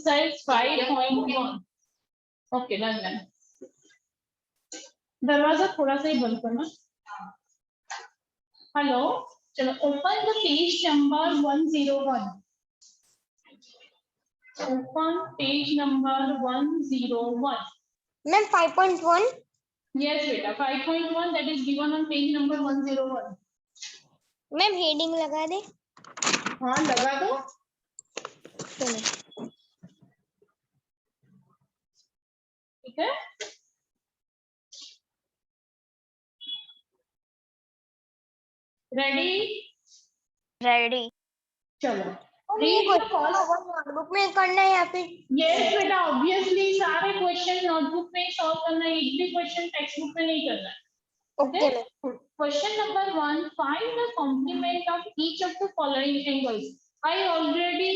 Exercise 5.1. Okay done done. दरवाजा थोड़ा सा ही बंद करना. हेलो, चलो open the page number 101. Open page number 101. Ma'am 5.1. Yes बेटा 5.1 that is given on page number 101. Ma'am heading लगा दे. हाँ लगा दो. ठीक है. रेडी. रेडी. चलो रीड नोटबुक में करना है या फिर? यस बेटा ऑब्वियसली सारे क्वेश्चन नोटबुक में सॉल्व करना है. एक भी क्वेश्चन टेक्स्ट बुक में नहीं करना है. Okay. Question number 1. Find the complement of each of the following angles. I already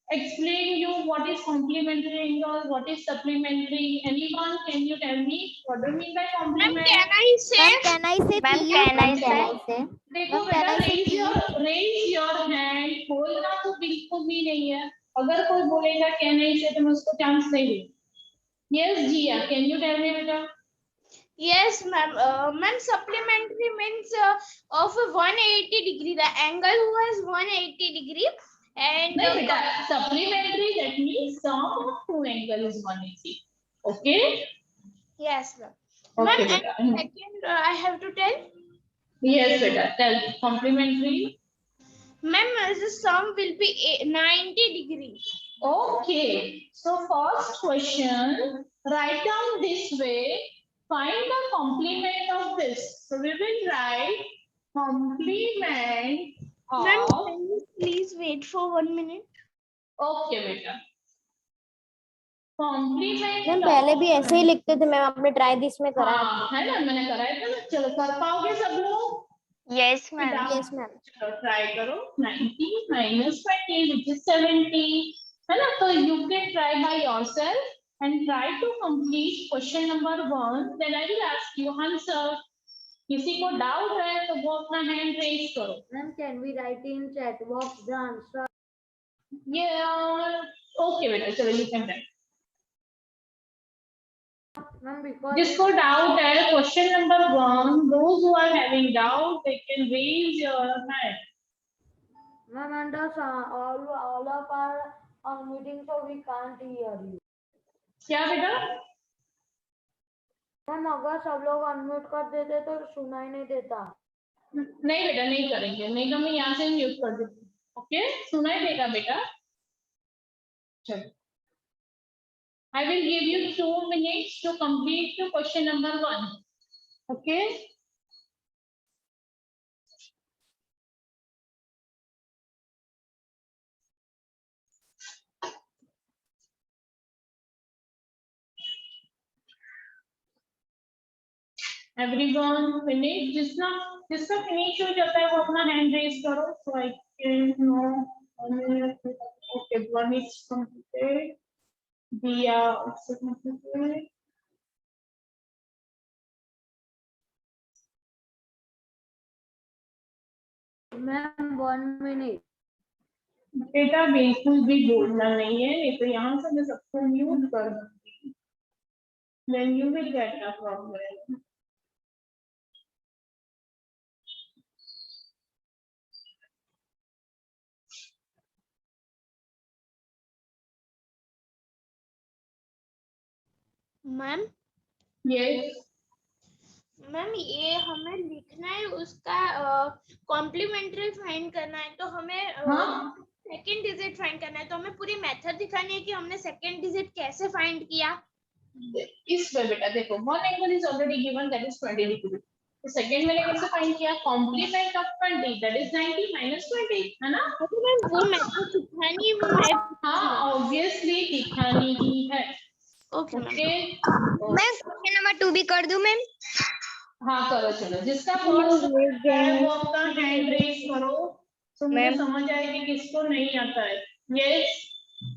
explained you what is complementary angle, what is supplementary. Anyone can you tell me what do you mean by complement? Can I say? देखो बेटा raise your hand. बोलना तो बिल्कुल भी नहीं है. अगर कोई बोलेगा can I say तो मैं उसको चांस नहीं दूँ. Yes Jia, can you tell me बेटा? Yes, ma'am. Ma'am, supplementary means of a 180 degree. The angle was 180 degree, and no, beta, supplementary that means sum of two angle is 180. Okay. Yes, ma'am. Okay, ma'am, beta. And second, I have to tell. Yes, beta. Tell complementary. Ma'am, the sum will be 90 degree. Okay. So first question, write down this way. Find the complement of this. So we will write complement of. Ma'am, can you please wait for 1 minute? Okay, beta. Complement. Ma'am पहले भी ऐसे ही लिखते थे ma'am. आपने try this में करा है ना. मैंने कराया था ना. चलो कर पाओगे सब लोग? Yes ma'am. Yes ma'am. चलो ट्राई करो. 90 minus 20 which is 70 है ना. तो you can try by yourself and try to complete question number 1. Then I will ask you answer. किसी को डाउट है तो वो अपना हैंड रेज करो. Ma'am can we write in chat box the answer? Okay बेटा चलो यू कैन राइट. जिसको डाउट है question number 1, those who are having doubt they can raise your hand. Ma'am, and all of our on meeting, so we can't hear you. क्या बेटा? Ma'am अगर सब लोग unmute कर देते तो सुनाई नहीं देता. नहीं बेटा नहीं करेंगे. नहीं तो मैं यहाँ से म्यूट कर देती हूँ. ओके सुनाई देगा बेटा. चलो I will give you 2 minutes to complete the question number 1. Okay. Everyone finish. जिसका finish हो जाता है वो अपना hand raise करो. So I can know. Okay, one is completed. Diya also completed. Ma'am 1 minute. बेटा बिल्कुल भी बोलना नहीं है. नहीं तो यहाँ से मैं सबको म्यूट कर दूंगी. Then you will get a problem. Ma'am. Yes. Ma'am ये हमें लिखना है उसका कॉम्प्लीमेंट्री फाइंड करना है तो हमें सेकंड डिजिट फाइंड करना है तो हमें पूरी मेथड दिखानी है कि हमने सेकंड डिजिट कैसे फाइंड किया. इस वे बेटा देखो one angle is already given that is 20 degree. तो सेकंड मैंने कैसे फाइंड किया? Complement of 20 that is 90 minus 20 है ना. मैम वो मेथड दिखानी है. हाँ ऑब्वियसली दिखानी ही है. Okay ma'am. मैं क्वेश्चन नंबर 2 भी कर दूं मैम? हाँ करो. चलो जिसका फर्स्ट है वो अपना हैंड रेज करो. तो मुझे समझ आएगी किसको नहीं आता है. यस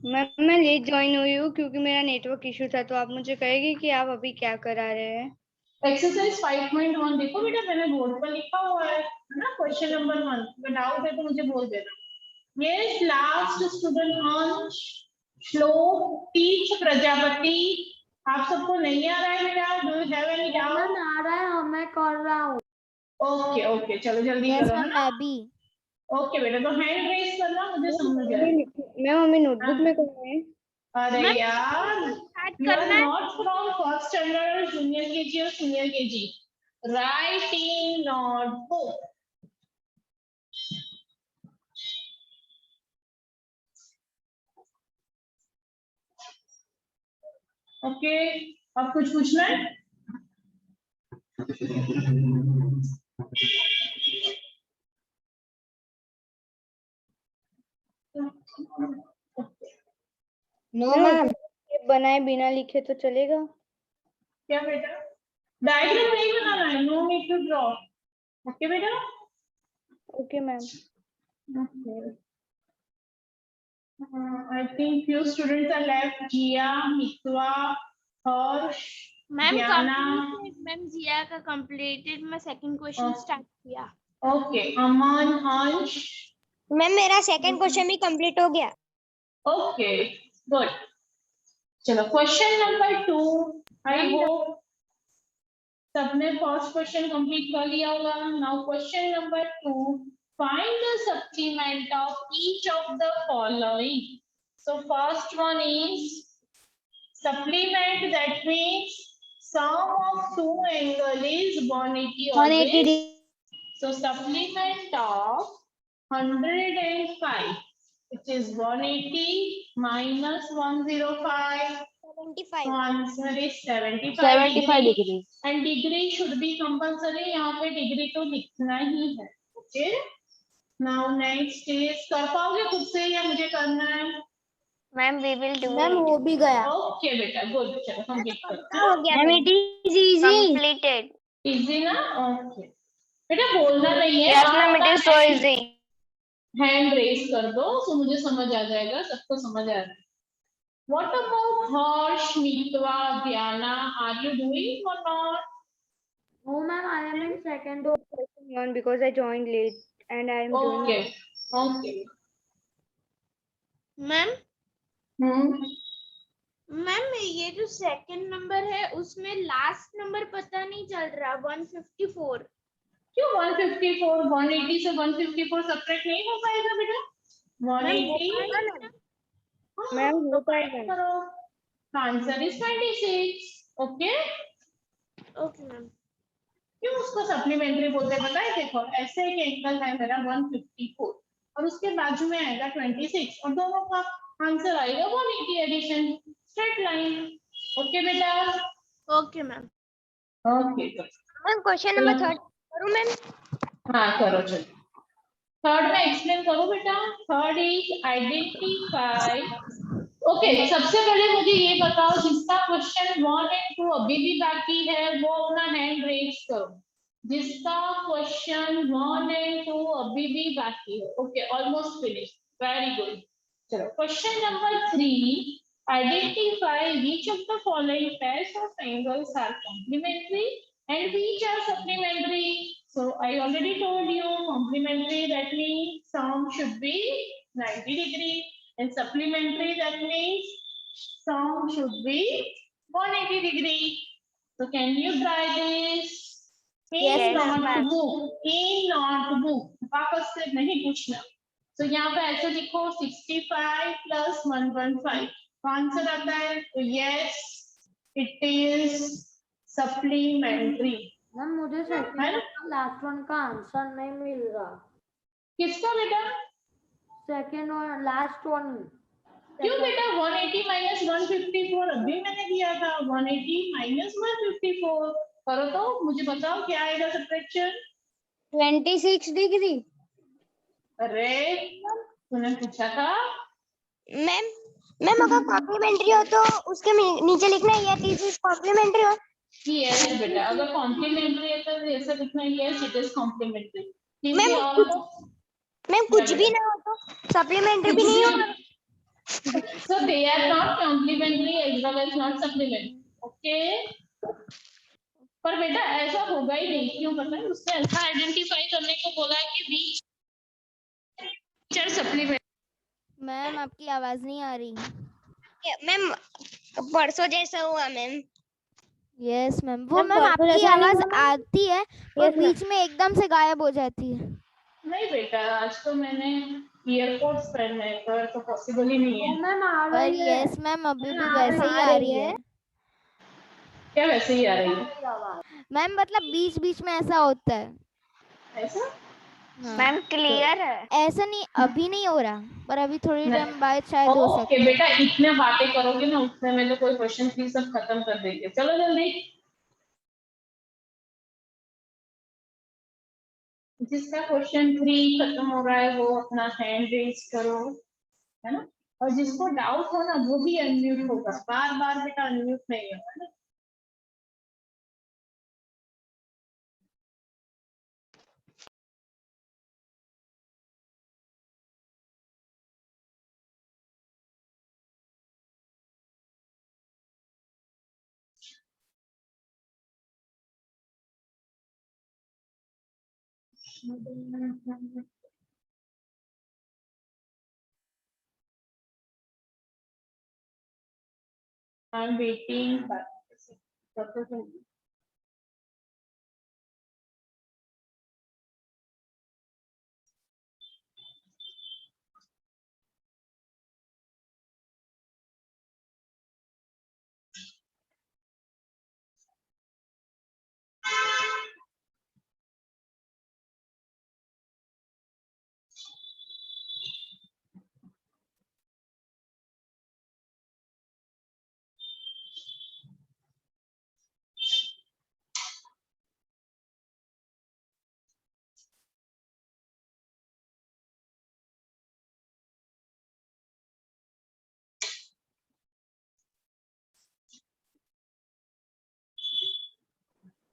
मैम मैं लेट ज्वाइन हुई हूँ क्योंकि मेरा नेटवर्क इशू था. तो आप मुझे कहेगी कि आप अभी क्या करा रहे हैं? एक्सरसाइज 5.1 देखो बेटा मैंने बोर्ड पर लिखा हुआ है ना. क्वेश्चन नंबर 1 में डाउट है तो मुझे बोल देना. यस लास्ट स्टूडेंट अंश. श्लोक, टीच, प्रजापति, आप सबको नहीं आ रहा है बेटा? Do you have any doubt? Ma'am आ रहा है, मैं कर रहा हूँ। ओके ओके, चलो जल्दी यस करो है मैम ना। मैं भी। ओके बेटा, तो हैंड रेज करना, मुझे समझ आए। मैम हमें नोटबुक में करना है। अरे मैम, यार, स्टार्ट you are करना है। not from first standard or junior KG or senior KG. Write in notebook. Okay, अब कुछ पूछना है? नो मैम, बनाए बिना लिखे तो चलेगा? क्या बेटा? डायग्राम नहीं बनाना है, no need to draw. Okay बेटा? Okay ma'am. Okay. I think few students are left. Jia, Mitwa, Harsh, ma'am Diana. Ma'am Jia का कंप्लीटेड, मैं सेकंड क्वेश्चन स्टार्ट किया। Okay, Aman, Hansh. मैम मेरा सेकंड क्वेश्चन भी complete हो गया। Okay, good. चलो question number 2। I hope सबने first question complete कर लिया होगा। Now question number 2, find the supplement of each of the following. So first one is supplement, that means sum of two angle is 180 always. So supplement of 105, which is 180 minus 105. 75 So answer is 75 degree. And degree should be compulsory. यहाँ पे degree तो लिखना ही है. Okay. Now next is, कर पाओगे खुद से या मुझे करना है? Ma'am we will do. Ma'am हो भी गया। ओके बेटा, गुड, चलो कंप्लीट करो। हो गया ma'am, it is easy completed. Easy ना? ओके बेटा, बोलना नहीं है। Yes ma'am it is so easy. Hand raise कर दो तो मुझे समझ आ जाएगा, सबको समझ आ रहा है। What about Harsh, Mitwa, Diana, are you doing और not? Oh ma'am, I am in second. One because I joined late and I am doing okay okay. Ma'am hmm, ma'am ये जो सेकंड नंबर है उसमें लास्ट नंबर पता नहीं चल रहा, 154। क्यों 154? 180 से 154 सब्ट्रैक्ट नहीं हो पाएगा बेटा? 180 मैम हो पाएगा। करो, answer is 26। Okay, okay ma'am. क्यों उसको सप्लीमेंट्री बोलते हैं पता है? देखो, ऐसे एक एंगल है मेरा 154 और उसके बाजू में आएगा 26 और दोनों का आंसर आएगा 180 एडिशन, स्ट्रेट लाइन। ओके बेटा? Okay ma'am. Okay, ma'am question number 3 करूं मैम? हाँ करो, चलो थर्ड में एक्सप्लेन करो बेटा। Third is identify. ओके, सबसे पहले मुझे ये बताओ, जिसका क्वेश्चन 1 और 2 अभी भी बाकी है वो अपना हैंड रेज करो। जिसका क्वेश्चन 1 और 2 अभी भी बाकी है। Okay, almost finish, very good. चलो question number 3, identify which of the following pairs of angles are complementary and which are supplementary. So I already told you, complementary that means sum should be 90 degree and supplementary that means sum should be 180 degree. So can you try this? In Yes, ma'am. notebook, in notebook, वापस से नहीं पूछना। तो यहाँ पे ऐसे लिखो 65 plus 115, answer आता है तो yes it is supplementary. Ma'am मुझे सेकंड लास्ट वन का आंसर नहीं मिल रहा। किसका बेटा? सेकंड और लास्ट वन। क्यों बेटा? 180 minus 154 अभी मैंने दिया था। 180 minus 154 करो तो मुझे बताओ क्या आएगा सब्ट्रैक्शन? 26 डिग्री। अरे तूने पूछा था। मैम मैम अगर कॉम्प्लीमेंट्री हो तो उसके नीचे लिखना है यह इज कॉम्प्लीमेंट्री हो। यस बेटा, अगर कॉम्प्लीमेंट्री है तो ऐसा लिखना है yes it is complementary. Ma'am कुछ भी ना हो तो सप्लीमेंट्री भी नहीं होगा। So they are not complementary as well as not supplementary. Okay? पर बेटा ऐसा होगा ही नहीं, क्यों पता है? उसने ऐसा आइडेंटिफाई करने को बोला है कि बीच सप्लीमेंट। मैम आपकी आवाज नहीं आ रही। मैम परसों जैसा हुआ मैम। यस मैम, वो मैम, मैम परसों आपकी जैसा नहीं आवाज हुआ मैम? आती है और Yes, बीच में एकदम से गायब हो जाती है। नहीं बेटा, आज तो मैंने ईयरपोड्स पहने हैं, तो पॉसिबल ही नहीं है। मैम आ रही है। यस मैम, अभी भी वैसे ही आ रही है। क्या वैसे ही आ रही है? मैम मतलब बीच बीच में ऐसा होता है। ऐसा? हाँ। मैम क्लियर है? ऐसा नहीं, अभी नहीं हो रहा, पर अभी थोड़ी नहीं। टाइम बाद शायद हो सकता ओके बेटा, इतने बातें करोगे ना, उतने में तो कोई क्वेश्चन प्लीज सब खत्म कर देंगे। चलो जल्दी। जिसका क्वेश्चन 3 खत्म हो रहा है वो अपना हैंड रेज करो, है ना। और जिसको डाउट हो ना वो भी अनम्यूट होगा, बार बार बेटा अनम्यूट नहीं होगा ना। I'm waiting, but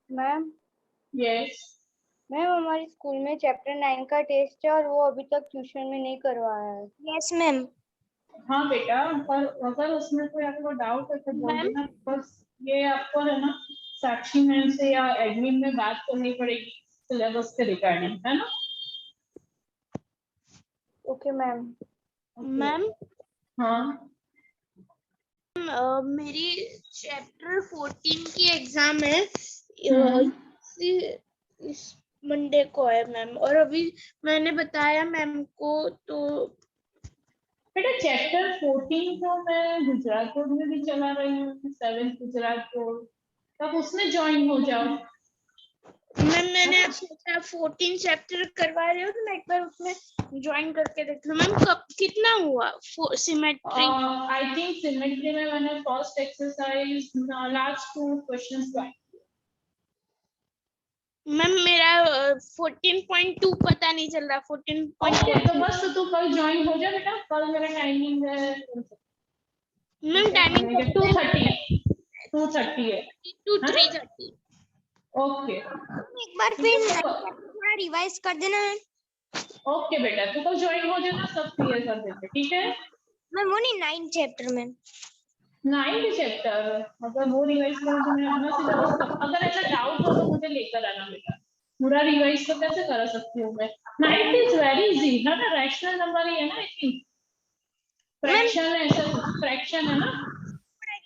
ma'am, yes. Ma'am हमारे स्कूल में चैप्टर 9 का टेस्ट है और वो अभी तक ट्यूशन में नहीं करवाया है। Yes ma'am. हाँ बेटा, पर अगर उसमें कोई आपको डाउट है तो बोल मैम? देना। बस ये आपको है ना साक्षी मैम से या एडमिन में बात करनी पड़ेगी सिलेबस के रिगार्डिंग, है ना। Okay ma'am. मैम हाँ मेरी चैप्टर 14 की एग्जाम है, इस मंडे को है मैम, और अभी मैंने बताया मैम को, तो बेटा चैप्टर 14 को मैं गुजरात बोर्ड में भी चला रही हूँ, 7th गुजरात बोर्ड, तब उसमें ज्वाइन हो जाओ। मैम मैंने अब सोचा 14 चैप्टर करवा रहे हो तो मैं एक बार उसमें ज्वाइन करके देख लूं। मैम कब कितना हुआ सिमेट्री? आई थिंक सिमेट्री में मैंने फर्स्ट एक्सरसाइज लास्ट 2 क्वेश्चंस किए। मैम मेरा 14.2 पता नहीं चल रहा, 14.2। ओके तो बस तू कल ज्वाइन हो जा बेटा, कल मेरा टाइमिंग है मैम टाइमिंग 2:30 है। 3:30। ओके एक बार फिर थोड़ा रिवाइज कर देना मैम। ओके बेटा, तू कल ज्वाइन हो जाना, सब क्लियर कर देंगे, ठीक है। मैम वो नहीं 9 चैप्टर में। 9th चैप्टर अगर वो रिवाइज करो तो मैं अपना सिलेबस, अगर ऐसा डाउट हो तो मुझे लेकर आना बेटा, पूरा रिवाइज तो कैसे कर सकती हूँ मैं। 9th इज वेरी इजी ना, रैशनल नंबर ही है ना, आई थिंक फ्रैक्शन है, ऐसा फ्रैक्शन है ना।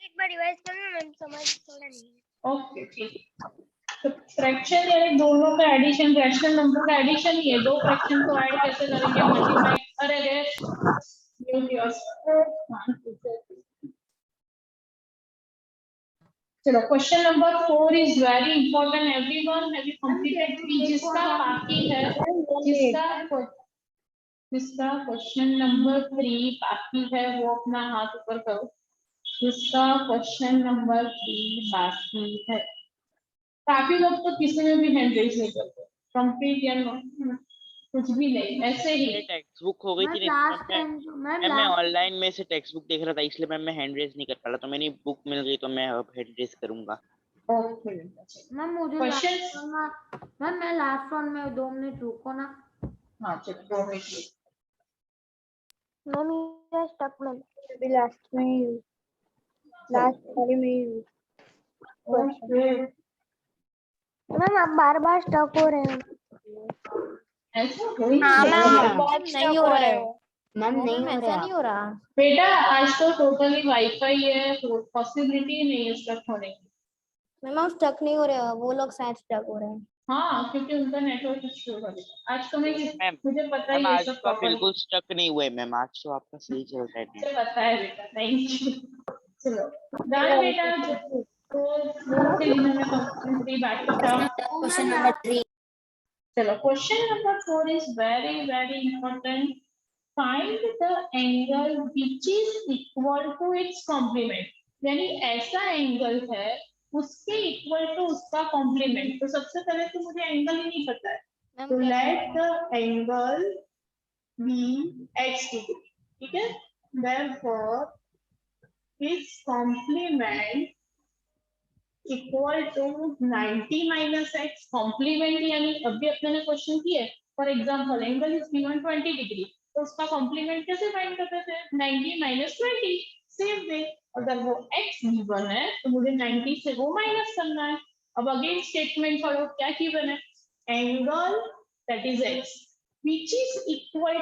एक बार रिवाइज करना मैम, समझ थोड़ा नहीं। ओके ठीक है। तो फ्रैक्शन यानी दोनों का एडिशन, रैशनल नंबर का एडिशन ही है, दो फ्रैक्शन को ऐड कैसे करेंगे, मल्टीप्लाई। अरे रे चलो question number 4 is very important everyone, have you completed 3? जिसका बाकी है, जिसका क्वेश्चन नंबर 3 बाकी है वो अपना हाथ ऊपर करो। जिसका क्वेश्चन नंबर 3 बाकी है। काफी लोग तो किसी में भी हैंड रेज नहीं करते, कंप्लीट या कुछ भी नहीं, ऐसे ही। मेरी टेक्स्ट बुक हो गई थी मैं ऑनलाइन में से टेक्स्ट बुक देख रहा था, इसलिए मैम मैं हैंड रेज नहीं कर पा रहा, तो मेरी बुक मिल गई तो मैं अब हैंड रेज करूंगा। ओके मैम मुझे क्वेश्चन, मैम मैं लास्ट वन में 2 मिनट रुको ना। हाँ चलो 2 मिनट। मैम ये स्टक मैम अभी लास्ट में, लास्ट वाले में। ओके मैम आप बार बार स्टक हो रहे हैं। ऐसा कोई हाँ, नहीं मैम, है। बहुत नहीं हो रहा है। मैम नहीं हो ऐसा नहीं हो रहा। बेटा आज तो टोटली वाईफाई है, पॉसिबिलिटी नहीं है स्टक होने की। मैम स्टक नहीं हो रहे, वो लोग शायद स्टक हो रहे हैं। हाँ क्योंकि उनका नेटवर्क इश्यू होगा बेटा। आज तो मैम मुझे पता मैम ही है आज सब तो आप प्रॉपर। बिल्कुल स्टक नहीं हुए मैम, आज तो आपका सही चल रहा है नेट। मुझे पता है बेटा, थैंक यू। चलो डन बेटा, तो वो फिल्म में कंप्लीटली बाकी था। Question number 3। चलो question number 4 is very very important. Find the angle which is equal to its complement. यानी ऐसा एंगल है उसके इक्वल टू उसका कॉम्प्लीमेंट। तो सबसे पहले तो मुझे एंगल ही नहीं पता है, तो let the angle be x degree, ठीक है। therefore its complement equal to 90 minus x. Complement यानी अभी अपने ने क्वेश्चन किया, for example angle is given 20 degree, तो उसका कॉम्प्लीमेंट कैसे फाइंड करते थे? 90 माइनस 20। सेम वे अगर वो x गिवन है तो मुझे 90 से वो माइनस करना है। अब अगेन स्टेटमेंट पढ़ो, क्या गिवन है? Angle that is x which is equal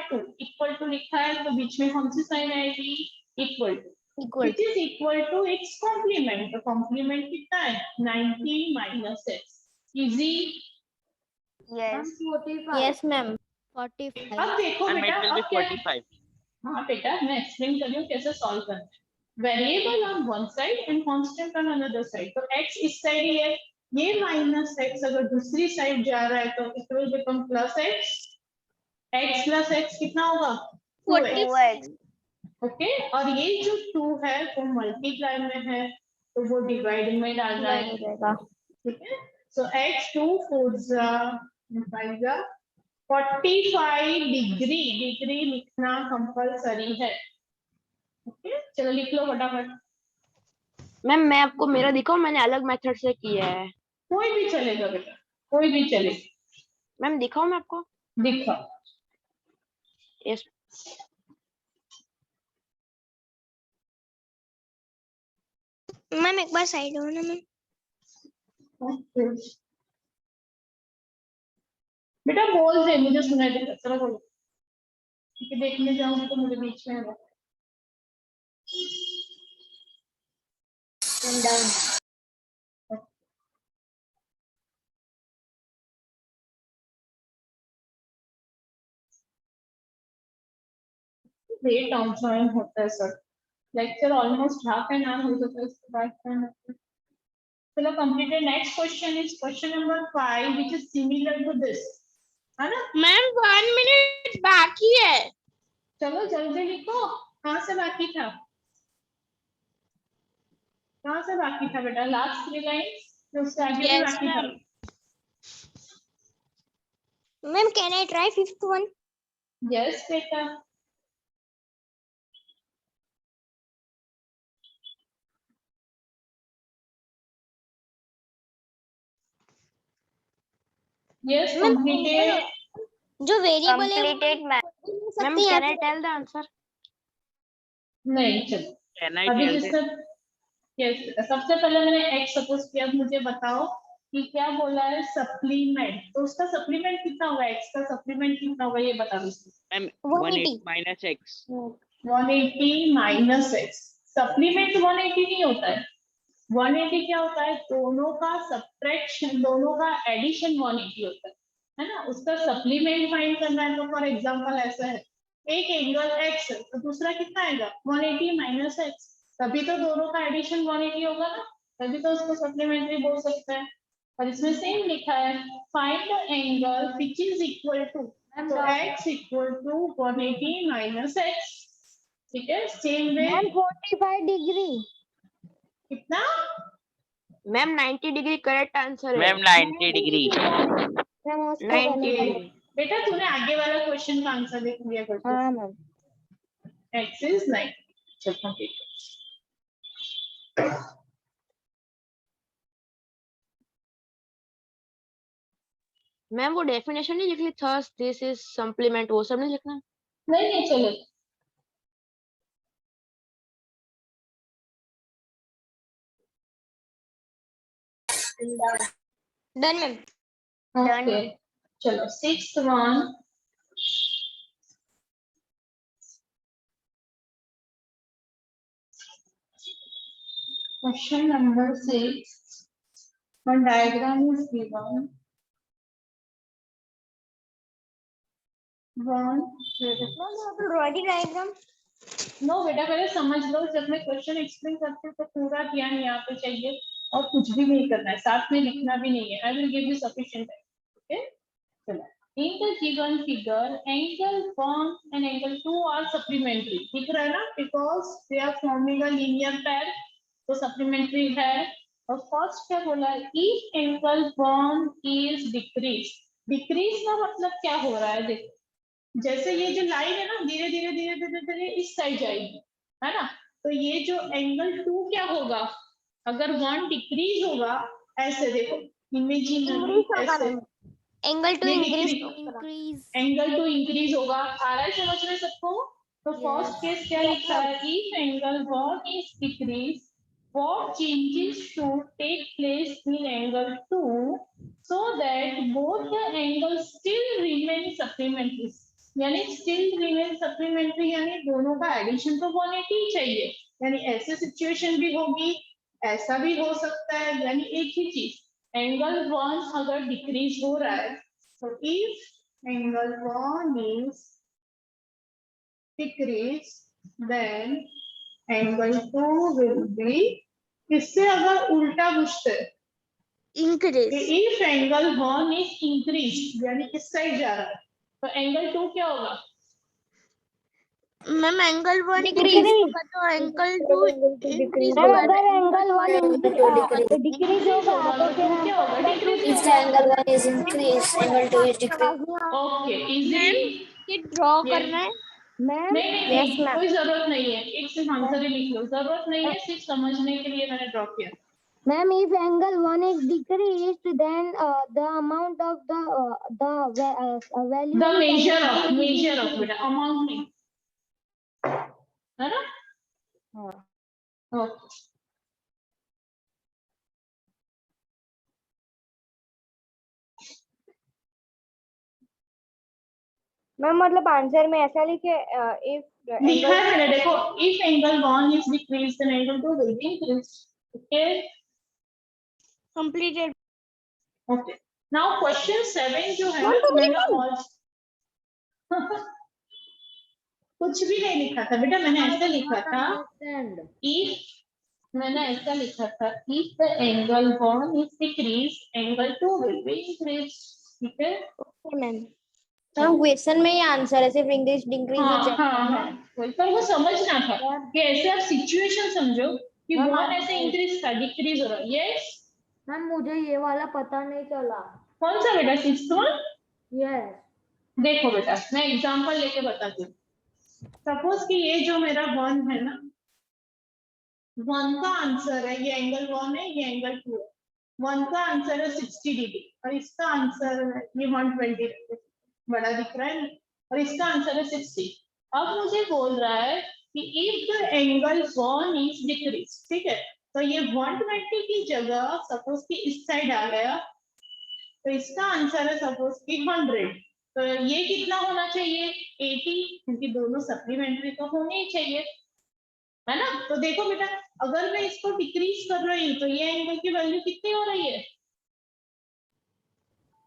to लिखा है तो बीच में कौन सी साइन आएगी? Equal to, which is equal to its complement। तो complement कितना है? 90 minus x। Easy? Yes 45। Yes ma'am 45। अब देखो मैम बेटा, इट विल बी अब क्या? 45। हाँ बेटा मैं एक्सप्लेन कर रही हूँ कैसे सॉल्व करना है। Variable on one side and constant on another side. तो x इस साइड ही है, ये माइनस x अगर दूसरी साइड जा रहा है तो it will become plus x plus x कितना होगा? 2x। ओके, और ये जो 2 है वो मल्टीप्लाई में है तो वो डिवाइड में डाल रहा है, ठीक है। सो x 2 4 5 45 डिग्री। डिग्री लिखना कंपलसरी है, ओके। चलो लिख लो फटाफट। मैम मैं आपको मेरा दिखाऊं, मैंने अलग मेथड से किया है। कोई भी चलेगा बेटा, कोई भी चलेगा। मैम दिखाऊं मैं आपको? दिखाओ। यस मैम एक बार साइड हो ना मैम। बेटा बोल दे, मुझे सुनाई देता। चलो बोलो, क्योंकि देखने जाऊंगी तो मुझे बीच में है। लेट ऑन ज्वाइन होता है sir, lecture almost half an hour हो जाता है, उसके बाद join होता है। चलो completed. Next question is question number 5 which is similar to this, है ना? मैम 1 मिनट बाकी है। चलो जल्दी लिखो। कहाँ से बाकी था? कहाँ से बाकी था बेटा? लास्ट 3 लाइंस, तो उससे आगे भी Yes, बाकी था। ma'am. Ma'am can I try fifth one? Yes बेटा। Yes completed. जो वेरिएबल है completed ma'am can I tell the answer? नहीं चलो कैन आई अभी टेल जिसने यस, सबसे पहले मैंने x सपोज किया। अब मुझे बताओ कि क्या बोला है? सप्लीमेंट। तो उसका सप्लीमेंट कितना होगा? x का सप्लीमेंट कितना होगा ये बता दो। Ma'am 180 minus x। 180 minus x। Supplement 180 नहीं होता है। 180 क्या होता है? दोनों का सब्ट्रैक्शन, दोनों का एडिशन 180 होता है ना? उसका सप्लीमेंट फाइंड करना है। तो फॉर एग्जांपल ऐसा है, एक एंगल x है तो दूसरा कितना आएगा? 180 माइनस x। तभी तो दोनों का एडिशन 180 होगा ना, तभी तो उसको सप्लीमेंट्री बोल सकते हैं। और इसमें सेम लिखा है, find the angle which is equal to, तो x equal to 180 minus x, ठीक है। Same way 45 degree. कितना? मैम 90 डिग्री करेक्ट आंसर है। Ma'am 90 degree. मैम उसको 90 पहले डिग्री। बेटा तूने आगे वाला क्वेश्चन का आंसर देख लिया करते। हाँ मैम। x is 9। चलो ठीक है। मैम वो डेफिनेशन नहीं लिखनी, थर्स दिस इज सप्लीमेंट, वो सब नहीं लिखना? नहीं नहीं चलो डन मैम। ओके। चलो 6th one, Question number 6. One diagram is given. One. Draw the diagram. No बेटा पहले समझ लो, जब मैं क्वेश्चन एक्सप्लेन करती हूँ तो पूरा ध्यान यहाँ पे चाहिए और कुछ भी नहीं करना है, साथ में लिखना भी नहीं है। I will give you sufficient time. Okay चलो। In the given figure, angle 1 and angle 2 are supplementary. दिख रहा है ना? Because they are forming a linear pair, तो supplementary है। और first क्या बोला है? If angle 1 is decreased. Decrease का मतलब क्या हो रहा है? देखो, जैसे ये जो लाइन है ना, धीरे धीरे धीरे धीरे धीरे इस साइड जाएगी, है ना? तो ये जो एंगल 2 क्या होगा? अगर 1 डिक्रीज होगा, ऐसे देखो, इमेजिनरी ऐसे angle to increase angle 2 increase होगा। आ रहा है समझ में सबको? तो फर्स्ट केस क्या लिखा है? If angle 1 is decrease, what changes should take place in angle 2 so that both the angles still remain supplementary? यानी still remain supplementary यानी दोनों का एडिशन तो 180 ही चाहिए। यानी ऐसे सिचुएशन भी होगी, ऐसा भी हो सकता है। यानी एक ही चीज, एंगल 1 अगर डिक्रीज हो रहा है, so if angle 1 is decreased, then angle 2 will be, इससे अगर उल्टा पूछते increase. if angle 1 is increased यानी इस साइड जा रहा है, तो एंगल 2 क्या होगा? मैम एंगल 1 डिक्रीज होगा तो एंगल 2 इंक्रीज होगा। अगर एंगल 1 डिक्रीज होगा तो फिर क्या होगा? डिक्रीज होगा। Angle 1 is increase, angle 2 is decrease. Okay easy. ये ड्रॉ करना है। मैम नहीं कोई जरूरत नहीं है, एक सिर्फ आंसर ही लिख लो, जरूरत नहीं है, सिर्फ समझने के लिए मैंने ड्रॉ किया। Ma'am, if angle 1 is decreased, then the amount of the value. The measure of बेटा, अमाउंट नहीं, है ना? हाँ ओके। मैम मतलब आंसर में ऐसा लिखे if लिखा है मैंने, देखो, if angle 1 is decreased then angle 2 will be increased. Okay, completed. okay. Now question 7 जो है ना, मैंने और कुछ भी नहीं लिखा था बेटा, मैंने ऐसा लिखा था if, मैंने ऐसा लिखा था if the angle 1 is decreased, angle 2 will be increased. ठीक है मैम क्वेश्चन में ही आंसर है, सिर्फ इंग्लिश डिक्रीज हाँ पर वो समझना था कि ऐसे आप सिचुएशन समझो कि वन ऐसे इंक्रीज था, डिक्रीज हो रहा है। यस मैम मुझे ये वाला पता नहीं चला। कौन सा बेटा? 6th one? यस। देखो बेटा मैं एग्जांपल लेके बताती हूँ। सपोज कि ये जो मेरा 1 है ना, 1 का आंसर है, ये एंगल 1 है, ये एंगल 2 है। 1 का आंसर है 60 डिग्री और इसका आंसर है ये 120, बड़ा दिख रहा है ना, और इसका आंसर है 60। अब मुझे बोल रहा है कि if the angle 1 is decrease, ठीक है, तो ये 120 की जगह सपोज कि इस साइड आ गया, तो इसका आंसर है सपोज कि 100। तो ये कितना होना चाहिए? 80, क्योंकि दोनों सप्लीमेंट्री तो होने ही चाहिए, है ना? तो देखो बेटा, अगर मैं इसको डिक्रीज कर रही हूँ तो ये एंगल की वैल्यू कितनी हो रही है?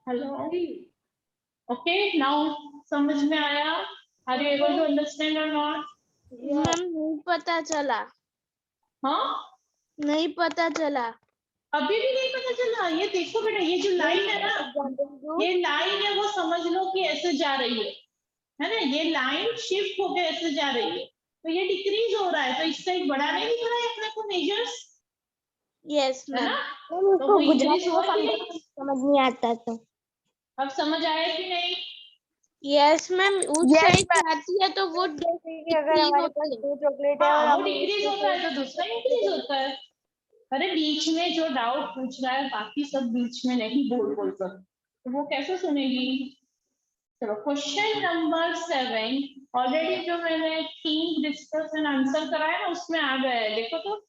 हेलो, ओके, नाउ समझ में आया? Are you able to understand और नॉट? मैम नहीं पता चला। हाँ नहीं पता चला। अभी भी नहीं पता चला? ये देखो बेटा, ये जो लाइन है ना, ये लाइन है, वो समझ लो कि ऐसे जा रही है ना? ये लाइन शिफ्ट होकर ऐसे जा रही है, तो ये डिक्रीज हो रहा है, तो इससे एक बड़ा नहीं दिख रहा है अपने को मेजर्स? यस है ना? मैम। तो वो इंक्रीज हो रही है। समझ नहीं आता तो अब समझ आया कि नहीं? यस मैम, उस साइड जाती है तो वो अगर हमारे पास 2 चॉकलेट है और हाँ, हम वो डिक्रीज होता है तो दूसरा इंक्रीज होता है। अरे बीच में जो डाउट पूछ रहा है, बाकी सब बीच में नहीं बोल कर, तो वो कैसे सुनेगी? चलो क्वेश्चन नंबर 7 ऑलरेडी जो मैंने 3 डिस्कस एंड आंसर कराया ना, उसमें आ गया है। देखो तो,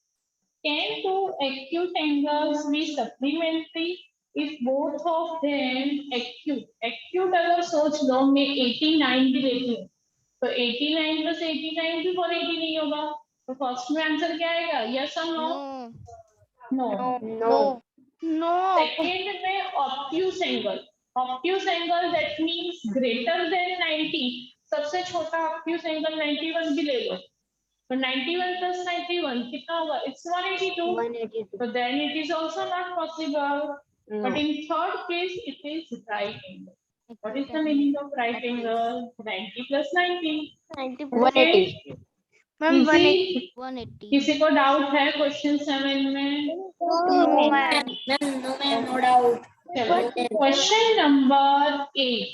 can two acute angles be supplementary if both of them acute? acute अगर सोच लो, मैं 89 भी लेती हूँ, तो 89 + 89 भी 180 नहीं होगा, तो फर्स्ट में आंसर क्या आएगा? यस और no? No no no second में obtuse angle that means greater than 90, सबसे छोटा ऑब्ट्यूज एंगल 91 भी ले लो, तो 91 plus 91 कितना होगा, it's 182, 182 so then it is also not possible. But in third case it is right angle. What is the meaning of right angle? 90 plus 90. 180. Ma'am Easy. 180 किसी को doubt है क्वेश्चन 7 में? No doubt चलो question number 8,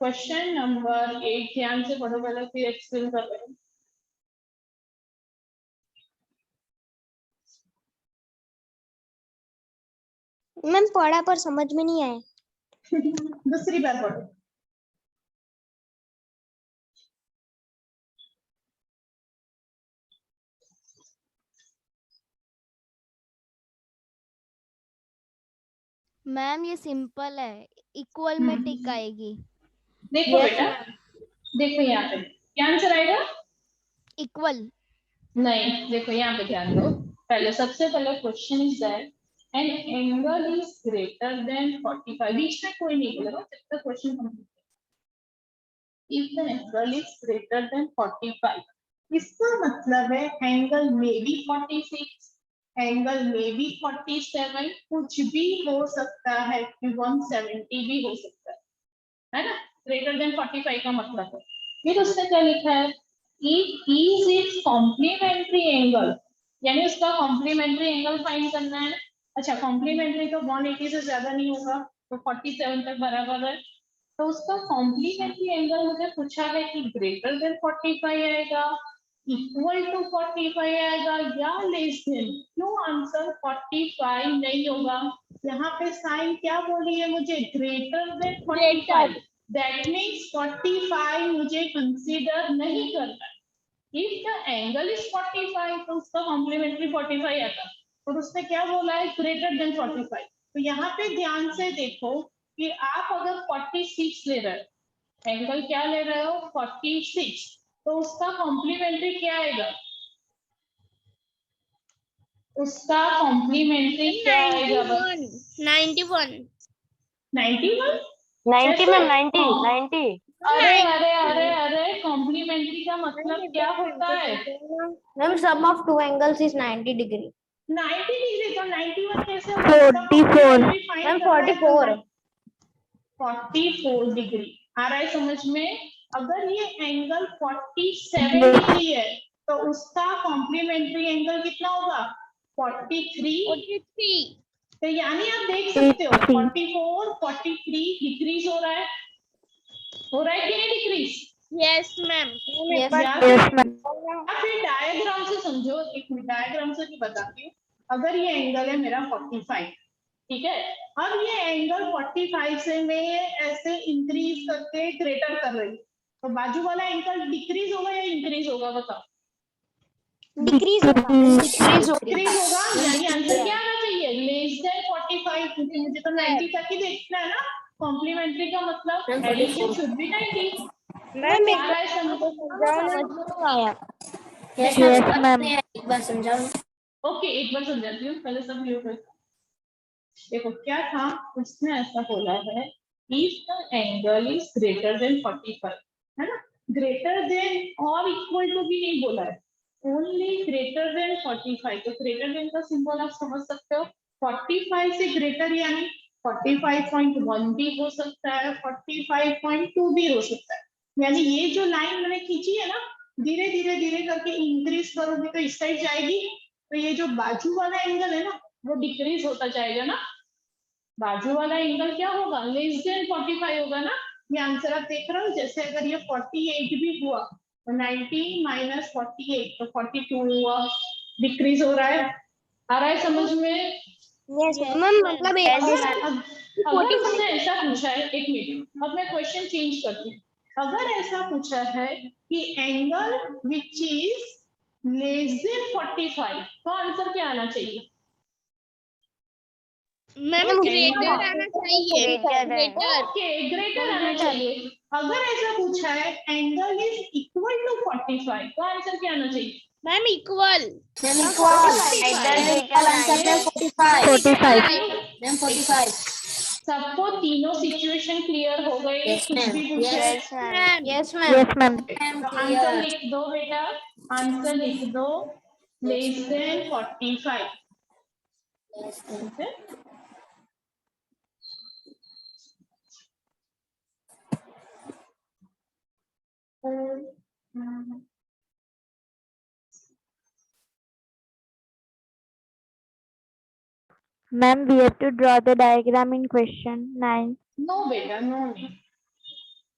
question number 8 ध्यान से पढ़ो पहले फिर एक्सप्लेन कर रहे हैं। मैम पढ़ा पर समझ में नहीं आया। दूसरी बार पढ़ो। मैम ये सिंपल है, इक्वल में टिक आएगी। देखो बेटा, देखो यहाँ पे क्या आंसर आएगा? इक्वल नहीं, देखो यहाँ पे ध्यान दो, पहले सबसे पहले question is that an angle is greater than 45, बीच में कोई नहीं बोलेगा जब तक question complete. If the angle is greater than 45, इसका मतलब है एंगल में बी 46, एंगल में बी 47, कुछ भी हो सकता है कि 170 भी हो सकता है ना? ग्रेटर देन 45 का मतलब है। फिर उसने क्या लिखा है, इज इट्स कॉम्प्लीमेंट्री एंगल, यानी उसका कॉम्प्लीमेंट्री एंगल फाइंड करना है। अच्छा, कॉम्प्लीमेंट्री तो 180 से ज्यादा नहीं होगा, तो 47 तक बराबर है, तो उसका कॉम्प्लीमेंट्री एंगल मुझे पूछा है कि ग्रेटर देन 45 आएगा, इक्वल टू 45 आएगा या लेस देन। क्यों आंसर 45 नहीं होगा? यहाँ पे साइन क्या बोली है मुझे, ग्रेटर देन 45, दैट मीन्स 45 मुझे कंसीडर नहीं करना। इफ द एंगल इज 45 तो उसका कॉम्प्लीमेंट्री 45 आता, और उसने क्या बोला है, ग्रेटर देन 45। तो यहाँ पे ध्यान से देखो कि आप अगर 46 ले रहे हो, एंगल क्या ले रहे हो 46, तो उसका कॉम्प्लीमेंट्री क्या आएगा, उसका कॉम्प्लीमेंट्री क्या आएगा? 91 91 90 में 90 अरे अरे अरे अरे, कॉम्प्लीमेंट्री का मतलब क्या होता है? Ma'am sum of two angles is 90 degree 90 degree, तो 91 कैसे 44 मैम 44 44 डिग्री आ रहा है समझ में? अगर ये एंगल 47 डिग्री है तो उसका कॉम्प्लीमेंट्री एंगल कितना होगा, 43। तो यानी आप देख सकते हो 44 43 डिक्रीज हो रहा है कि नहीं डिक्रीज? यस मैम फिर डायग्राम से समझो, एक डायग्राम से भी बताती हूँ। अगर ये एंगल है मेरा 45, ठीक है, अब ये एंगल 45 से मैं ऐसे इंक्रीज करके ग्रेटर कर रही हूँ, तो बाजू वाला एंगल डिक्रीज होगा या इंक्रीज होगा, बताओ? डिक्रीज होगा डिक्रीज होगा, यानी आंसर क्या आना चाहिए, लेस देन 45, क्योंकि मुझे तो 90 तक ही देखना है ना। कॉम्प्लीमेंट्री का मतलब एडिशन शुड बी 90। मैम आ रहा है समझ? यस मैम एक बार समझाओ। ओके, एक बार समझाती हूँ, पहले सब लोग देखो क्या था, उसने ऐसा बोला है if the angle is greater than 45, है ना, ग्रेटर देन और इक्वल टू भी नहीं बोला है, ओनली ग्रेटर देन 45। तो ग्रेटर देन का सिंबल आप समझ सकते हो, 45 से ग्रेटर यानी 45.1 भी हो सकता है, 45.2 भी हो सकता है। यानी ये जो लाइन मैंने खींची है ना, धीरे धीरे करके इंक्रीज करोगे तो इस साइड जाएगी, तो ये जो बाजू वाला एंगल है ना वो डिक्रीज होता जाएगा ना, बाजू वाला एंगल क्या होगा, लेस देन 45 होगा ना। ये आंसर आप देख रहे हो, जैसे अगर ये 48 भी हुआ तो 90 माइनस 48 तो 42 हुआ, डिक्रीज हो रहा है। आ रहा है समझ में? यस मैम मतलब अगर उसने ऐसा पूछा है, एक मिनट, अब मैं क्वेश्चन चेंज करती हूँ। अगर ऐसा पूछा है कि angle which is less than 45, तो आंसर क्या आना चाहिए? मैम ग्रेटर आना चाहिए, ग्रेटर। ओके, ग्रेटर आना चाहिए। अगर ऐसा पूछा है एंगल इज इक्वल टू 45, तो आंसर क्या आना चाहिए? Ma'am equal. सबको तीनों सिचुएशन क्लियर हो गई? कुछ भी पूछे? यस मैम तो आंसर लिख दो बेटा, आंसर लिख दो less than 45। Ma'am, we have to draw the diagram in question 9. No बेटा, नो नहीं,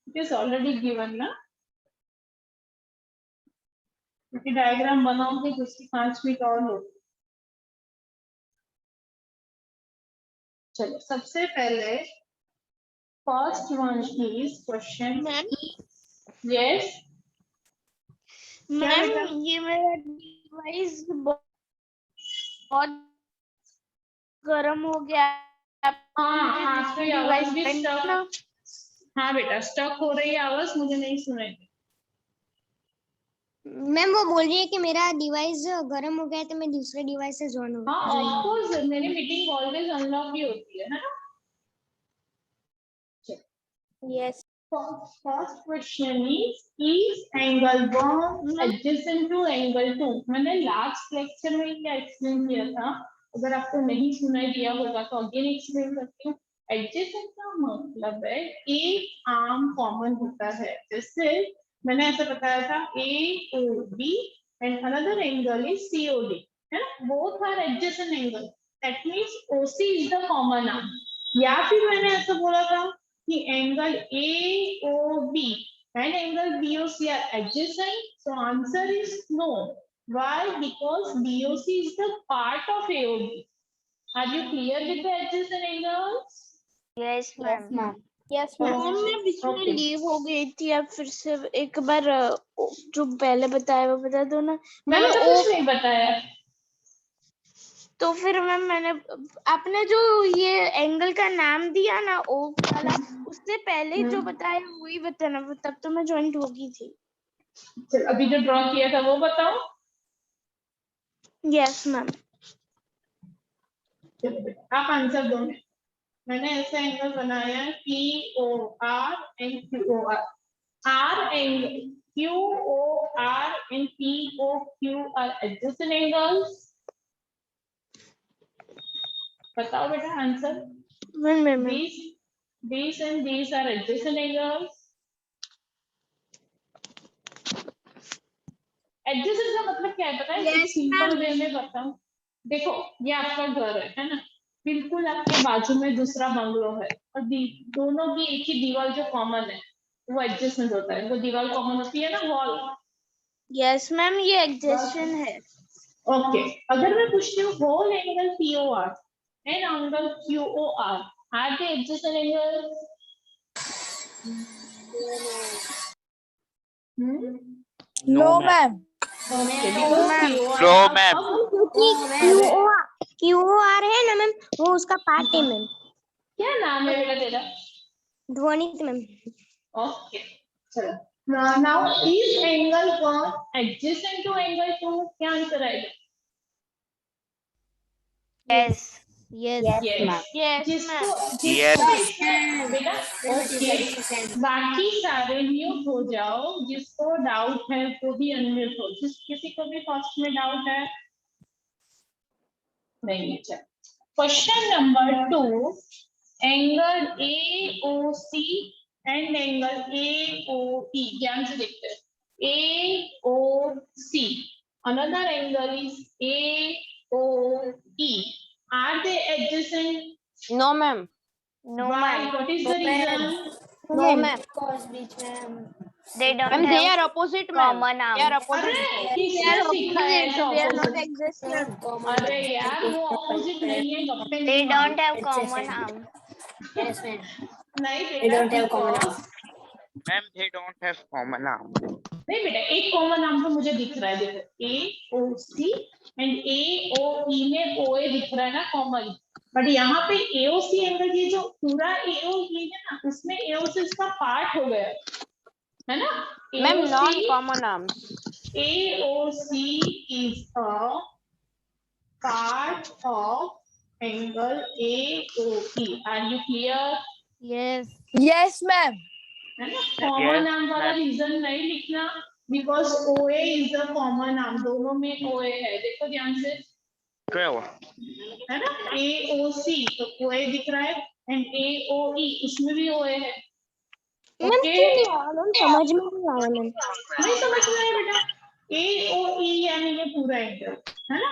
इट इज ऑलरेडी गिवन ना, क्योंकि डायग्राम बनाओगे तो उसकी 5 मिनट और हो। चलो सबसे पहले first one is question. Ma'am yes ma'am ये मेरा डिवाइस बहुत गर्म हो गया। हाँ, आपकी आवाज भी डिवाइस स्टक, हाँ बेटा स्टक हो रही है आवाज, मुझे नहीं सुनाई। मैम वो बोल रही है कि मेरा डिवाइस गर्म हो गया है तो मैं दूसरे डिवाइस से ज्वाइन हाँ हूँ। ऑफ कोर्स, मेरी मीटिंग ऑलवेज अनलॉक ही होती है ना। Yes first question is angle 1 adjacent to angle 2। मैंने लास्ट लेक्चर में क्या एक्सप्लेन किया था, अगर आपको नहीं सुनाई दिया होगा तो अगेन एक्सप्लेन करती हूँ। एडजेसेंट का मतलब है एक आर्म कॉमन होता है, जैसे मैंने ऐसा बताया था AOB and another angle is COD, है ना, both are adjacent angle, that means OC is the common arm. या फिर मैंने ऐसा बोला था कि angle AOB and angle BOC are adjacent, so answer is no. Why? Because BOC is the part of AOB. Are you clear with the adjacent angles? Yes ma'am. Yes ma'am मैं बीच में Okay. Leave हो गई थी, आप फिर से एक बार जो पहले बताया वो बता दो ना। मैंने तो कुछ नहीं बताया। तो फिर मैंने आपने जो ये एंगल का नाम दिया ना ओ वाला, उससे पहले जो बताया वही बताना, तब तो मैं ज्वाइंट हो गई थी। चल अभी जो ड्रॉ किया था वो बताओ। Yes ma'am. आप आंसर दो। मैंने ऐसा एंगल बनाया POR and QOR। R angle QOR and POQ are adjacent angles. बताओ बेटा answer. Ma'am These and these are adjacent angles. Adjacent का मतलब क्या है पता है? Yes, सिंपल वे में बताऊं, देखो ये आपका घर है ना, बिल्कुल आपके बाजू में दूसरा बंगलो है और दोनों की एक ही दीवार जो कॉमन है वो एडजस्टमेंट होता है। वो दीवार कॉमन होती है ना, वॉल। यस मैम ये एडजस्टेंट है। ओके, अगर मैं पूछती हूँ whole angle POR and angle QOR are they adjacent angle? No ma'am. Okay, because no ma'am. क्योंकि QOR है ना मैम, वो उसका पार्ट है मैम। क्या नाम है बेटा तेरा? ध्वनित मैम। ओके चलो, now is angle 1 adjacent to angle 2? क्या आंसर आएगा? Yes yes yes ma'am. बेटा ओके, बाकी सारे म्यूट हो जाओ, जिसको डाउट है वो भी अनम्यूट हो। किसी को भी फर्स्ट में डाउट है? नहीं। चल question number 2, angle AOC and angle AOE, ध्यान से देखते हैं। AOC another angle is AOE, are they adjacent? No, ma'am. No Why? Ma'am, What is the reason? No, ma'am. They Ma'am, don't they have are opposite, ma'am. common They are arm। opposite. अरे किसने सीखा है ऐसा They are not opposite? adjacent. अरे यार वो opposite नहीं है, गप्पे दे नहीं मारो। Don't have common arm. नहीं बेटा, ma'am they don't have common arm. नहीं बेटा एक कॉमन नाम तो मुझे दिख रहा है, देखो AOC एंड AOE में OA दिख रहा है ना कॉमन, बट यहाँ पे AOC एंगल, ये जो पूरा AOE है ना, उसमें AOC उसका पार्ट हो गया है ना। Ma'am, AOC non-common arms. AOC is a part of angle AOE. Are you clear? Yes. Yes, ma'am. है ना? कॉमन Yes, नाम वाला ma'am. रीजन नहीं लिखना, because OA is the common नाम, दोनों में OA है, देखो ध्यान से, क्या हुआ? है ना? AOC तो OA दिख रहा है, एंड AOE उसमें भी OA है। मैम ओके, क्यों नहीं आया मैम, समझ में नहीं आया मैम। नहीं समझ में आया बेटा? AOE यानी ये पूरा एंगल है ना,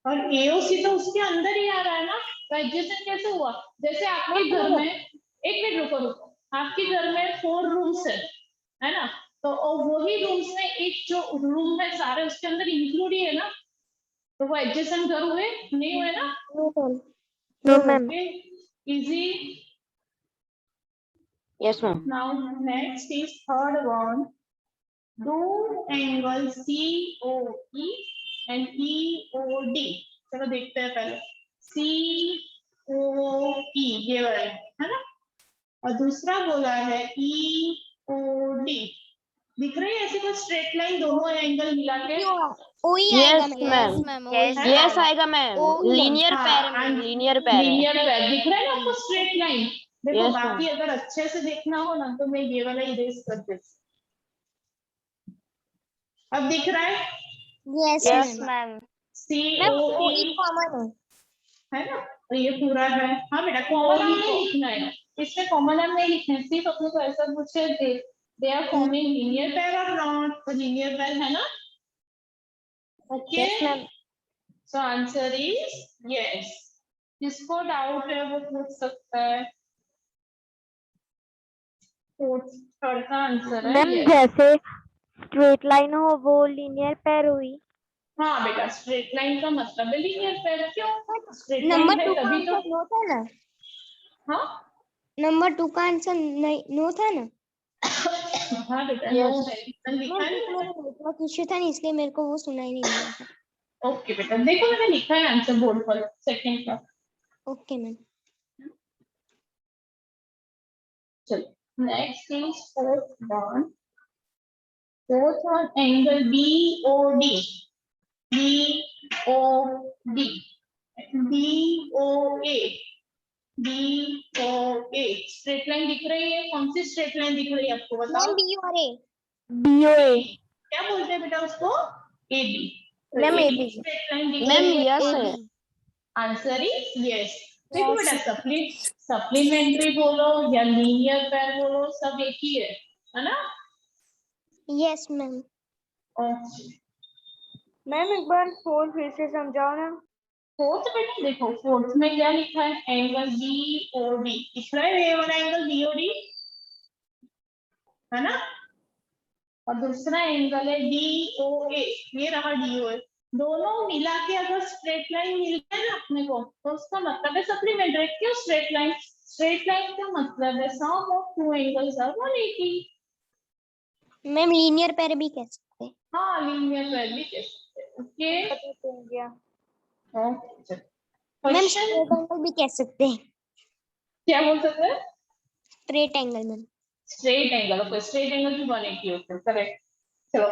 और AOC तो उसके अंदर ही आ रहा है ना, तो एडजस्टेंट कैसे हुआ? जैसे आपके घर में, एक मिनट रुको रुको, आपके घर में 4 रूम्स है ना, तो और वही रूम्स में एक जो रूम है सारे उसके अंदर इंक्लूड ही है ना, तो वो एडजस्टेंट घर हुए नहीं हुए ना? No ma'am. Easy. Yes, ma'am. Now next is third one. Do angle COE and EOD. चलो देखते हैं पहले COE ये वाला है ना, और दूसरा बोला है EOD। दिख रही है ऐसे कोई स्ट्रेट लाइन दोनों एंगल मिला के? ओई Yes, आएगा ma'am. मैम Yes, आएगा मैम. Linear pair है मैम, linear pair है. लीनियर पैर दिख रहा है ना आपको स्ट्रेट लाइन? देखो Yes, बाकी अगर अच्छे से देखना हो ना तो मैं ये वाला इरेज कर देती हूँ। अब दिख रहा है yes Yes, ma'am. COE common है ना, तो ये पूरा है। हाँ बेटा कॉमन नाम नहीं लिखना है, इसमें कॉमन नाम नहीं लिखना है, सिर्फ अपने को ऐसा पूछे दे आर फॉर्मिंग लीनियर पैर और नॉट, तो लीनियर पैर है ना? Okay, yes ma'am. So answer is yes. जिसको डाउट है वो पूछ सकता है। थर्ड का आंसर है yes। जैसे स्ट्रेट लाइन हो वो लीनियर पैर हुई। हाँ बेटा स्ट्रेट लाइन का मतलब है लीनियर पैर। क्यों? स्ट्रेट लाइन नंबर है 2 का तभी तो। आंसर नो था ना? हाँ नंबर 2 का आंसर नहीं नो था ना? हाँ बेटा Yes. नो है, इतना लिखा मैम है क्योंकि मेरा नेटवर्क इश्यू था ना, इसलिए मेरे को वो सुनाई नहीं दिया था। ओके बेटा देखो मैंने लिखा है आंसर बोर्ड पर सेकंड का। Okay ma'am. चलो next is fourth one. Fourth one angle BOD। BOD BOA BOA straight line दिख रही है? कौन सी स्ट्रेट लाइन दिख रही है आपको बताओ? मैम बी और ए। BOA। क्या बोलते हैं बेटा उसको? AB। Ma'am AB। Straight line दिख मैम रही है? yes है. Answer is yes. देखो बेटा सप्लीमेंट्री बोलो या लीनियर पैर बोलो सब एक ही है ना? Yes ma'am. ओके मैम एक बार फोर फिर से समझाओ ना। फोर्थ बेटा देखो फोर्थ में क्या लिखा है? एंगल BOD दिख रहा है, ये वाला एंगल BOD है ना, और दूसरा एंगल है DOA, ये रहा DOA। दोनों मिला के अगर स्ट्रेट लाइन मिलता है ना अपने को तो उसका मतलब है सप्लीमेंट्री। क्यों स्ट्रेट लाइन? स्ट्रेट लाइन का मतलब है sum of two angles are 180। Ma'am linear pair भी कह सकते हैं। हाँ लीनियर पैर भी कह सकते हैं। Okay ma'am question straight angle भी कह सकते हैं। क्या बोल सकते हैं? Straight angle ma'am. Straight angle. Okay straight angle भी 180 होता है, करेक्ट। चलो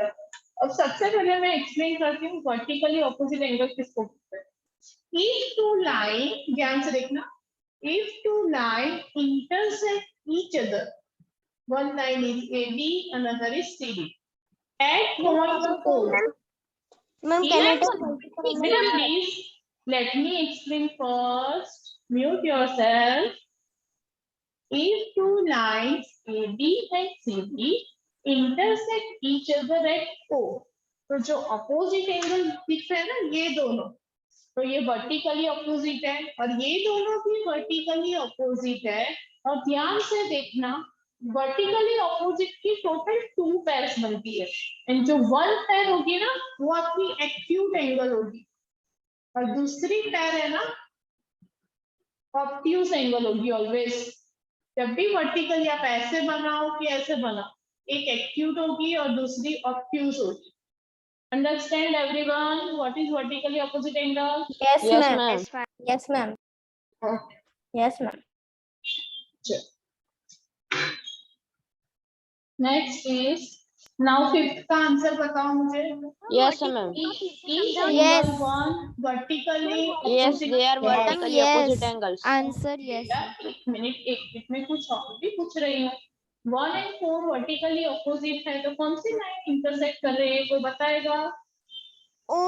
अब सबसे पहले मैं एक्सप्लेन करती हूँ वर्टिकली ऑपोजिट एंगल किसको बोलते हैं। इफ टू लाइन, ध्यान से देखना, if two line intersect each other, one line is AB, another is CD, at point O. Ma'am If- Beta, please let me explain first. Mute yourself. If two lines AB and CD intersect each other at O, तो जो opposite angle दिख रहा है ना ये दोनों, तो ये वर्टिकली ऑपोजिट है और ये दोनों भी वर्टिकली ऑपोजिट है। और ध्यान से देखना वर्टिकली ऑपोजिट की टोटल 2 पेयर्स बनती है, एंड जो 1 पेयर होगी ना वो आपकी एक्यूट एंगल होगी, और दूसरी पेयर है ना ऑब्ट्यूज एंगल होगी ऑलवेज। जब भी वर्टिकल आप ऐसे बनाओ कि ऐसे बनाओ, एक एक्यूट होगी और दूसरी ऑब्ट्यूज होगी। Understand everyone what is vertically opposite angle? Yes Yes, ma'am. ma'am. Yes ma'am. Yes ma'am. Next is now fifth का आंसर बताओ मुझे। Yes, ma'am. Each Yes. angle one vertically Yes, opposite. they are Ma'am, vertically yes. opposite angles. Answer yes. एक minute में कुछ और भी पूछ रही हूँ। 1 and 4 वर्टिकली ऑपोजिट है तो कौन सी लाइन इंटरसेक्ट कर रही है, कोई बताएगा? ओ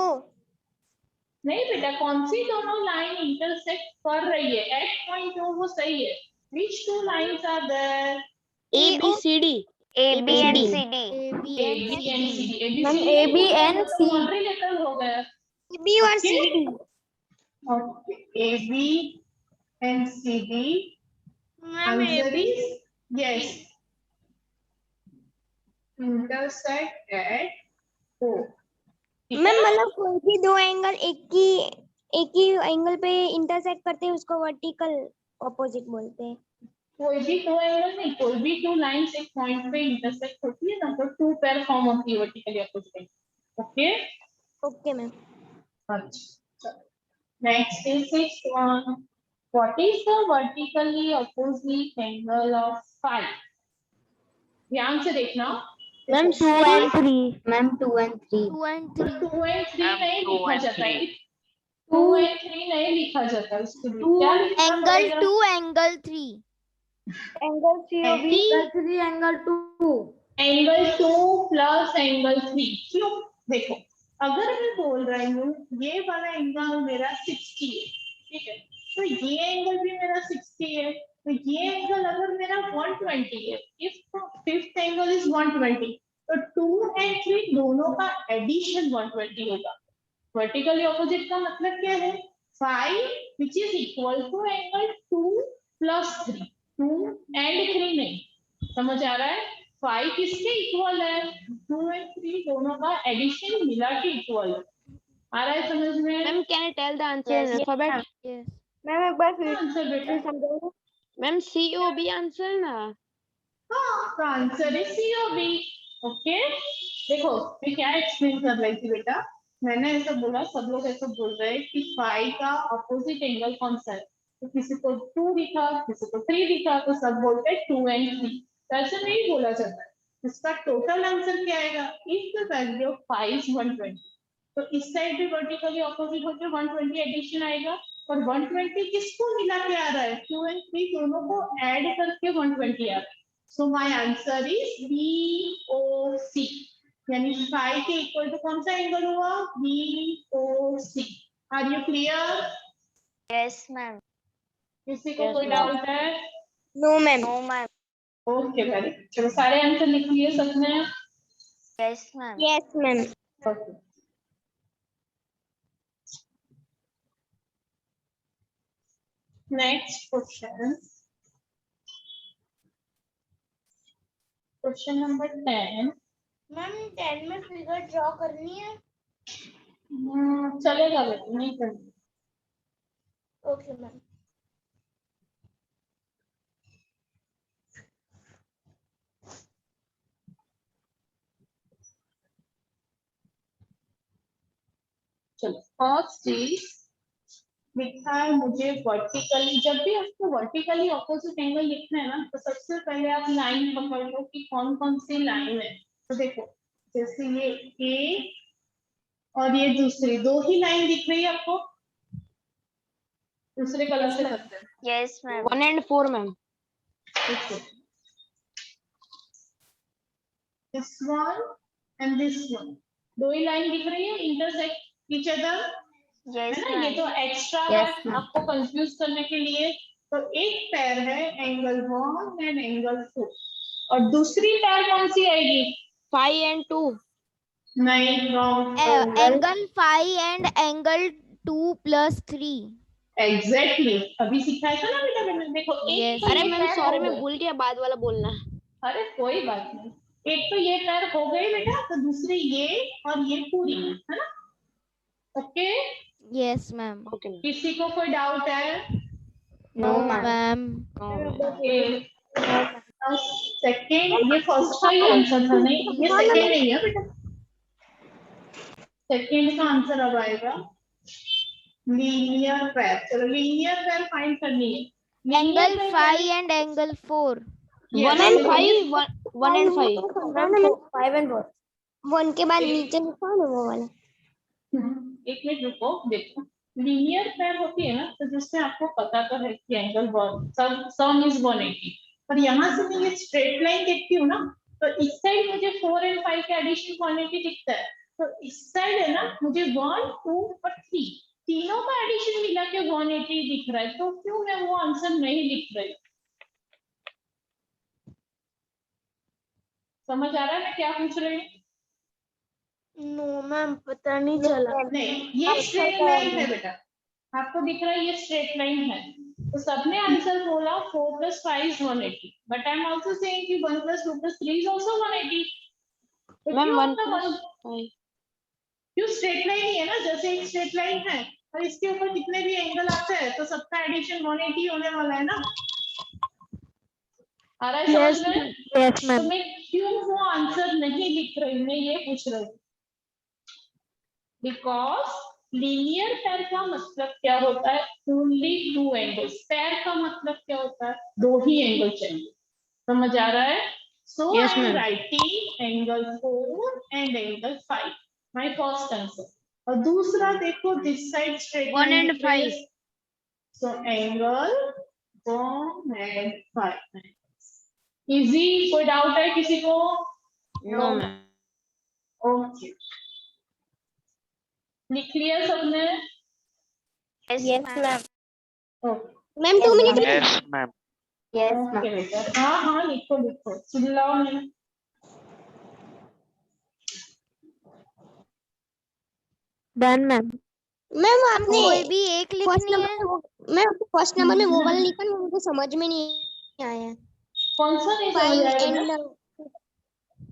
नहीं बेटा, कौन सी दोनों लाइन इंटरसेक्ट कर रही है? एट पॉइंट जो वो सही है। Which two lines are there? A, B, C, D. A B and ABCD. C D A, B, A, and B and C, C. D. A, B, Ma'am, C, D A, B नहीं बोलते, and तो C. quadrilateral हो गया। B और C D Okay, A, B and C, D. Ma'am Answer is yes. Intersect at O. Ma'am मतलब कोई भी दो एंगल एक ही एंगल पे इंटरसेक्ट करते हैं उसको वर्टिकल ऑपोजिट बोलते हैं। कोई भी दो एंगल नहीं, कोई भी टू लाइंस एक पॉइंट पे इंटरसेक्ट होती है ना, तो टू पेयर फॉर्म होती है vertically opposite. Okay okay ma'am. अच्छा, next is sixth one. What is the vertically opposite angle of 5? ध्यान से देखना। Ma'am, 2 and 3. Ma'am, 2 and 3. 2 and 3. 2 and 3 Ma'am, नहीं 2 लिखा and जाता है। 3. 2 and 3 नहीं लिखा जाता है उसके लिए। क्या लिखना Angle पड़ेगा? 2, angle 3. Angle COB plus 3 angle 2. Angle 2 plus angle 3। क्यों? देखो, अगर मैं बोल रही हूँ ये वाला एंगल मेरा 60 है, ठीक है, तो ये एंगल भी मेरा 60 है, तो ये एंगल अगर मेरा 120 है, इफ फिफ्थ एंगल इज 120, तो 2 एंड 3 दोनों का एडिशन 120 होगा। वर्टिकली ऑपोजिट का मतलब क्या है? 5 which is equal to angle 2 plus 3, 2 and 3 नहीं, समझ आ रहा है? 5 किसके इक्वल है? 2 and 3 दोनों का एडिशन मिला के इक्वल है। आ रहा है समझ में? Ma'am, can I tell the answer in alphabet? Yes. Ma'am एक बार फिर आंसर बेटा। समझाओ। Ma'am, COB answer ना. हाँ, तो आंसर है COB। ओके, देखो मैं क्या एक्सप्लेन कर रही थी बेटा, मैंने ऐसा बोला, सब लोग ऐसा बोल रहे हैं कि 5 का अपोजिट एंगल कौन सा है, तो किसी को 2 दिखा, किसी को 3 दिखा, तो सब बोलते हैं 2 and 3। ऐसे नहीं बोला जाता है। इसका टोटल आंसर क्या आएगा? If the value of 5 is 120, तो इस साइड भी वर्टिकली ऑपोजिट होकर 120 एडिशन आएगा, और 120 किसको मिला के आ रहा है? 2 and 3 दोनों को ऐड करके 120 आ रहा है। So my answer is BOC, यानी 5 के इक्वल टू कौन सा एंगल हुआ? BOC। Are you clear? Yes ma'am. किसी को Yes, कोई ma'am. डाउट है? No ma'am. No ma'am. Okay very good, चलो सारे आंसर लिख लिए सबने? Yes ma'am. Yes ma'am. Okay, next question, question number 10। Ma'am 10 में फिगर ड्रॉ करनी है। चलेगा बेटा, नहीं करना। Okay ma'am. चलो, फर्स्ट इज लिखा है मुझे वर्टिकली, जब भी आपको वर्टिकली ऑपोजिट एंगल लिखना है ना, तो सबसे पहले आप लाइन पकड़ लो कि कौन कौन सी लाइन है। तो देखो, जैसे ये ए और ये दूसरी दो ही लाइन दिख रही है आपको, दूसरे कलर से करते हैं। Yes ma'am. 1 and 4, ma'am. This one and this one, दो ही लाइन दिख रही है, इंटरसेक्ट ईच अदर, यस है ना? ये तो एक्स्ट्रा है आपको कंफ्यूज करने के लिए। तो एक पैर है एंगल 1 एंड एंगल 4, और दूसरी पैर कौन सी आएगी? 5 and 2. नहीं, wrong. Angle 5 and angle 2 plus 3. Exactly, अभी सिखाया था ना बेटा मैंने। देखो, एक Yes. तो अरे ये मैम पैर सॉरी, हो मैं गए। भूल गया बाद वाला बोलना. अरे कोई बात नहीं, एक तो ये पैर हो गए बेटा, तो दूसरी ये और ये पूरी, है ना? Okay, Yes, ma'am. Okay, ma'am. किसी को कोई डाउट है? No ma'am. Ma'am. सेकेंड, ये फर्स्ट का ही आंसर था, नहीं ये सेकेंड नहीं है बेटा। सेकेंड का आंसर अब आएगा लीनियर पैर। चलो लीनियर पैर फाइंड करनी है। Angle 5 and angle 4. 1 Yes. and 5, 1 and 5. Ma'am 5 and 4. 1 के बाद नीचे लिखा है ना वो वाला। एक मिनट रुको, देखो लीनियर पेयर होती है ना, तो जिसमें आपको पता तो है कि एंगल सम इज 180, पर यहाँ से मैं ये स्ट्रेट लाइन देखती हूँ ना, तो इस साइड मुझे 4 और 5 के एडिशन 180 दिखता है, तो इस साइड है ना मुझे 1, 2 और 3 तीनों का एडिशन मिला के 180 दिख रहा है, तो क्यों मैं वो आंसर नहीं लिख रही? समझ आ रहा है मैं क्या पूछ रही हूँ? नो मैम पता नहीं चला। नहीं, ये स्ट्रेट लाइन है बेटा, आपको दिख रहा है ये स्ट्रेट लाइन है, तो सबने आंसर बोला 4 + 5 is 180, but I am also saying कि 1 + 2 + 3 is also 180। तो मैम क्यों 1 होगा plus 5. क्यों स्ट्रेट लाइन ही है ना, जैसे एक स्ट्रेट लाइन है और इसके ऊपर कितने भी एंगल आते हैं तो सबका एडिशन 180 होने वाला है ना। आ रहा है समझ में? Yes, तो ma'am. मैं क्यों वो आंसर नहीं लिख रही, मैं ये पूछ रही हूँ। बिकॉज लीनियर पेयर का मतलब क्या होता है? Only 2 angles. पेयर का मतलब क्या होता है? 2 ही एंगल चाहिए। समझ आ रहा है? सो Yes, I am ma'am. Writing angle 4 and angle 5, my first answer. और दूसरा देखो, this side straight 1 line and 5. So angle 1 and 5। Easy? कोई डाउट है किसी को? No, ma'am. ओके, लिख लिया सबने? Yes, ma'am. Okay ma'am 2 minute. Yes ma'am. Okay बेटा, हाँ हाँ लिखो लिखो, चिल्लाओ नहीं। Done, ma'am. मैम आपने कोई भी एक फर्स्ट लिखनी नंबर है। में मैम फर्स्ट नंबर में वो वाला लिखा ना, मुझे समझ में नहीं आया। कौन सा नहीं समझ 5 आया एंड बेटा?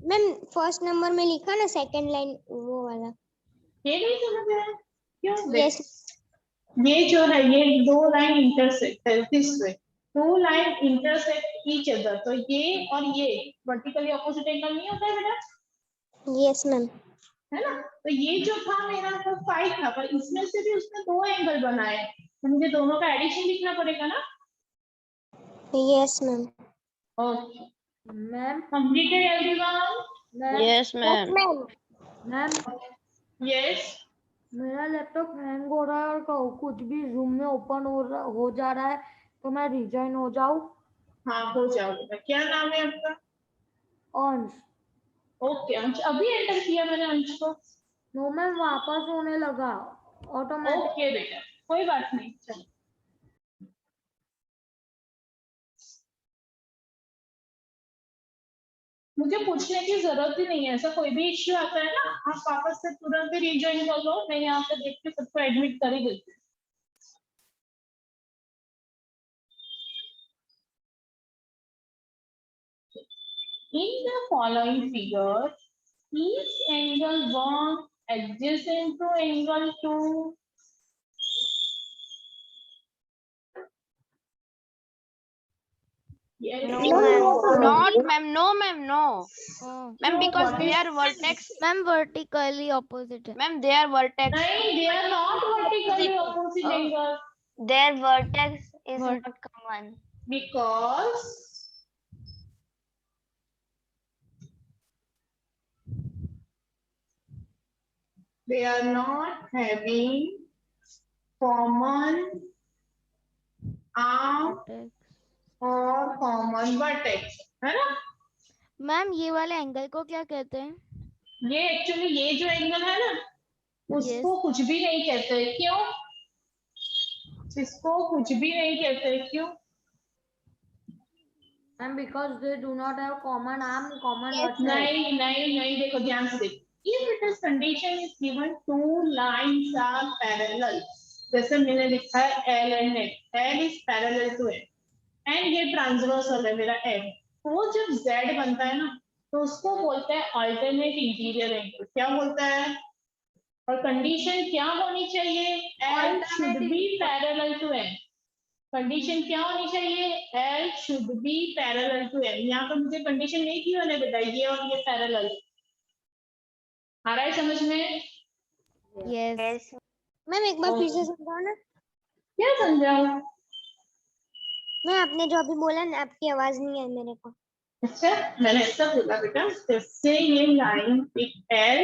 मैम फर्स्ट नंबर में लिखा ना सेकंड लाइन वो वाला। ये नहीं समझ आया क्यों? देख, यस ये जो है ये 2 लाइन इंटरसेक्ट है this way, 2 line intersect each other, तो ये और ये वर्टिकली ऑपोजिट एंगल नहीं होता है बेटा, यस मैम। है ना? तो ये जो था मेरा तो 5 था, पर इसमें से भी उसने 2 एंगल बनाए, तो मुझे दोनों का एडिशन लिखना पड़ेगा ना। Yes ma'am. Okay, ma'am completed everyone? Ma'am Yes, ma'am. Ma'am yes. मेरा लैपटॉप हैंग हो रहा है और कुछ भी जूम में ओपन हो जा रहा है, तो मैं रिजॉइन हो जाऊं? हाँ हो जाओगे। क्या नाम है आपका? अंश। ओके अंश, अभी एंटर किया मैंने अंश को। नो मैम वापस होने लगा ऑटोमेटिक। ओके बेटा, कोई बात नहीं, चलो। मुझे पूछने की जरूरत ही नहीं है, ऐसा कोई भी इश्यू आता है ना, आप वापस से तुरंत ही रिज्वाइन कर लो, मैं यहाँ पे देख के सबको एडमिट कर ही देती हूँ। In the following figure, each angle 1 adjacent to angle 2. Yes. No, No, ma'am. no, Not, ma'am. No, ma'am. No. Oh. Ma'am, because what they is- are vertex. Ma'am, vertically opposite है. Ma'am, they are vertex. नहीं, they are not vertically opposite Oh. angle Their vertex is Vert- not common. because they are not having common arm Vertex. और common vertex, है ना? Ma'am ये वाले angle को क्या कहते हैं? ये एक्चुअली ये जो एंगल है ना, उसको कुछ भी नहीं कहते। क्यों? इसको कुछ भी नहीं कहते, क्यों? Ma'am because they do not have common arm common vertex. नहीं नहीं नहीं, देखो ध्यान से देखो, if it is condition is given two lines are parallel, जैसे मैंने लिखा है L and N, L is parallel to N and ये ट्रांसवर्सल है मेरा N, तो जब Z बनता है ना तो उसको बोलते हैं अल्टरनेट इंटीरियर एंगल। क्या बोलता है? और कंडीशन क्या होनी चाहिए? L should be parallel to N। Condition क्या होनी चाहिए? L should be parallel to N। यहाँ पर मुझे कंडीशन नहीं की मैंने बेटा, ये और ये पैरेलल। आ रहा है समझ में? Yes. मैम एक बार फिर से समझाओ ना। क्या समझाऊं? मैं आपने जो अभी बोला ना, आपकी आवाज नहीं आई मेरे को। अच्छा, मैंने ऐसा बोला बेटा, जैसे ये लाइन एक एल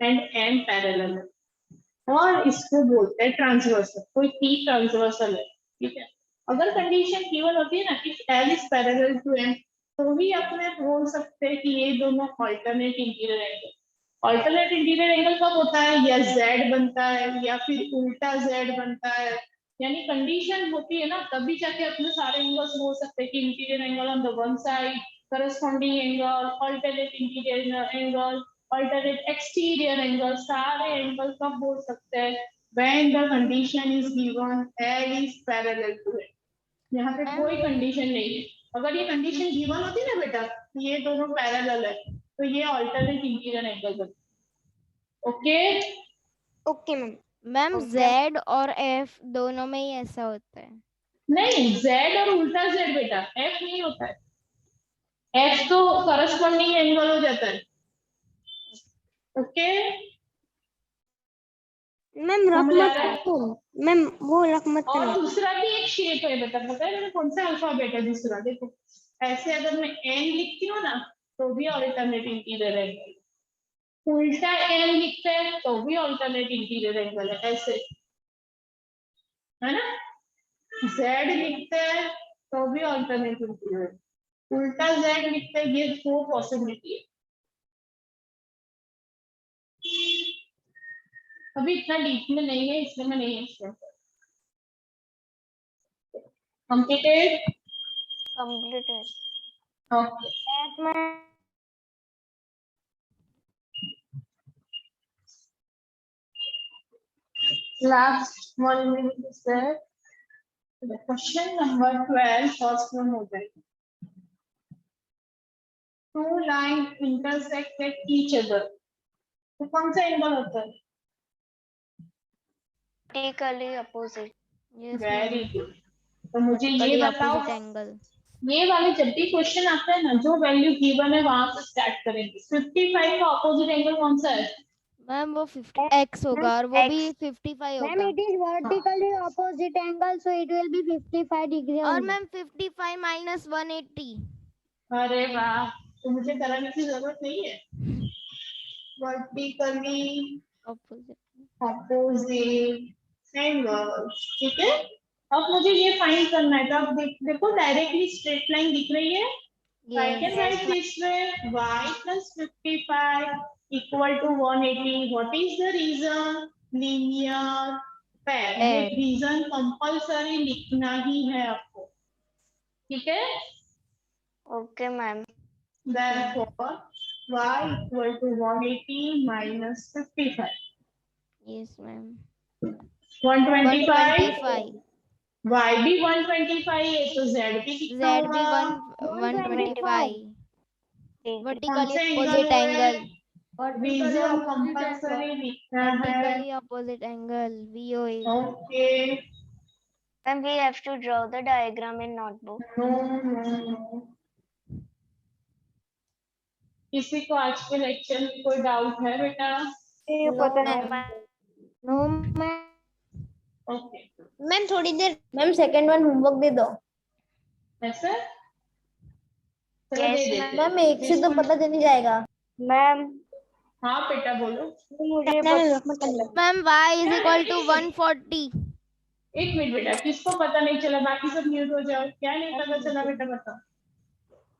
एंड एन पैरेलल है और इसको बोलते हैं ट्रांसवर्सल, कोई टी ट्रांसवर्सल है, ठीक है। अगर कंडीशन गिवन होती है ना कि L is parallel to N, तो भी अपने बोल सकते हैं कि ये दोनों alternate interior angle. Alternate interior angle कब होता है, या जेड बनता है या फिर उल्टा जेड बनता है, यानी कंडीशन होती है ना, तभी जाके अपने सारे एंगल्स बोल सकते हैं कि interior angle on the one side, corresponding angle, alternate interior angle, alternate exterior angle, सारे एंगल कब बोल सकते हैं, when the condition is given L is parallel to it। यहाँ पे कोई कंडीशन नहीं है, अगर ये कंडीशन गिवन होती ना बेटा, ये दोनों पैरेलल है, तो ये अल्टरनेट इंटीरियर एंगल बनता। Okay okay ma'am. Ma'am Z और F दोनों में ही ऐसा होता है। नहीं, Z और उल्टा Z बेटा, F नहीं होता है, F तो करस्पॉन्डिंग एंगल हो जाता है। ओके मैम रख समझ आ मत रहा है? करो मैम, वो रख मत और करो। दूसरा भी एक शेप है बेटा, पता है मैंने कौन सा अल्फाबेट है दूसरा, देखो ऐसे अगर मैं एन लिखती हूँ ना तो भी ऑल्टरनेट इंटीरियर एंगल, उल्टा एन लिखते हैं तो भी ऑल्टरनेट इंटीरियर एंगल है, ऐसे है ना। जेड लिखते हैं तो भी ऑल्टरनेट इंटीरियर, उल्टा जेड लिखते हैं, ये दो पॉसिबिलिटी है। अभी इतना डीप में नहीं है इसलिए मैं नहीं एक्सप्लेन कर, completed completed. Okay. Last 1 minute is there. The question number 12, first one हो जाएगी। Two lines intersect at each other. तो कौन सा एंगल होता है? Vertically opposite. Yes, very ma'am. Good. तो मुझे ये Vertically बताओ, opposite angle. ये वाले जब भी क्वेश्चन आते हैं ना, जो वैल्यू गिवन है वहां से स्टार्ट करेंगे। 55 का ऑपोजिट एंगल कौन सा है? मैम वो 50 x होगा और वो भी 55 मैम होगा। It is vertically opposite angle, so it will be 55 degree और ओनली। Ma'am 55 minus 180। अरे वाह, तो मुझे कराने की जरूरत नहीं है। Vertically opposite. अपोजिट एंगल, ठीक है। अब मुझे ये फाइंड करना है, तो आप देखो डायरेक्टली स्ट्रेट लाइन दिख रही है। I can write this way, y plus 55 equal to 180. What is the reason? Linear pair. ये reason compulsory लिखना ही है आपको, ठीक है। Okay ma'am. Therefore, y equal to 180 minus 55. Yes, ma'am. 125. 125. y भी 125 है, तो z भी कितना Z भी होगा? 125. कौन Vertically सा opposite angle? angle. Reason compulsory लिखना है। Vertically opposite angle. VOA. Okay. Ma'am we have to draw the diagram in notebook. No, किसी को आज के लेक्चर में कोई डाउट है बेटा? पता नहीं। No ma'am. ओके, मैम थोड़ी देर, मैम सेकंड वन होमवर्क दे दो। ऐसे चलो दे देते हैं। मैम एक से तो पता चल ही जाएगा। मैम हाँ बेटा बोलो। मुझे Ma'am, y is equal to 140. एक मिनट बेटा, किसको पता नहीं चला? बाकी सब म्यूट हो जाओ। क्या नहीं पता चला बेटा, बताओ।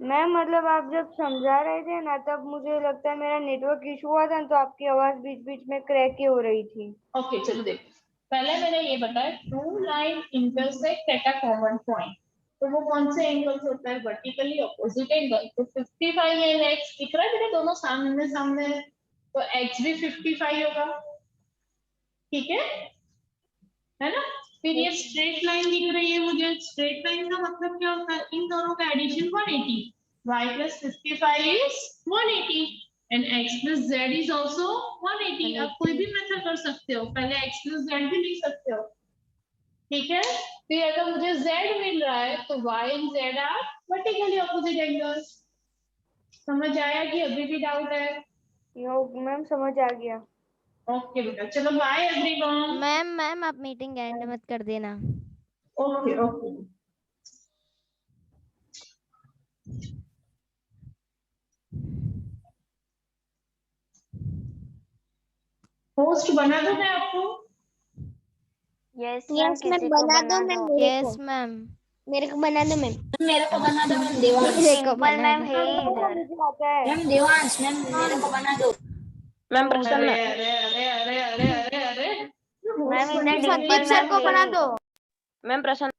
मैम मतलब आप जब समझा रहे थे ना, तब मुझे लगता है मेरा नेटवर्क इशू हुआ था, तो आपकी आवाज बीच बीच में क्रैक ही हो रही थी। ओके चलो देखो, पहले मैंने ये बताया, two line intersect at a common point, तो वो कौन से एंगल्स होता है? Vertically opposite angle. तो 55 एंड x दिख रहा है बेटा, दोनों सामने सामने है, तो x भी 55 होगा, ठीक है ना। फिर ये स्ट्रेट लाइन दिख रही है मुझे, स्ट्रेट लाइन का मतलब क्या होता है? इन दोनों का addition 180, y plus 55 is 180 and x plus z is also 180। आप कोई भी मेथड कर सकते हो, पहले x plus z भी लिख सकते हो, ठीक है। फिर अगर मुझे z मिल रहा है तो y and z are vertically opposite angles। समझ आया कि अभी भी डाउट है? यो मैम समझ आ गया। ओके बेटा, चलो बाय एवरीवन। मैम आप मीटिंग एंड मत कर देना। Okay okay. होस्ट बना दो मैं आपको। यस मैम बना दो मैम मेरे यस को मैम मेरे को बना दो मैम मेरे को बना दो मैम देवांश। मेरे को डिम्पल बना मैम दो। है ही इधर। मुझे आता है मैम देवांश मैम मेरे को बना दो। मैम अरे प्रसन्न अरे अरे अरे अरे अरे अरे मैम host इधर बनने डिम्पल के मैम लिए- है ही। मैम प्रसन्न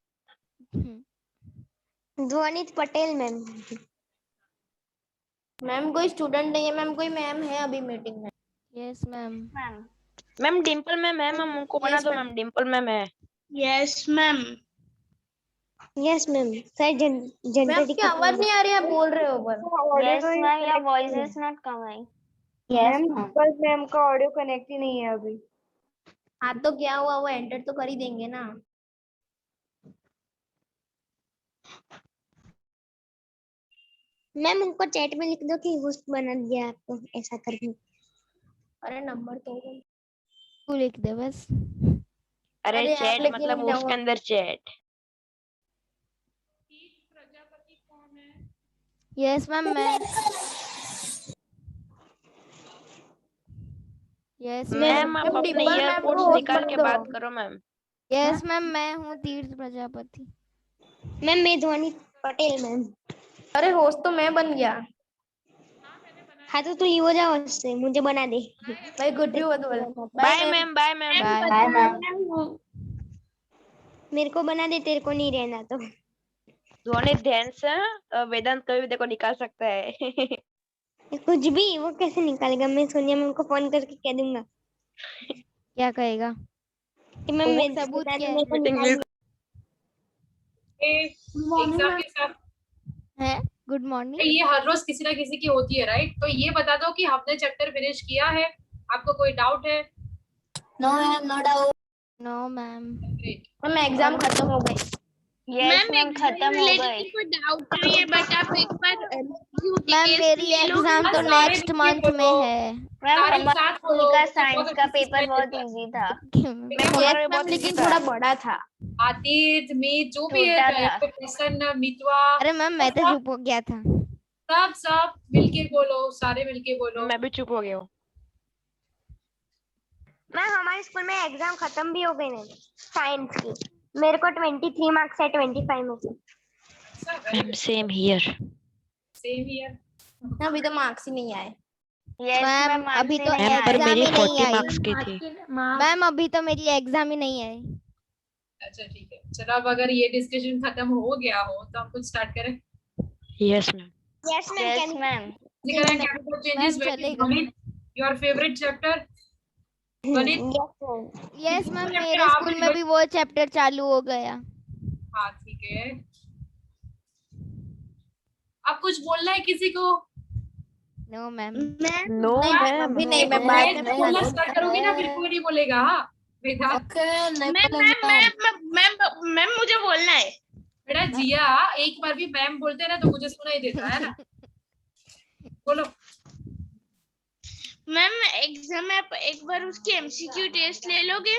ध्वनित पटेल मैम मैम कोई स्टूडेंट नहीं है मैम, कोई मैम है अभी मीटिंग में। Yes ma'am. Ma'am Dimple ma'am है मैम, उनको बना दो मैम। डिम्पल मैम है। Yes ma'am. Yes ma'am sir ma'am generative की आवाज नहीं आ रही, आप बोल रहे हो पर। Yes ma'am your voice is not coming. Ma'am Dimple ma'am का ऑडियो कनेक्ट ही नहीं है अभी। हाँ तो क्या हुआ, वो एंटर तो कर ही देंगे ना। मैम उनको चैट में लिख दो कि होस्ट बना दिया आपको ऐसा करके। अरे नंबर तो तू लिख दे बस। अरे अरे आप चैट लिख के मतलब मत जाओ। उसके अंदर चैट। प्रजापति कौन है? यस मैम मैं। Yes ma'am ma'am. आप अपने डिम्पल मैम ईयरपोड्स को निकाल होस्ट के बना बात दो। करो मैम। यस मैम मैं हूँ तीर्थ प्रजापति। मैम मैं ध्वनित पटेल मैम। अरे होस्ट तो मैं बन गया हाँ तो तू हो जाओ उससे मुझे बना दे। भाई, कुछ भी मत बोल। Bye ma'am bye ma'am. Bye ma'am मेरे को बना दे तेरे को नहीं रहना तो। ध्वनि ध्यान से वेदांत कभी भी देखो निकाल सकता है। कुछ भी वो कैसे निकालेगा, मैं सोनिया मैम को फोन करके कह दूंगा क्या कहेगा? कि मैम वो मैं सबूत बता क्या दो है? मेरे को मीटिंग निकाल एग्जाम के साथ है गुड मॉर्निंग। ये हर रोज किसी ना किसी की होती है राइट? तो ये बता दो कि हमने चैप्टर फिनिश किया है, आपको कोई डाउट है? No ma'am no doubt. No ma'am. Great. Ma'am exam खत्म हो गई। यस मैम खत्म हो गए। कोई डाउट नहीं है, बट आप एक बार मैम मेरी एग्जाम तो सारे नेक्स्ट मिलके मंथ में बोलो। है। मैम सारे हमारे साथ स्कूल बोलो, का तो साइंस बहुत का अच्छी पेपर चीज़ बहुत है। इजी था। मैम, हमारा बहुत लेकिन easy था। थोड़ा बड़ा था। आतिथ मीत जो भी है, छोटा था। प्रसन्न मितवा, अरे मैम मैं तो चुप हो गया था। सब सब मिलके बोलो, सारे मिलके बोलो। मैं भी चुप हो गया हूँ। मैम हमारे स्कूल में एग्जाम खत्म भी हो गई मैम साइंस की। मेरे को 23 मार्क्स है 25 में से। Ma'am same here. Same here. अभी तो मार्क्स ही नहीं आए। मैम अभी तो मैम पर एग्जाम मेरी ही नहीं 40 आई। मार्क्स की थी। मैम अभी तो मेरी एग्जाम ही नहीं आई। अच्छा ठीक है, चलो अब अगर ये डिस्कशन खत्म हो गया हो तो हम कुछ स्टार्ट करें। Yes ma'am. Yes ma'am ma'am. Changes चलेगा। योर फेवरेट चैप्टर गणित। यस मैम चैप्टर मेरे आप स्कूल भी में भी वो चैप्टर चालू हो गया। हाँ ठीक है। अब कुछ बोलना है किसी को? No ma'am. No ma'am. अभी नहीं, मैं मैं बाद जब में बोलना स्टार्ट करूंगी ना फिर कोई नहीं बोलेगा। हाँ वेदांत, मैम मुझे बोलना है। बेटा जिया एक बार भी मैम बोलते हैं ना तो मुझे सुनाई देता है ना। बोलो। मैम एग्जाम में आप एक बार उसकी एमसीक्यू टेस्ट ले लोगे?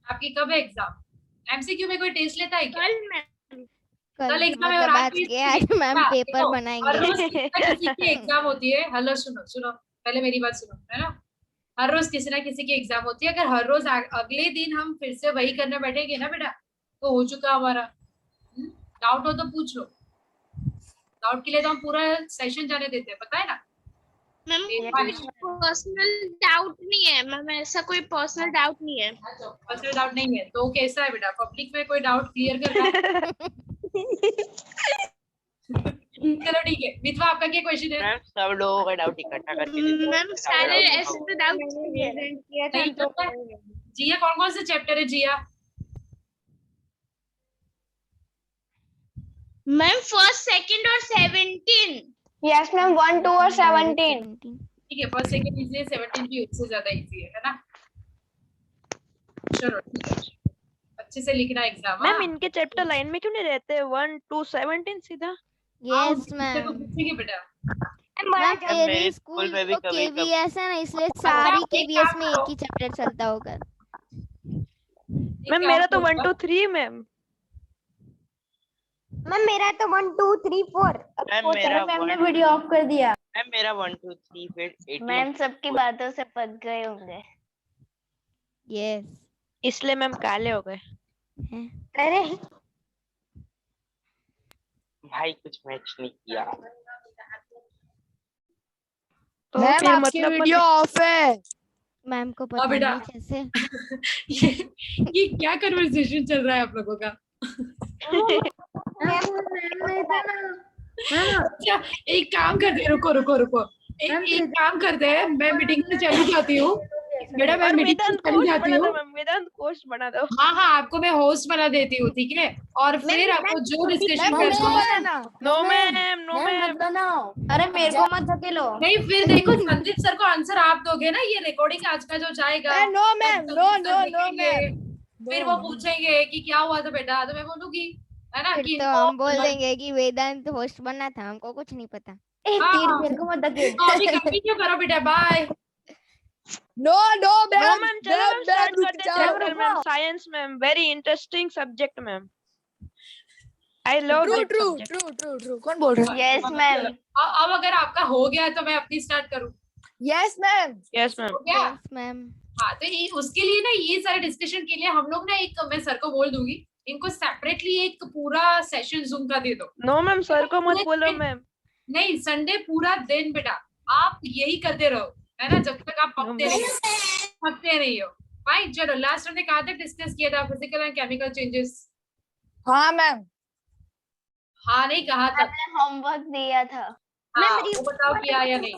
आपकी कब है एग्जाम? एमसीक्यू में कोई टेस्ट लेता है क्या? कल मैम। कल एग्जाम है और मतलब आज आज भी के आज मैम हाँ, पेपर देखो, बनाएंगे। हर रोज किसी की एग्जाम होती है। हेलो सुनो सुनो, पहले मेरी बात सुनो, है ना? हर रोज किसी ना किसी की एग्जाम होती है। अगर हर रोज अगले दिन हम फिर से वही करने बैठेंगे ना बेटा तो हो चुका हमारा। डाउट हो तो पूछ लो। डाउट के लिए तो हम पूरा सेशन जाने देते हैं, पता है ना? मैम पर्सनल डाउट नहीं है मैम, ऐसा कोई पर्सनल डाउट नहीं है। पर्सनल डाउट नहीं है तो कैसा है बेटा? पब्लिक में कोई डाउट क्लियर करना है? चलो ठीक है। मितवा आपका क्या क्वेश्चन है? मैम सब लोगों का डाउट इकट्ठा करके देते हैं। मैम सारे ऐसे तो डाउट नहीं है। नहीं करता है? जिया कौन कौन से चैप्टर है जिया? मैम फर्स्ट, सेकंड और 17। यस मैम 1 2 और 17। ठीक है, फर्स्ट सेकंड इजी है, 17 भी उससे ज्यादा इजी है ना? चलो ठीक है, अच्छे से लिखना एग्जाम। मैम इनके चैप्टर लाइन में क्यों नहीं रहते? 1 2 17 सीधा। Yes ma'am. पूछेंगे बेटा। मैम मेरे मेरे स्कूल स्कूल में भी तो कभी केवीएस है ना, इसलिए सारी एक केवीएस काम में करो। एक ही चैप्टर चलता होगा। मैम मेरा तो 1 2 3 मैम। मैम मेरा तो 1 2 3 4। मैम मेरा मैम ने वीडियो ऑफ कर दिया। मैम मेरा 1 2 3 फिर 18 मैम सबकी बातों से पक गए होंगे। यस। इसलिए मैम काले हो गए। अरे भाई कुछ मैच नहीं किया। तो मैम फिर आपकी मतलब वीडियो ऑफ है। मैम को पता बेटा। नहीं कैसे। ये क्या कन्वर्सेशन चल रहा है आप लोगों का? अच्छा एक काम करते हैं, रुको एक काम करते हैं, मैं मीटिंग से चली जाती हूँ बेटा, मैं और मीटिंग से वेदांत चली कोच जाती बना दो हूँ। मैम, वेदांत कोच बना दो। हाँ आपको मैं होस्ट बना देती हूँ, ठीक है? और फिर आपको जो डिस्कशन करना है, नो मैम, नो मैम। अरे मेरे को मत धकेलो। नहीं फिर देखो संदीप सर को आंसर आप दोगे ना, ये रिकॉर्डिंग आज का जो जाएगा। नो मैम, तो no Sandeep sir no no देखेंगे, मैम। फिर वो पूछेंगे कि क्या हुआ था बेटा, तो मैं बोलूंगी है ना फिर कि तो हम बोल देंगे कि वेदांत होस्ट बना था, हमको कुछ नहीं पता। हाँ, मेरे को मत धकेल। तो अभी कंटिन्यू करो बेटा, bye. No no no ma'am, ma'am, चलो मैम स्टार्ट रुक करते हैं जाओ। Chapter ma'am. Science ma'am, very interesting subject ma'am. I love true that true subject. True true true कौन बोल रहा है? Yes ma'am. अब अगर आपका हो गया तो मैं अपनी स्टार्ट करूँ? Yes ma'am. Yes ma'am. हो गया? Yes ma'am. हाँ तो उसके लिए ना, ये सारे डिस्कशन के लिए हम लोग ना एक, मैं सर को बोल दूंगी इनको सेपरेटली एक पूरा सेशन जूम का दे दो। नो मैम, सर को मत बोलो मैम। नहीं, संडे पूरा दिन बेटा आप यही करते रहो, है ना, जब तक आप पकते नहीं हो। फाइन, चलो लास्ट हमने कहा तक डिस्कस किया था, फिजिकल एंड केमिकल चेंजेस। हाँ मैम। हाँ नहीं कहा था। होमवर्क दिया था। हाँ वो बताओ किया या नहीं?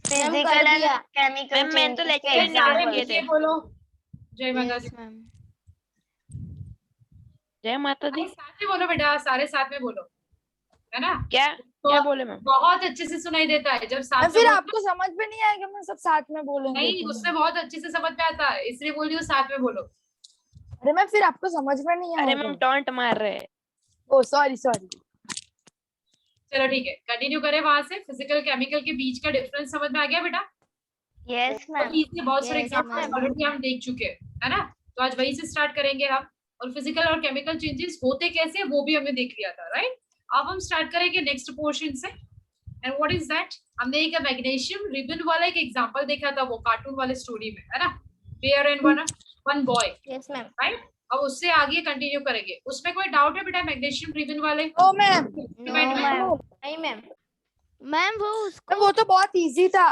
फिजिकल एंड केमिकल मैम मैंने तो लेक्चर नहीं सारे अटेंड किए थे। मिलके बोलो जय माता दी। Yes ma'am. जय माता दी। साथ में बोलो बेटा, सारे साथ में बोलो, है ना? क्या क्या बोले मैम? बहुत अच्छे से सुनाई देता है जब साथ में फिर बोलते आपको समझ में नहीं आएगा, मैं सब साथ में बोलेंगे नहीं, तो। उससे बहुत अच्छे से समझ में आता है, इसलिए बोल रही हूँ साथ में बोलो। अरे मैम फिर आपको समझ में नहीं अरे आएगा। मैम टॉन्ट मार रहे हैं। ओ सॉरी सॉरी। चलो ठीक है, कंटिन्यू करें वहां से। फिजिकल केमिकल के बीच का डिफरेंस समझ में आ गया बेटा? Yes ma'am. इसके बहुत सारे Yes, एग्जांपल्स ma'am. ऑलरेडी हम देख चुके हैं, है ना? तो आज वही से स्टार्ट करेंगे हम, और फिजिकल और केमिकल चेंजेस होते कैसे वो भी हमने देख लिया था, राइट? अब हम स्टार्ट करेंगे नेक्स्ट पोर्शन से। And what is that? हमने एक मैग्नीशियम रिबन वाला एक एग्जांपल देखा था, वो कार्टून वाले स्टोरी में, है ना? Bear and one boy, yes ma'am. Right? अब उससे आगे कंटिन्यू करेंगे। उसमें कोई डाउट है बेटा मैग्नीशियम रिबन वाले? ओ मैम। नहीं मैम। मैम वो उसको वो तो बहुत इजी था।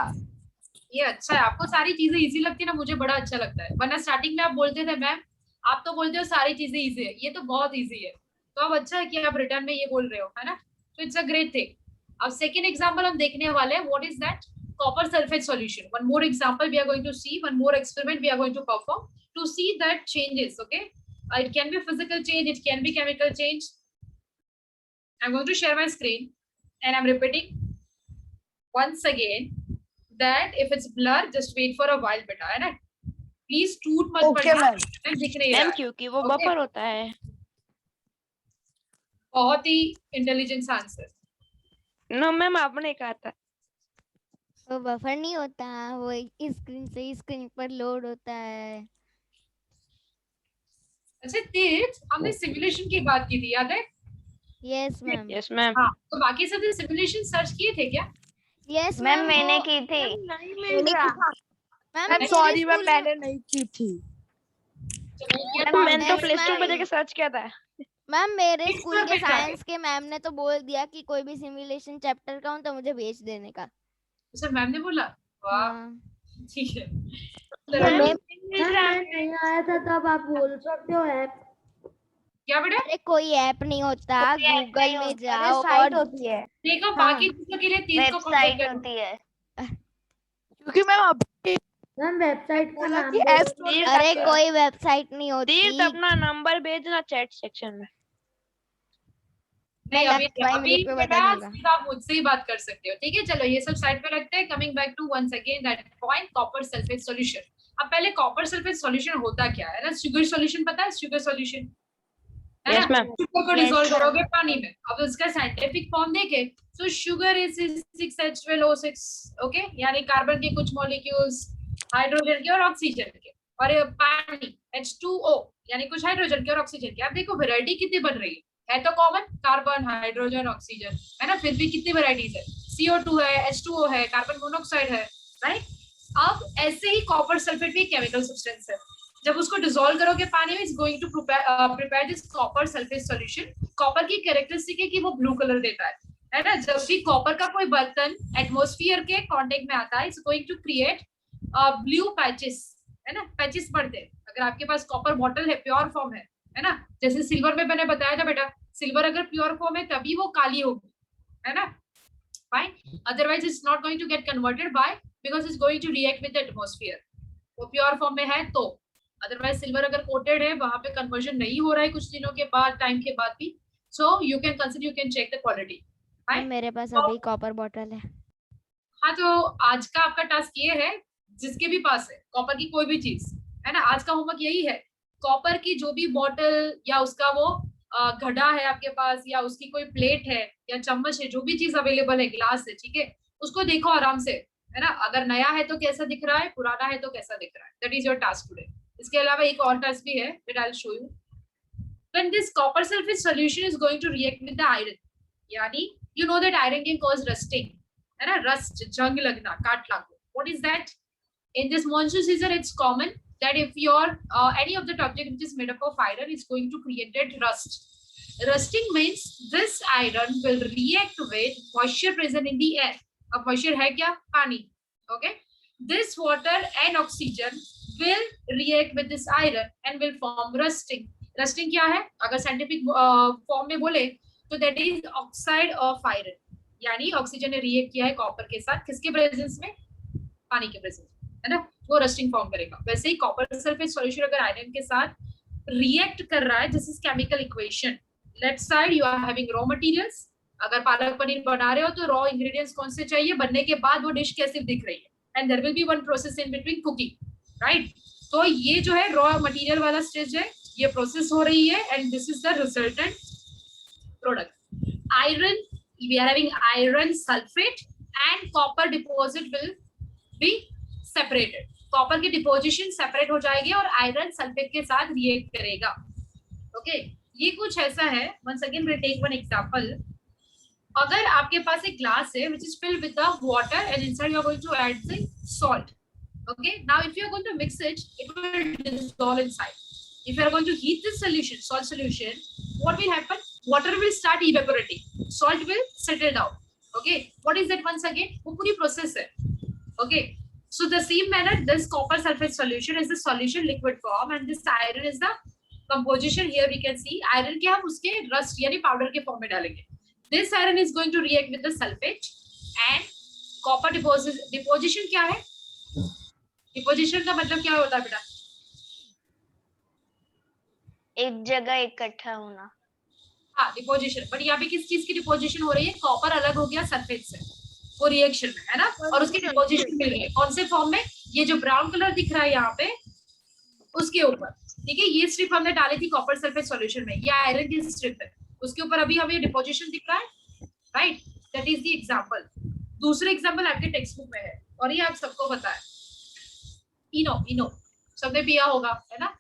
ये अच्छा है, आपको सारी चीजें इजी लगती है ना, मुझे बड़ा अच्छा लगता है। वरना स्टार्टिंग में आप बोलते थे मैम, आप तो बोलते हो सारी चीजें इजी है, ये तो बहुत इजी है। तो अब अच्छा है कि आप रिटर्न में ये बोल रहे हो, है ना? तो इट्स अ ग्रेट थिंग। अब सेकंड एग्जांपल हम देखने वाले हैं, what is that? Copper sulphate solution. One more example we are going to see, one more experiment we are going to perform to see that changes, okay? It can be physical change, it can be chemical change. I'm going to share my screen and I'm repeating once again that if it's blur, just wait for a while, beta, है ना? Please toot मत Okay, पड़ना, ma'am. दिख नहीं रहा ma'am है। क्योंकि वो Okay. बफर होता है। बहुत ही इंटेलिजेंस आंसर। नो मैम आपने कहा था। वो बफर नहीं होता, वो स्क्रीन से स्क्रीन पर लोड होता है। अच्छा तेज, हमने सिमुलेशन की बात की थी, याद है? Yes ma'am. Yes ma'am. हाँ, तो बाकी सब सिमुलेशन सर्च किए थे क्या? यस मैम मैंने की थी। मैम सॉरी मैम, मैंने नहीं की थी। मैंने तो प्ले स्टोर पे जाके सर्च किया था। मैम मेरे It's स्कूल के perfect, साइंस के मैम ने तो बोल दिया कि कोई भी सिमुलेशन चैप्टर का हो तो मुझे भेज देने का। सर मैम ने बोला, वाह हाँ। ठीक है। नहीं आया था तब आप बोल सकते हो ऐप। क्या बेटा? अरे कोई ऐप नहीं होता, गूगल में जाओ साइट और होती है। देखो हाँ। बाकी चीजों के लिए 30 को वेबसाइट contact होती है। क्योंकि मैम अभी मैम वेबसाइट का बोला नाम कि बोलो। ऐप स्टोर में अरे जाके- कोई वेबसाइट नहीं तीर्थ होती। अपना नंबर भेजना चैट सेक्शन में। नहीं, मैं अभी left prime अभी link पे बता बेटा दूंगा। सिर्फ आप मुझसे ही बात कर सकते हो, ठीक है? चलो ये सब साइड पे रखते हैं। Coming back to once again that point, copper sulphate solution. अब पहले कॉपर सल्फेट सॉल्यूशन होता क्या है ना? शुगर सॉल्यूशन पता है? शुगर सॉल्यूशन है Yes, ना? ma'am. शुगर को Yes, डिसॉल्व ma'am. करोगे पानी में। अब उसका साइंटिफिक फॉर्म देखे तो शुगर इज 6H12O6, ओके? यानी कार्बन के कुछ मॉलिक्यूल्स, हाइड्रोजन के और ऑक्सीजन के, और ये पानी H2O यानी कुछ हाइड्रोजन के और ऑक्सीजन के। अब देखो वैरायटी कितनी बन रही है तो कॉमन कार्बन, हाइड्रोजन, ऑक्सीजन, है ना? फिर भी कितनी वैरायटीज है? CO2 है, H2O है, कार्बन मोनोऑक्साइड है, राइट। अब ऐसे ही कॉपर सल्फेट भी केमिकल सब्सटेंस है, जब उसको डिसॉल्व करोगे पानी में, is going to prepare this copper sulphate solution. Copper की कैरेक्टरिस्टिक है कि वो ब्लू कलर देता है ना। जब भी कॉपर का कोई बर्तन एटमॉस्फेयर के कांटेक्ट में आता है, it's going to create blue patches, है ना, पैचेस पड़ते हैं। अगर आपके पास कॉपर बॉटल है, प्योर फॉर्म है ना, जैसे सिल्वर में मैंने बताया था बेटा, सिल्वर अगर प्योर फॉर्म है तभी वो काली होगी, है ना, fine. Otherwise it's not going to get converted by, because it's going to react with the atmosphere, वो प्योर फॉर्म में है तो। अदरवाइज सिल्वर अगर कोटेड है, वहां पे कन्वर्जन नहीं हो रहा है कुछ दिनों के बाद, टाइम के बाद भी, so you can consider, you can check the quality. मेरे पास अभी कॉपर बॉटल है। हाँ, तो आज का आपका टास्क ये है, जिसके भी पास है कॉपर की कोई भी चीज, है ना, आज का होमवर्क यही है, कॉपर की जो भी बॉटल या उसका वो घड़ा है आपके पास, या उसकी कोई प्लेट है या चम्मच है, जो भी चीज अवेलेबल है, ग्लास है, ठीक है, उसको देखो आराम से, है ना। अगर नया है तो कैसा दिख रहा है, पुराना है तो कैसा दिख रहा है, that is your task today. इसके अलावा एक और टास्क भी है, that I will show you. When this copper sulphate solution is going to react with the iron, यानी you know that iron can cause rusting, है ना, रस्ट, जंग लगना, काट लागो। What is that? In this monsoon season, it's common that if your any of the object which is made up of iron is going to create that rust. Rusting means this iron will react with moisture present in the air. अब moisture है क्या? पानी. Okay. This water and oxygen will react with this iron and will form rusting. Rusting क्या है? अगर scientific form में बोले तो that is oxide of iron. यानी ऑक्सीजन ने रिएक्ट किया है कॉपर के साथ, किसके प्रेजेंस में? पानी के प्रेजेंस, है ना, वो रस्टिंग फॉर्म करेगा। वैसे ही कॉपर सल्फेट सॉल्यूशन अगर आयरन के साथ रिएक्ट कर रहा है, this is chemical equation. Left side you are having raw materials. अगर पालक पनीर बना रहे हो तो रॉ इंग्रेडिएंट्स कौन से चाहिए, बनने के बाद वो डिश कैसे दिख रही है, and there will be one process in between cooking, right. तो ये जो है रॉ मटेरियल वाला स्टेज है, ये प्रोसेस हो रही है, and this is the resultant product. Iron, we are having iron sulfate and copper deposit will be separated. Copper की डिपोजिशन सेपरेट हो जाएगी और आयरन सल्फेट के साथ रिएक्ट करेगा। ओके, ये कुछ ऐसा है। once again we'll take one example. अगर आपके पास एक ग्लास है which is filled with the water and inside you are going to add the salt. Okay, now if you are going to mix it, it will dissolve inside. If you are going to heat this solution, salt solution, what will happen? Water will start evaporating, salt will settle down. Okay, what is that? once again वो पूरी process है। Okay, so the same manner this copper sulfate solution is the solution liquid form and this iron is the composition. Here we can see iron के हम उसके rust यानी powder के form में डालेंगे। This iron is going to react with the sulfate and copper deposition क्या है? Deposition का मतलब क्या होता है बेटा? एक जगह इकट्ठा होना। हाँ, डिपोजिशन। बट यहाँ पे किस चीज की डिपोजिशन हो रही है? कॉपर अलग हो गया सल्फेट से, वो रिएक्शन में, है ना, और उसकी डिपोजिशन मिल रही है कौन से फॉर्म में? ये जो ब्राउन कलर दिख रहा है यहाँ पे, उसके ऊपर, ठीक है। ये स्ट्रिप हमने डाली थी कॉपर सल्फेट सॉल्यूशन में, ये आयरन की स्ट्रिप है, उसके ऊपर अभी हमें डिपोजिशन दिख रहा है, right. That is the example. दूसरे एग्जांपल आपके टेक्स्ट बुक में है और ये आप सबको पता है। इनो सबने पिया होगा, है ना,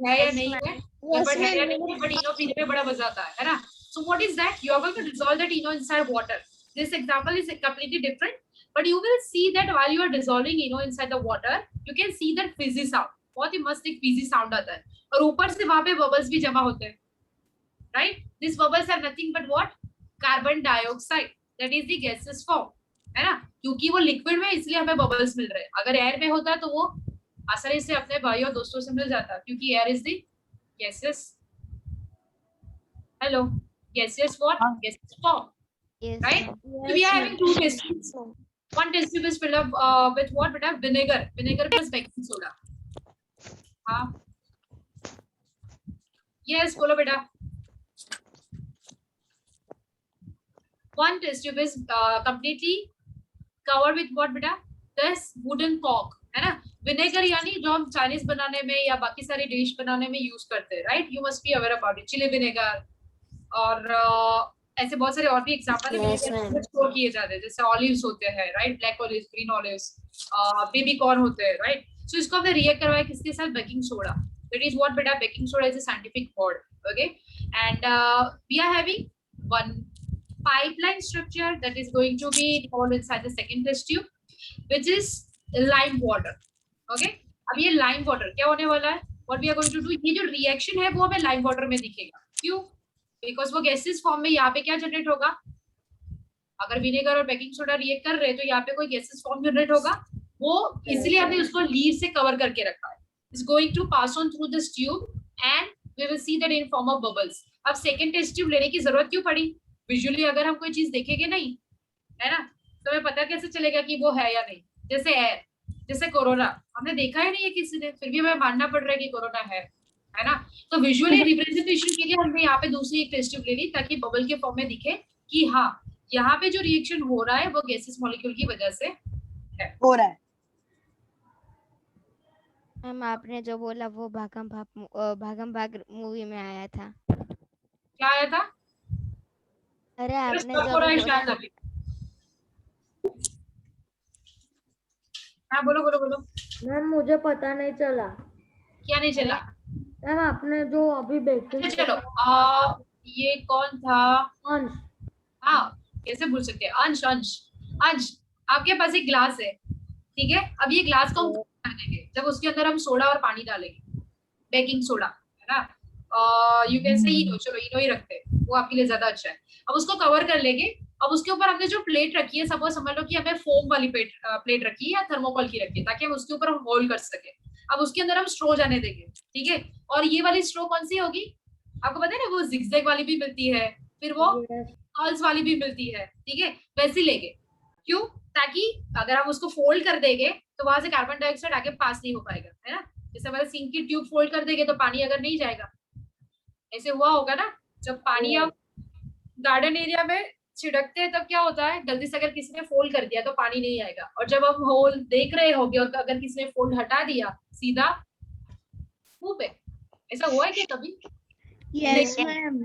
है या नहीं है, बट इनो पीने में बड़ा मजा आता है ना। So what is that? You are going to dissolve that eno inside water. This example is completely different, but you will see that while you are dissolving eno inside the water, you can see that fizzy sound. बहुत ही मस्त एक fizzy sound आता है, और ऊपर से वहां पे bubbles भी जमा होते हैं, right? These bubbles are nothing but what? Carbon dioxide. That is the gaseous form, है ना, क्योंकि वो लिक्विड में इसलिए हमें बबल्स मिल रहे हैं। अगर एयर में होता तो वो आसानी से अपने भाई और दोस्तों से मिल जाता, क्योंकि air is the gaseous, hello, gaseous what? Gaseous form, Yes, right? ma'am. So we are having two test tubes. One test tube is filled up with what? Beta vinegar plus baking soda. हाँ, yes, बोलो बेटा। One test tube is completely covered with what बेटा? This wooden cork, है ना। Vinegar यानी जो हम Chinese बनाने में या बाकी सारी डिश बनाने में यूज करते हैं, right. You must be aware about it. Chilli vinegar और ऐसे बहुत सारे और भी एग्जांपल है स्टोर किए जाते हैं, जैसे ऑलिव्स होते हैं, right, black olives, green olives, baby corn होते हैं, राइट। सो इसको हमने रिएक्ट करवाया किसके साथ? Baking soda. That is what बेटा? Baking soda is a scientific word, okay. And we are having one pipeline structure that is going to be involved inside the second test tube, which is lime water. Okay, अब ये lime water क्या होने वाला है? What we are going to do, ये जो reaction है वो हमें lime water में दिखेगा. क्यों? Because वो gases form में यहाँ पे क्या generate होगा? अगर विनेगर और बेकिंग सोडा रिएक्ट कर रहे हैं तो यहाँ पे कोई गैसेस फॉर्म जनरेट होगा, वो इसलिए हमने उसको लीड से कवर करके रखा है. It's going to pass on through this tube and we will see that in form of bubbles. अब सेकंड टेस्ट ट्यूब लेने की जरूरत क्यों पड़ी? विजुअली अगर हम कोई चीज देखेंगे नहीं, है ना, तो हमें पता कैसे चलेगा कि वो है या नहीं. जैसे एयर, जैसे कोरोना, हमने देखा ही नहीं है किसी ने, फिर भी हमें मानना पड़ रहा है कि कोरोना है ना. तो विजुअली रिप्रेजेंटेशन के लिए हमने यहाँ पे दूसरी एक टेस्ट ट्यूब ले ली ताकि बबल के फॉर्म में दिखे कि हाँ यहाँ पे जो रिएक्शन हो रहा है वो गैसेस मॉलिक्यूल की वजह से हो रहा है. मैम आपने जो बोला वो भागम भाग मूवी में आया था. क्या आया था? अरे आपने जो हाँ बोलो बोलो बोलो. मैम मुझे पता नहीं चला. क्या नहीं चला? मैम आपने जो अभी बेसिक. चलो ये कौन था? अंश. हाँ कैसे भूल सकते हैं? अंश अंश अंश, आपके पास एक ग्लास है, ठीक है. अब ये ग्लास को हम डालेंगे जब उसके अंदर हम सोडा और पानी डालेंगे, बेकिंग सोडा, है ना. यू कैन से इनो, चलो इनो ही रखते हैं, वो आपके लिए ज्यादा अच्छा है. अब उसको कवर कर लेंगे. अब उसके ऊपर हमने जो प्लेट रखी है, सपोज समझ लो कि हमें फोम वाली प्लेट रखी है या थर्मोकोल की रखी है ताकि हम उसके ऊपर हम होल्ड कर सके. अब उसके अंदर हम स्ट्रो जाने देंगे, ठीक है. और ये वाली स्ट्रो कौन सी होगी? आपको पता है ना, वो जिगजैग वाली भी मिलती है, फिर वो कर्ल्स वाली भी मिलती है, ठीक है. वैसे लेंगे. क्यों? ताकि अगर हम उसको फोल्ड कर देंगे तो वहां से कार्बन डाइऑक्साइड आगे पास नहीं हो पाएगा, है ना. जैसे हमारे सिंक की ट्यूब फोल्ड कर देंगे तो पानी अगर नहीं जाएगा, ऐसे हुआ होगा ना. जब पानी हम गार्डन एरिया में छिड़कते हैं तब क्या होता है, गलती से अगर किसी ने फोल्ड कर दिया तो पानी नहीं आएगा. और जब हम होल देख रहे होंगे और अगर किसी ने फोल्ड हटा दिया सीधा मुंह पे, ऐसा हुआ है क्या कभी? Yes ma'am.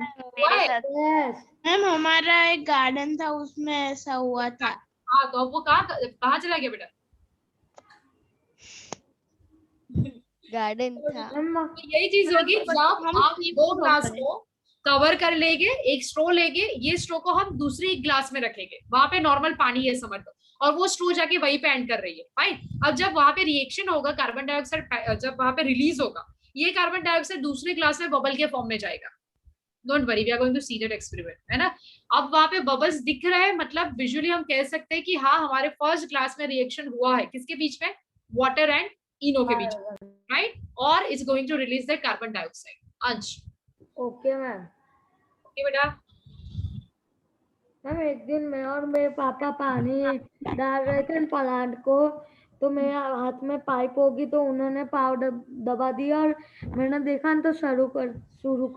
मैम हमारा एक गार्डन था उसमें ऐसा हुआ था. हाँ तो अब वो कहाँ चला गया बेटा? गार्डन था. यही चीज होगी जब आप दो ग्लास को कवर कर लेंगे, एक स्ट्रो लेंगे, ये स्ट्रो को हम दूसरी ग्लास में रखेंगे, वहां पे नॉर्मल पानी है समझ लो, और वो स्ट्रो जाके वहीं पे एंड कर रही है. फाइन. अब जब वहां पे रिएक्शन होगा, कार्बन डाइऑक्साइड जब वहां पे रिलीज होगा, ये कार्बन डाइऑक्साइड दूसरे ग्लास में बबल के फॉर्म में जाएगा. Don't worry, we are going to see that experiment, है ना. अब वहां पे बबल्स दिख रहे हैं, मतलब विजुअली हम कह सकते हैं कि हाँ हमारे फर्स्ट ग्लास में रिएक्शन हुआ है. किसके बीच में? वाटर एंड इनो के बीच में, राइट. और it's going to release that carbon dioxide. Ansh okay ma'am. Okay बेटा. मैम एक दिन मैं और मेरे पापा पानी डाल रहे थे प्लांट को, तो मेरे हाथ में पाइप होगी तो उन्होंने पाउडर दबा दिया और मैंने देखा तो शुरू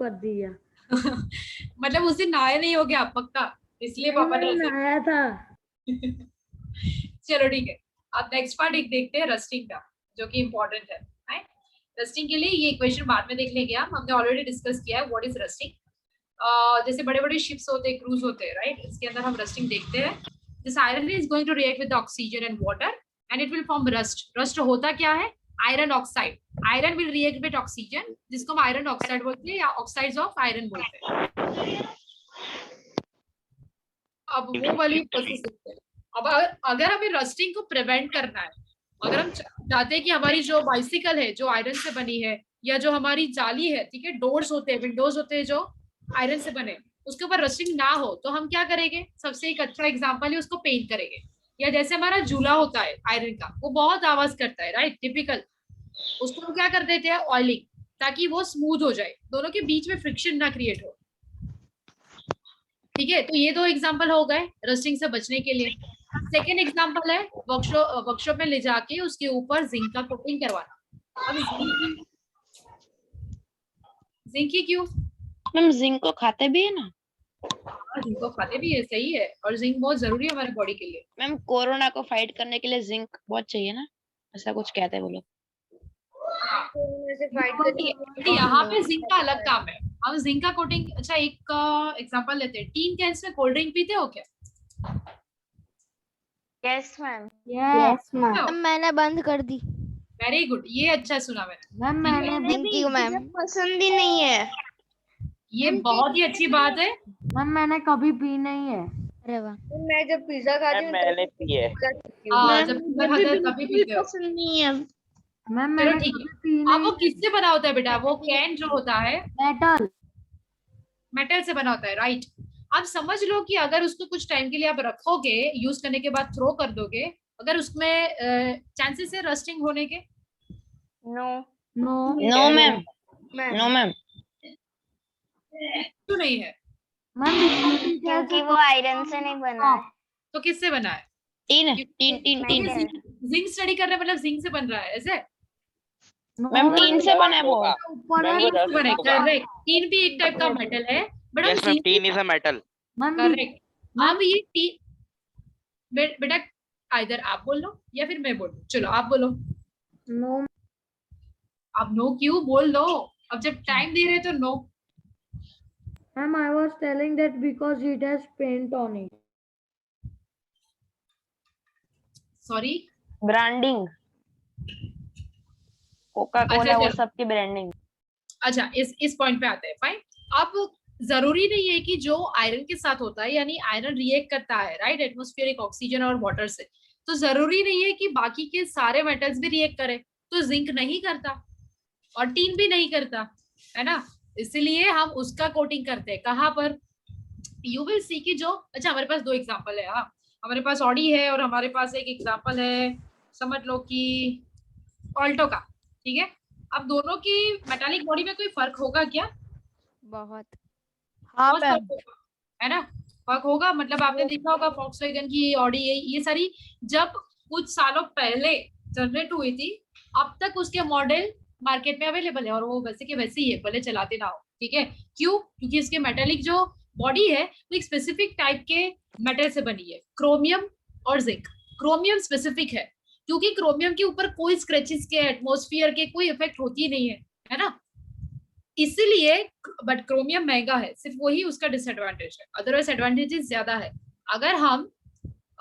कर दिया. मतलब उस दिन नहाए नहीं हो गया आप पक्का, इसलिए पापा ने नहाया था. चलो ठीक है. अब नेक्स्ट पार्ट एक देखते हैं रस्टिंग का, जो कि इम्पोर्टेंट है. रस्टिंग के लिए ये इक्वेशन बाद में देख लेंगे. हमने ऑलरेडी डिस्कस किया है व्हाट इज रस्टिंग. जैसे बड़े बड़े शिप्स होते हैं, क्रूज होते हैं, राइट. इसके अंदर हम रस्टिंग देखते हैं. This iron is going to react with oxygen and water and it will form rust. Rust होता क्या है? Iron oxide. Iron will react with oxygen, जिसको हम आयरन ऑक्साइड बोलते हैं या ऑक्साइड्स ऑफ आयरन बोलते हैं. अब वो वाली प्रोसेस देखते हैं. अब अगर हमें रस्टिंग को प्रिवेंट करना है, अगर हम चाहते हैं कि हमारी जो बाइसिकल है जो आयरन से बनी है, या जो हमारी जाली है, ठीक है, डोर्स होते हैं, विंडोज होते हैं जो आयरन से बने, उसके ऊपर रस्टिंग ना हो, तो हम क्या करेंगे? सबसे एक अच्छा एग्जांपल है, उसको पेंट करेंगे. या जैसे हमारा झूला होता है आयरन का, वो बहुत आवाज करता है, राइट, टिपिकल. उसको हम क्या कर देते हैं? ऑयलिंग, ताकि वो स्मूथ हो जाए, दोनों के बीच में फ्रिक्शन ना क्रिएट हो. ठीक है, तो ये दो एग्जांपल हो गए रस्टिंग से बचने के लिए. सेकेंड एग्जांपल है वर्कशॉप में ले जाके उसके ऊपर जिंक का कोटिंग करवाना. अब जिंक ही क्यों? मैम जिंक को खाते भी है ना? जिंक को खाते भी है, सही है. और जिंक बहुत जरूरी है हमारे बॉडी के लिए. मैम कोरोना को फाइट करने के लिए जिंक बहुत चाहिए ना, ऐसा कुछ कहते हैं वो लोग. यहाँ पे जिंक का अलग काम है. हम जिंक का कोटिंग, अच्छा एक एग्जांपल लेते हैं. टीन कैंस में कोल्ड ड्रिंक पीते हो क्या? Yes ma'am. Yes ma'am. मैंने बंद कर दी. वेरी गुड, ये अच्छा सुना मैंने. Thank you ma'am. पसंद ही नहीं है. ये बहुत ही अच्छी बात है. मैम मैंने कभी पी नहीं है। अरे वाह। मैं जब पिज्जा खाती हूँ मैंने पी है। हाँ, जब पिज्जा खाते हो तभी पीते हो। पसंद नहीं है। मैम चलो मैंने ठीक कभी है। पी अब नहीं वो है। किससे बना होता है बेटा? वो कैन जो होता है मेटल। मेटल से बना होता है, राइट। अब समझ लो कि अगर उसको कुछ टाइम के लिए आप रखोगे, यूज करने के बाद थ्रो कर दोगे, अगर उसमें चांसेस है रस्टिंग होने के? No no no ma'am, no ma'am, क्यों नहीं है? मैम क्योंकि वो आयरन से नहीं बना है। तो किससे बना है? Tin tin tin tin zinc study कर रहे हैं, मतलब जिंक से बन रहा है ऐसे? मैम टीन से बना है वो। ऊपर है। मैम वो टीन से बना है, होगा। करेक्ट। टीन भी एक टाइप का मेटल है, बट हम yes ma'am, zinc, tin is a metal. Ma'am correct. अब ये टीन बेटा आइदर आप बोल लो या फिर मैं बोलूं। चलो आप बोलो। नो आप नो क्यों बोल लो? अब जब टाइम दे रहे तो no. Ma'am I was telling that because it has paint on it. Sorry, branding, Coca Cola वो अच्छा। सब की ब्रांडिंग। अच्छा, इस पॉइंट पे आते हैं, फाइन। अब जरूरी नहीं है कि जो आयरन के साथ होता है, यानी आयरन रिएक्ट करता है, राइट, एटमॉस्फेरिक ऑक्सीजन और वाटर से, तो जरूरी नहीं है कि बाकी के सारे मेटल्स भी रिएक्ट करें। तो जिंक नहीं करता और टीन भी नहीं करता, है ना, इसलिए हम उसका कोटिंग करते हैं। कहाँ पर? यू विल सी कि जो, अच्छा हमारे पास दो एग्जांपल है। हाँ, हमारे पास ऑडी है और हमारे पास एक एग्जांपल है, समझ लो कि ऑल्टो का, ठीक है। अब दोनों की मेटालिक बॉडी में कोई फर्क होगा क्या? बहुत। हाँ बहुत मैम। फर्क होगा, है ना, फर्क होगा। मतलब आपने देखा होगा फॉक्सवैगन की, ऑडी, ये सारी जब कुछ सालों पहले जनरेट हुई थी, अब तक उसके मॉडल मार्केट में अवेलेबल है और वो वैसे के वैसे ही है, भले चलाते ना हो, ठीक है। क्यों? क्योंकि इसके मेटालिक जो बॉडी है वो एक स्पेसिफिक टाइप के मेटल से बनी है, क्रोमियम और जिंक। क्रोमियम स्पेसिफिक है क्योंकि क्रोमियम के ऊपर कोई स्क्रैचेस के, एटमॉस्फेयर के कोई इफेक्ट होती नहीं है ना, इसीलिए। बट क्रोमियम महंगा है, सिर्फ वही उसका डिसएडवांटेज है, अदरवाइज एडवांटेजेस ज्यादा है। अगर हम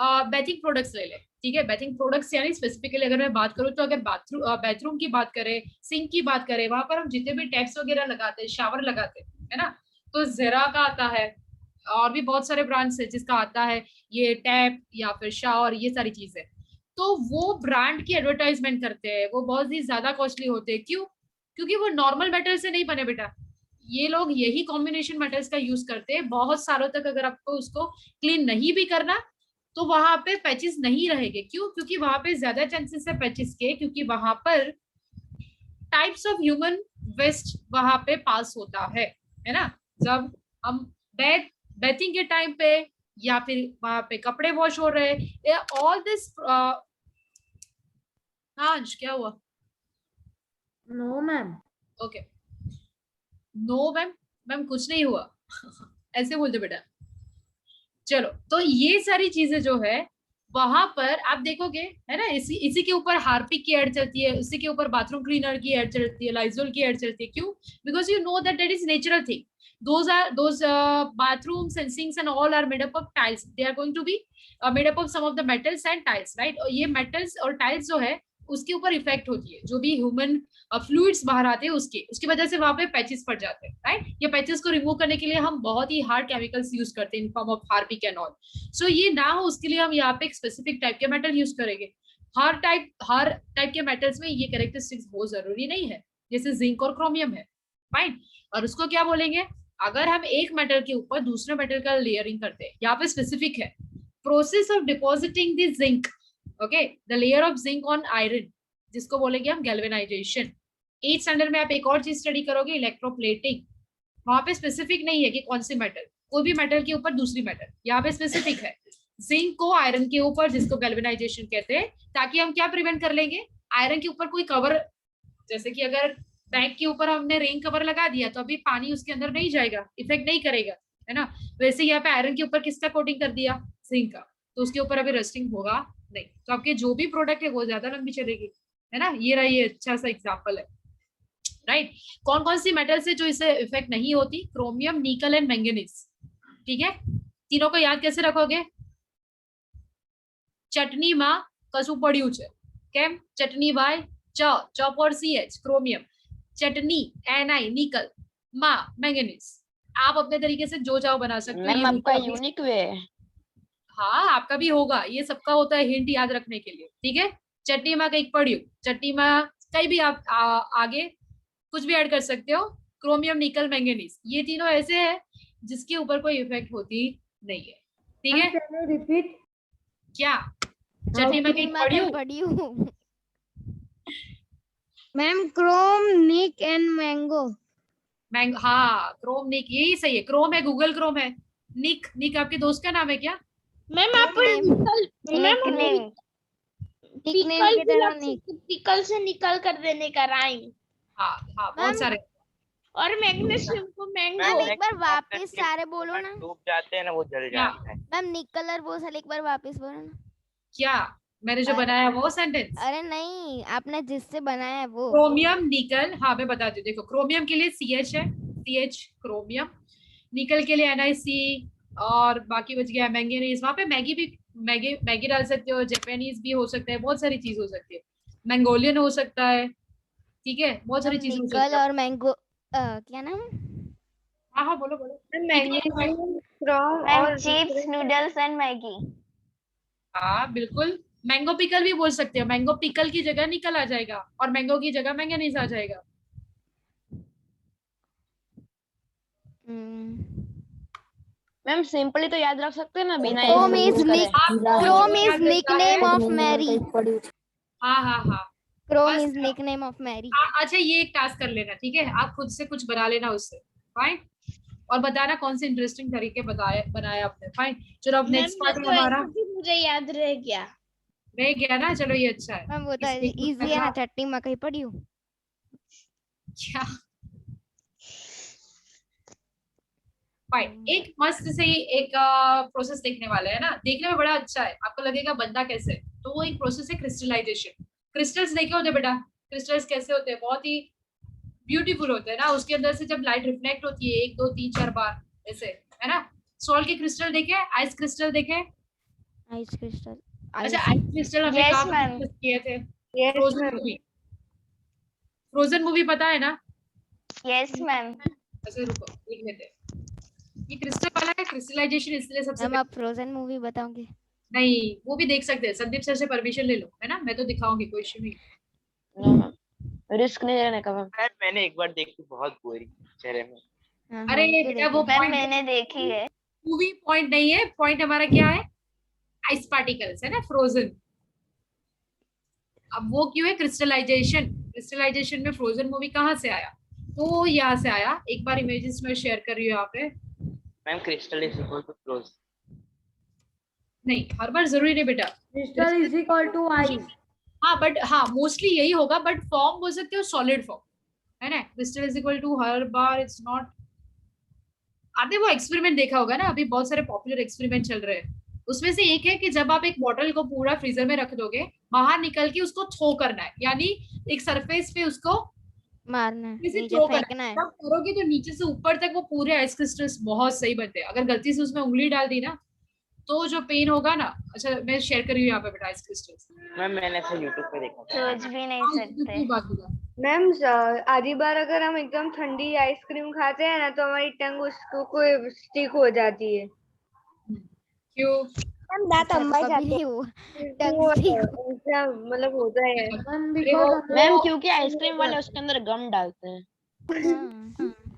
बेथिंग प्रोडक्ट्स ले लें, ठीक है, बेथिंग प्रोडक्ट्स यानी स्पेसिफिकली अगर मैं बात करूं तो अगर बाथरूम की बात करें, सिंक की बात करें, वहां पर हम जितने भी टैप्स वगैरह लगाते हैं, शावर लगाते हैं, है ना, तो जेरा का आता है और भी बहुत सारे ब्रांड्स है जिसका आता है ये टैप या फिर शावर, ये सारी चीजें। तो वो ब्रांड की एडवर्टाइजमेंट करते हैं, वो बहुत ही ज्यादा कॉस्टली होते हैं। क्यों? क्योंकि वो नॉर्मल मेटल से नहीं बने बेटा, ये लोग यही कॉम्बिनेशन मेटल्स का यूज करते हैं बहुत सालों तक। अगर आपको उसको क्लीन नहीं भी करना तो वहां पे पैचेस नहीं रहेंगे। क्यों? क्योंकि वहां पे ज्यादा चांसेस है पैचेस के, क्योंकि वहां पर टाइप्स ऑफ ह्यूमन वेस्ट वहां पे पास होता है ना। जब हम बेथिंग के टाइम पे या फिर वहां पे कपड़े वॉश हो रहे, ऑल दिस। हाँ क्या हुआ? No ma'am. Okay, no ma'am, ma'am कुछ नहीं हुआ ऐसे बोलते बेटा। चलो, तो ये सारी चीजें जो है वहां पर आप देखोगे, है ना, इसी के ऊपर हार्पिक की एड चलती है, इसी के ऊपर बाथरूम क्लीनर की एड चलती है, लाइजोल की एड चलती है। क्यों? Because you know that is natural thing. those bathrooms and sinks and all are made up of tiles. They are going to be made up of some of the metals and tiles, right? और ये metals और tiles जो है उसके ऊपर effect होती है, जो भी ह्यूमन फ्लूइड्स बाहर आते हैं उसकी वजह से वहां पे पैचेस पड़ जाते हैं, राइट। ये पैचेस को रिमूव करने के लिए हम बहुत ही हार्ड केमिकल्स यूज करते हैं in form of Harpic and all. So ये ना हो उसके लिए हम यहाँ पे एक स्पेसिफिक टाइप के मेटल यूज करेंगे। हर टाइप के मेटल्स में ये कैरेक्टरिस्टिक्स बहुत जरूरी नहीं है, जैसे जिंक और क्रोमियम है, फाइन। और उसको क्या बोलेंगे? अगर हम एक मेटल के ऊपर दूसरे मेटल का लेयरिंग करते हैं, यहाँ पे स्पेसिफिक है process of depositing the zinc, okay, the layer of zinc on iron, जिसको बोलेंगे हम गैल्वेनाइजेशन। 8th स्टैंडर्ड में आप एक और चीज स्टडी करोगे, इलेक्ट्रोप्लेटिंग। वहां पे स्पेसिफिक नहीं है कि कौन सी मेटल, कोई भी मेटल के ऊपर दूसरी मेटल, यहाँ पे स्पेसिफिक है जिंक को आयरन के ऊपर, जिसको गैल्वेनाइजेशन कहते हैं, ताकि हम क्या प्रिवेंट कर लेंगे, आयरन के ऊपर कोई कवर, जैसे कि अगर टैंक के ऊपर हमने रेन कवर लगा दिया तो अभी पानी उसके अंदर नहीं जाएगा, इफेक्ट नहीं करेगा, है ना। वैसे यहाँ पे आयरन के ऊपर किसका कोटिंग कर दिया? जिंक का, तो उसके ऊपर अभी रस्टिंग होगा नहीं, तो आपके जो भी प्रोडक्ट है वो ज्यादा लंबी चलेगी, है ना। ये रहा, ये अच्छा सा एग्जाम्पल है, राइट। कौन कौन सी मेटल से जो इसे इफेक्ट नहीं होती? क्रोमियम, निकल एंड मैंगनीज, ठीक है। तीनों को याद कैसे रखोगे? चटनी माँ कशु पड़ू है, केम? चटनी बाय च पर CH क्रोमियम, चटनी NI निकल, मा मैंगनीज, आप अपने तरीके से जो चाहो बना सकते हो। मैम ये आपका मुझे यूनिक वे है। हाँ आपका भी होगा, ये सबका होता है, हिंट याद रखने के लिए। ठीक है, चटनी में कहीं पढ़ी चटनी में कहीं भी आप आगे कुछ भी ऐड कर सकते हो। क्रोमियम, निकल, मैंगनीज, ये तीनों ऐसे हैं जिसके ऊपर कोई इफेक्ट होती नहीं है। ठीक है, रिपीट क्या चटनी में कहीं पढ़ी पढ़ी हूँ ma'am chrome, nick and mango. Mango, हाँ क्रोम, निक, यही सही है। क्रोम है, गूगल क्रोम है। निक, निक आपके दोस्त का नाम है क्या? मैम आप पिकल से निकल कर देने का राइम। हाँ हाँ, बहुत सारे। और मैग्नीशियम को मैंगो। मैम एक बार वापस सारे बोलो ना। डूब जाते हैं ना, वो जल जाता है। मैम निकल और वो सारे एक बार वापस बोलो ना। क्या मैंने जो बनाया वो सेंटेंस? अरे नहीं, आपने जिससे बनाया है वो। क्रोमियम, निकल, हाँ मैं बताती हूँ। देखो क्रोमियम के लिए CH है, CH क्रोमियम। निकल के लिए NiC, और बाकी बच गया मैंगनीज। वहाँ पे मैगी भी, मैगी डाल सकते हो, जापानीज भी हो सकता है, बहुत सारी चीज हो सकती है। मैंगोलियन हो सकता है। ठीक है, बहुत सारी चीज हो सकती निकल है। और मैंगो क्या नाम? हाँ हाँ बोलो बोलो। Chips, noodles and Maggi. हाँ बिल्कुल, मैंगो पिकल भी बोल सकते हो। मैंगो पिकल की जगह निकल आ जाएगा, और मैंगो की जगह मैंगनीज आ जाएगा। मैम सिंपली तो याद रख सकते हैं ना, बिना क्रोम ऐसे इज use करे। Nick, chrome is nickname of Mary. हाँ हाँ हाँ, क्रोम बस। Is nickname of Mary. अच्छा ये एक टास्क कर लेना, ठीक है? आप खुद से कुछ बना लेना उससे, फाइन। और बताना कौन से इंटरेस्टिंग तरीके बनाया आपने, फाइन। चलो अब नेक्स्ट पार्ट है हमारा। मुझे याद रह गया। रह गया ना, चलो ये अच्छा है। मैम वो तो इजी है ना, चटनी में कहीं पड़ी हूँ। क्या फाइन, एक मस्त से ही एक प्रोसेस देखने वाले है ना। देखने में बड़ा अच्छा है, आपको लगेगा बनता कैसे। तो वो एक प्रोसेस है क्रिस्टलाइजेशन। क्रिस्टल्स देखे होते बेटा? क्रिस्टल्स कैसे होते हैं? बहुत ही ब्यूटीफुल होते हैं ना। उसके अंदर से जब लाइट रिफ्लेक्ट होती है 1 2 3 4 बार ऐसे, है ना। सॉल्ट के क्रिस्टल देखे, आइस क्रिस्टल देखे? आइस क्रिस्टल, अच्छा आइस क्रिस्टल हमने Yes, कहाँ ma'am. डिस्कस किए थे? Frozen movie. फ्रोजन मूवी पता है ना? Yes ma'am. अच्छा रुको लिख लेते हैं। ये क्रिस्टल वाला है, क्रिस्टलाइजेशन इसलिए सबसे मैम आप फ्रोजन मूवी बताओगे? नहीं, वो भी देख सकते हैं। संदीप सर से परमिशन ले लो, है ना, मैं तो दिखाऊंगी, कोई इशू नहीं। रिस्क नहीं लेने का मैम। मैंने एक बार देखी, बहुत बुरी पिक्चर है। अरे बेटा वो मैम मैंने देखी है। मूवी पॉइंट नहीं है, पॉइंट हमारा क्या है? आइस पार्टिकल्स, है ना, फ्रोजन। अब वो क्यों है? क्रिस्टलाइजेशन। क्रिस्टलाइजेशन में फ्रोजन मूवी कहाँ से आया? तो यहाँ से आया। एक बार इमेजेस में शेयर कर रही हूँ यहाँ पे। Ma'am crystal is equal to close. नहीं, हर बार जरूरी नहीं बेटा। Crystal is equal to ice. हाँ बट हाँ मोस्टली यही होगा, बट फॉर्म बोल सकते हो सॉलिड फॉर्म, है ना। क्रिस्टल इज इक्वल टू हर बार इट्स नॉट। आपने वो एक्सपेरिमेंट देखा होगा ना, अभी बहुत सारे पॉपुलर एक्सपेरिमेंट चल रहे हैं। उसमें से एक है कि जब आप एक बॉटल को पूरा फ्रीजर में रख दोगे, बाहर निकल के उसको थ्रो करना है, यानी एक सरफेस पे उसको मारना है, नीचे नीचे थ्रो फेंकना है। जब करोगे तो नीचे से ऊपर तक वो पूरे आइस क्रिस्टल्स बहुत सही बनते हैं। अगर गलती से उसमें उंगली डाल दी ना तो जो पेन होगा ना। अच्छा मैं शेयर कर रही हूँ यहाँ पे बेटा आइस क्रिस्टल्स। मैम मैंने ऐसा यूट्यूब पे देखा था। सोच भी नहीं सकते। मैम आधी बार अगर हम एकदम ठंडी आइसक्रीम खाते हैं ना तो हमारी टंग उसको कोई स्टिक हो जाती है। क्यों? मैम दांत अंबा जाते हैं। ऐसा मतलब होता है मैम क्योंकि आइसक्रीम वाले उसके अंदर गम डालते हैं।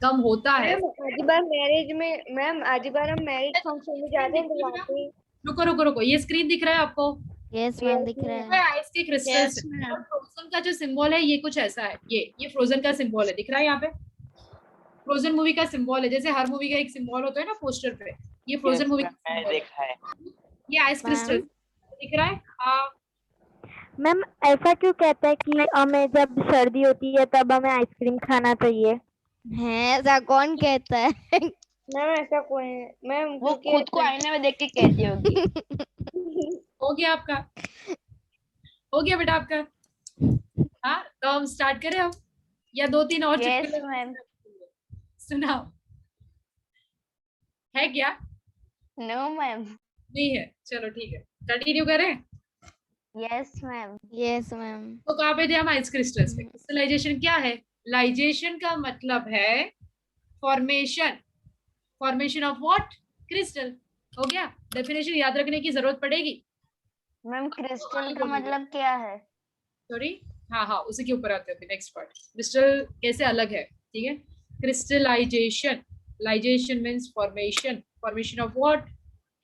गम होता है। आधी बार मैरिज में मैम आधी बार हम मैरिज फंक्शन में जाते हैं तो वहाँ पे। रुको रुको रुको, ये स्क्रीन दिख रहा है आपको? यस मैम दिख रहा है। आइस के क्रिस्टल्स। फ्रोजन का जो सिंबल है ये कुछ ऐसा है। ये फ्रोजन का सिंबल है, दिख रहा है यहाँ पे? फ्रोजन मूवी का सिंबल है, जैसे हर मूवी का एक सिंबल होता है ना पोस्टर पे, ये फ्रोजन मूवी का मैंने symbol है। देखा है। ये आइस क्रिस्टल दिख रहा है। हाँ मैम ऐसा क्यों कहते हैं कि हमें जब सर्दी होती है तब हमें आइसक्रीम खाना चाहिए? है ऐसा कौन कहता है? मैम ऐसा कोई मैम वो खुद को आईने में देख के कहती होगी। हो गया आपका? हो गया बेटा आपका? हाँ तो हम स्टार्ट करें अब, या 2-3 और यस मैम। सुनाओ, है क्या? No ma'am. नहीं है, चलो ठीक है, कंटिन्यू करें। Yes ma'am. Yes ma'am. तो कहाँ पे थे हम? आइस क्रिस्टल्स पे। क्रिस्टलाइजेशन क्या है? लाइजेशन का मतलब है formation formation of what? Crystal. हो गया? डेफिनेशन याद रखने की जरूरत पड़ेगी। मैम क्रिस्टल का मतलब क्या है? सॉरी, हाँ उसी के ऊपर आते हैं नेक्स्ट पार्ट। क्रिस्टल कैसे अलग है, ठीक है? क्रिस्टलाइजेशन, लाइजेशन means formation, formation of what?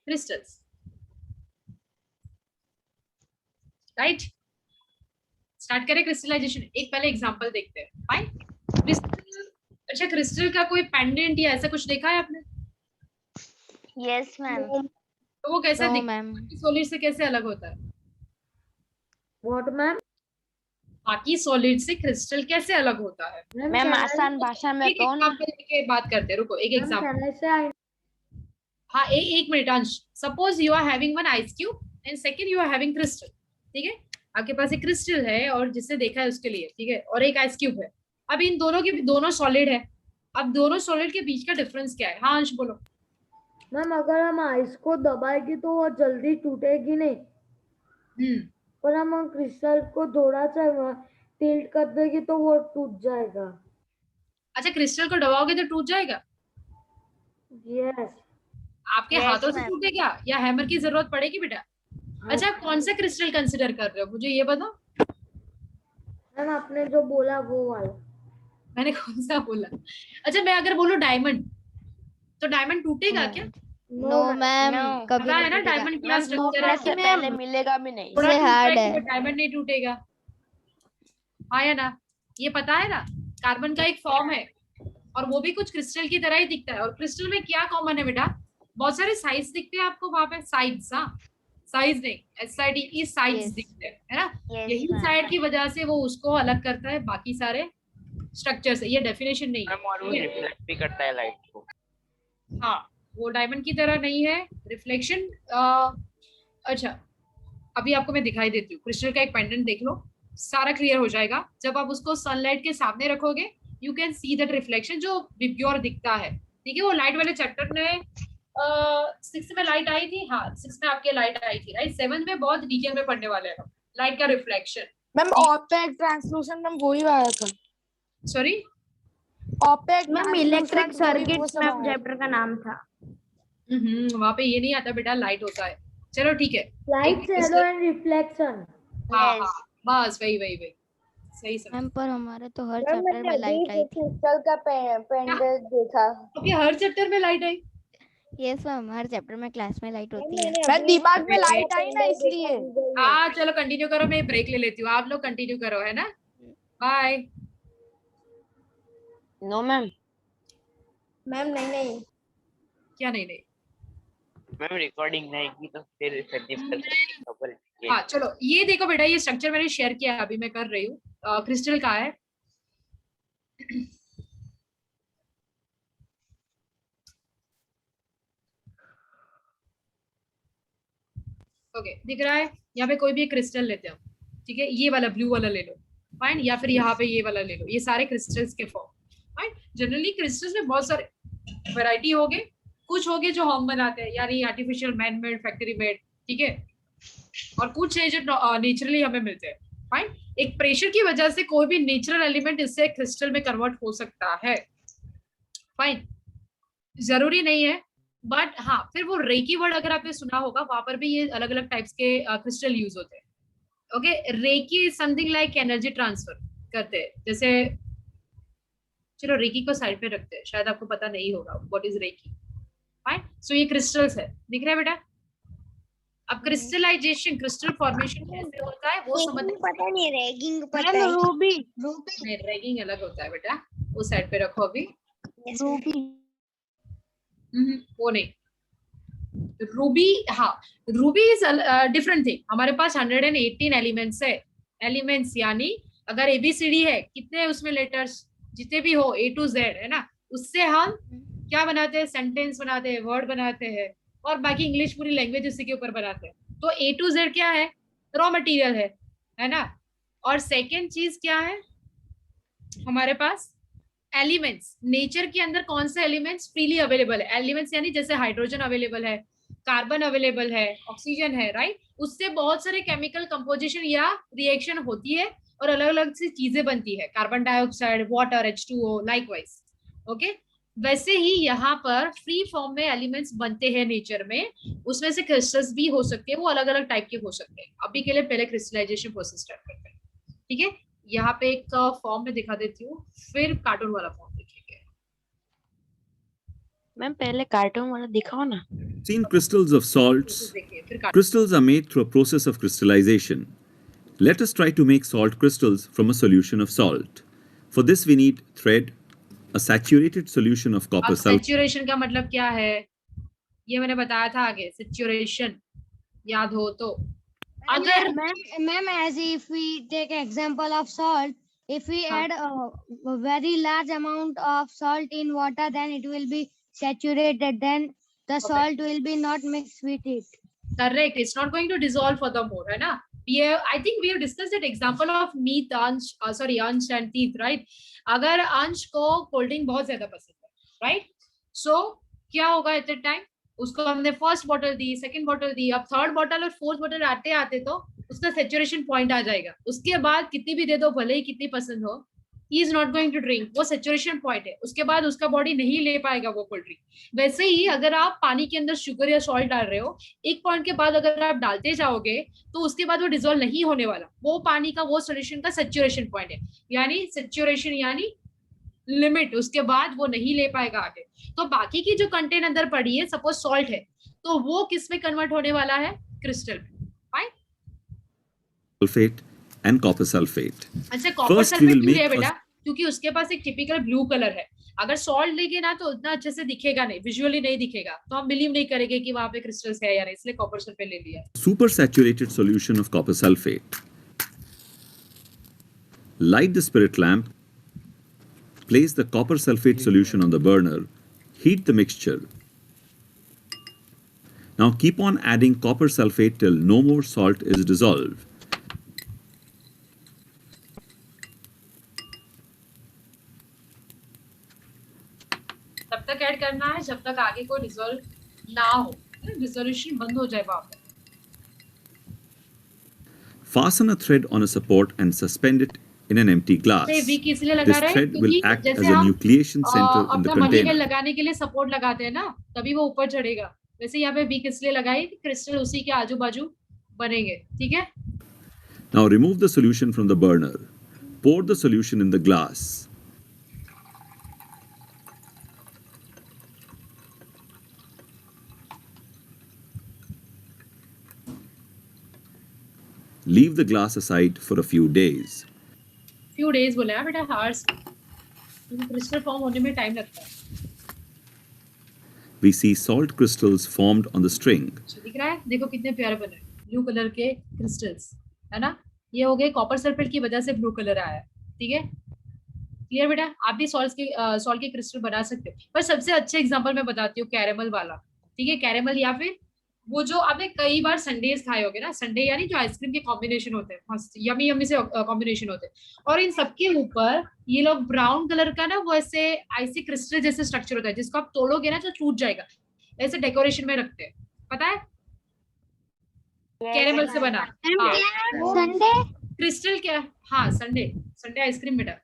Crystals, right? Start करें क्रिस्टलाइजेशन। एक पहले एग्जांपल देखते हैं। फाइन। क्रिस्टल, अच्छा क्रिस्टल का कोई पेंडेंट या ऐसा कुछ देखा है आपने? Yes ma'am. तो वो कैसा No, दिखता ma'am. है? सॉलिड से कैसे अलग होता है? What ma'am? बाकी सॉलिड से क्रिस्टल कैसे अलग होता है? मैम आसान भाषा में एक कहो ना। एग्जांपल लेके बात करते हैं, रुको एक एग्जांपल। हाँ एक minute Ansh. Suppose you are having one ice cube and second you are having crystal, ठीक है? आपके पास एक क्रिस्टल है और जिसने देखा है उसके लिए, ठीक है, और एक आइस क्यूब है। अब इन दोनों के दोनों सॉलिड है। अब दोनों सॉलिड के बीच का डिफरेंस क्या है? हाँ अंश बोलो। मैम अगर हम आइस को दबाएगी तो वो जल्दी टूटेगी नहीं, पर हम क्रिस्टल को थोड़ा सा टिल्ट कर देगी तो वो टूट जाएगा। अच्छा क्रिस्टल को दबाओगे तो टूट जाएगा? यस। आपके हाथों से टूटेगा या हैमर की जरूरत पड़ेगी बेटा? अच्छा आप कौन सा क्रिस्टल कंसिडर कर रहे हो, मुझे ये बताओ। मैम आपने जो बोला वो वाला। मैंने कौन सा बोला? अच्छा मैं अगर बोलूं डायमंड, तो डायमंड टूटेगा क्या? नो मैम, कभी पता है नहीं ना टूटेगा। डायमंड क्या स्ट्रक्चर टूटने है? से पहले मिलेगा भी नहीं। थोड़ा इससे हार्ड टूटेगा है। तो डायमंड नहीं टूटेगा। हाँ या ना? ये पता है ना? कार्बन का एक फॉर्म है और वो भी कुछ क्रिस्टल की तरह ही दिखता है। और क्रिस्टल में क्या कॉमन है बेटा? बहुत सारे साइज दिखते हैं आपको वहां पे। साइड्स, हाँ साइज नहीं, SIDE साइड्स दिखते हैं, है ना? यही साइड की वजह से वो उसको अलग करता है बाकी सारे स्ट्रक्चर से। ये डेफिनेशन नहीं है। और वो रिफ्लेक्ट भी करता है लाइट को। हाँ वो डायमंड की तरह नहीं है रिफ्लेक्शन। अच्छा अभी आपको मैं दिखाई देती हूँ। क्रिस्टल का एक पेंडेंट देख लो, सारा क्लियर हो जाएगा। जब आप उसको सनलाइट के सामने रखोगे you can see that reflection जो प्योर दिखता है, ठीक है? वो लाइट वाले चैप्टर में 6 में लाइट आई थी। हाँ 6 में आपके लाइट आई थी, राइट? 7 में बहुत डिटेल में पढ़ने वाले हैं लाइट का reflection. Ma'am opaque translucent ma'am वही आया था। Sorry opaque ma'am electric circuits ma'am chapter का नाम था। वहां पे ये नहीं आता बेटा, लाइट होता है। चलो ठीक है। Light shadow and reflection. हाँ बस वही वही वही सही समझ। मैम पर हमारे तो हर चैप्टर में लाइट आई थी। क्रिस्टल का पेंडेंट देखा। ओके हर चैप्टर में लाइट आई? यस मैम, हर चैप्टर में क्लास में लाइट होती है। मैम दिमाग में लाइट आई ना इसलिए। हाँ चलो कंटिन्यू करो, मैं ब्रेक ले लेती हूँ। आप लोग कंटिन्यू करो, है ना? बाय। No ma'am. मैम नहीं क्या नहीं? मैम रिकॉर्डिंग नहीं की तो फिर खबर। हाँ चलो ये देखो बेटा, ये स्ट्रक्चर मैंने शेयर किया है, अभी मैं कर रही हूँ। क्रिस्टल का है। ओके दिख रहा है? यहाँ पे कोई भी एक क्रिस्टल लेते हो, ठीक है? ये वाला ब्लू वाला ले लो, फाइन। या फिर यहाँ पे ये वाला ले लो। ये सारे क्रिस्टल्स के फॉर्म, फाइन। जनरली क्रिस्टल्स में बहुत सारे वैरायटी हो गए। कुछ हो गए जो हम बनाते हैं, यानी artificial, man made, factory made, ठीक है? और कुछ है जो नेचुरली हमें मिलते हैं, फाइन। एक प्रेशर की वजह से कोई भी नेचुरल एलिमेंट इससे क्रिस्टल में कन्वर्ट हो सकता है, फाइन। जरूरी नहीं है, बट हाँ फिर वो रेकी वर्ड अगर आपने सुना होगा, वहां पर भी ये अलग अलग टाइप्स के क्रिस्टल यूज होते हैं। Okay reiki is something like energy transfer करते हैं। जैसे चलो रेकी को साइड पे रखते हैं, शायद आपको पता नहीं होगा व्हाट इज रेकी, फाइन। सो ये क्रिस्टल्स है, दिख रहा है बेटा? अब क्रिस्टलाइजेशन, क्रिस्टल फॉर्मेशन कैसे होता है वो समझ। पता नहीं, रैगिंग पता है। रूबी नहीं रैगिंग अलग होता है बेटा, वो साइड पे रखो अभी। रूबी वो नहीं। रूबी, हाँ रूबी इज डिफरेंट थिंग। हमारे पास 118 एलिमेंट्स है। एलिमेंट्स यानी अगर ABCD है, कितने उसमें लेटर्स जितने भी हो A to Z, है ना? उससे हम क्या बनाते हैं? सेंटेंस बनाते हैं, वर्ड बनाते हैं, और बाकी इंग्लिश पूरी लैंग्वेज उसी के ऊपर बनाते हैं। तो A to Z क्या है? रॉ मटेरियल है ना? और सेकेंड चीज क्या है हमारे पास? एलिमेंट्स। नेचर के अंदर कौन से एलिमेंट्स फ्रीली अवेलेबल है? एलिमेंट्स यानी जैसे हाइड्रोजन अवेलेबल है, कार्बन अवेलेबल है, ऑक्सीजन है, राइट? उससे बहुत सारे केमिकल कंपोजिशन या रिएक्शन होती है और अलग अलग सी चीजें बनती है। Carbon dioxide, water, H2O, likewise. Okay वैसे ही यहाँ पर फ्री फॉर्म में एलिमेंट्स बनते हैं नेचर में, उसमें से क्रिस्टल्स भी हो सकते हैं, वो अलग अलग टाइप के हो सकते हैं। अभी के लिए पहले क्रिस्टलाइजेशन प्रोसेस स्टार्ट करते हैं, ठीक है। यहाँ पे एक फॉर्म में दिखा देती हूँ, फिर कार्टून वाला फॉर्म देखेंगे। मैम पहले कार्टून वाला दिखाओ ना। Seen crystals of salts. देखिए फिर cartoon. Crystals are made through a process of crystallization. Let us try to make salt crystals from a solution of salt. For this we need thread, a saturated solution of copper अब sulfate. saturation का मतलब क्या है, ये मैंने बताया था आगे। saturation याद हो तो, अगर ma'am as if we take example of salt, if we add a very large amount of salt in water, then it will be saturated, then the salt will be not mixed with it. Correct, it's not going to dissolve furthermore, है ना। I think we have discussed that example of meat, Ansh and teeth, right? अगर अंश को cold drink बहुत ज्यादा पसंद है, right? So क्या होगा एट दैट टाइम, उसको हमने फर्स्ट बॉटल दी, सेकंड बॉटल दी, अब थर्ड बॉटल और फोर्थ बॉटल आते आते तो उसका सैचुरेशन पॉइंट आ जाएगा। उसके बाद कितनी भी दे दो, भले ही कितनी पसंद हो, he is not going to drink, वो सैचुरेशन पॉइंट है। उसके बाद उसका बॉडी नहीं ले पाएगा वो कोल्ड ड्रिंक। वैसे ही अगर आप पानी के अंदर शुगर या सॉल्ट डाल रहे हो, एक पॉइंट के बाद अगर आप डालते जाओगे तो उसके बाद वो डिसॉल्व नहीं होने वाला। वो पानी का, वो सोल्यूशन का सैचुरेशन पॉइंट है, यानी सैचुरेशन यानी लिमिट, उसके बाद वो नहीं ले पाएगा आगे। तो बाकी की जो कंटेंट अंदर पड़ी है, सपोज सॉल्ट है, तो वो किस में कन्वर्ट होने वाला है, क्रिस्टल में, fine. Sulfate and copper sulfate. अच्छा, copper First we sulphate will क्यों है make बेटा, a क्योंकि उसके पास एक टिपिकल ब्लू कलर है। अगर सॉल्ट लेंगे ना तो उतना अच्छे से दिखेगा नहीं, विजुअली नहीं दिखेगा, तो हम बिलीव नहीं करेंगे कि वहां पे क्रिस्टल्स है या नहीं, इसलिए कॉपर सल्फेट ले लिया। supersaturated solution of copper sulfate. Light the spirit lamp. Place the copper sulfate solution on the burner. Heat the mixture. Now keep on adding copper sulfate till no more salt is dissolved. तब तक add करना है जब तक आगे कोई dissolve ना हो, डिसोल्यूशन बंद हो जाए वहां पे। Fasten a thread on a support and suspend it in an empty glass. Weak इसलिए लगा This रहे हैं thread will क्योंकि act जैसे as a हम nucleation center in the अपना मटेरियल container. लगाने के लिए सपोर्ट लगाते हैं ना, तभी वो ऊपर चढ़ेगा। वैसे यहाँ पे वीक इसलिए लगाई कि क्रिस्टल उसी के आजू बाजू बनेंगे, ठीक है। Now remove the solution from the burner. Pour the solution in the glass. Leave the glass aside for a few days. Few days बोला है बेटा, हार्स, क्योंकि क्रिस्टल फॉर्म होने में टाइम लगता है। We see salt crystals formed on the string. दिख रहा है, देखो कितने प्यारे बने, ब्लू कलर के क्रिस्टल्स, है ना। ये हो गए कॉपर सल्फेट की वजह से ब्लू कलर आया है, ठीक है। क्लियर बेटा, आप भी सॉल्ट के क्रिस्टल बना सकते हो, पर सबसे अच्छे एग्जांपल मैं बताती हूँ कैरेमल वाला, ठीक है। कैरेमल या फिर वो जो आपने कई बार संडेज खाए होगे ना, संडे यानी जो आइसक्रीम के कॉम्बिनेशन होते हैं, मस्त यमी यमी से कॉम्बिनेशन होते हैं, और इन सबके ऊपर ये लोग ब्राउन कलर का ना वो ऐसे आइसी क्रिस्टल जैसे स्ट्रक्चर होता है, जिसको आप तोड़ोगे ना तो टूट जाएगा, ऐसे डेकोरेशन में रखते हैं, पता है, कैरेमल से बना। संडे क्रिस्टल क्या, हाँ संडे आइसक्रीम बेटा।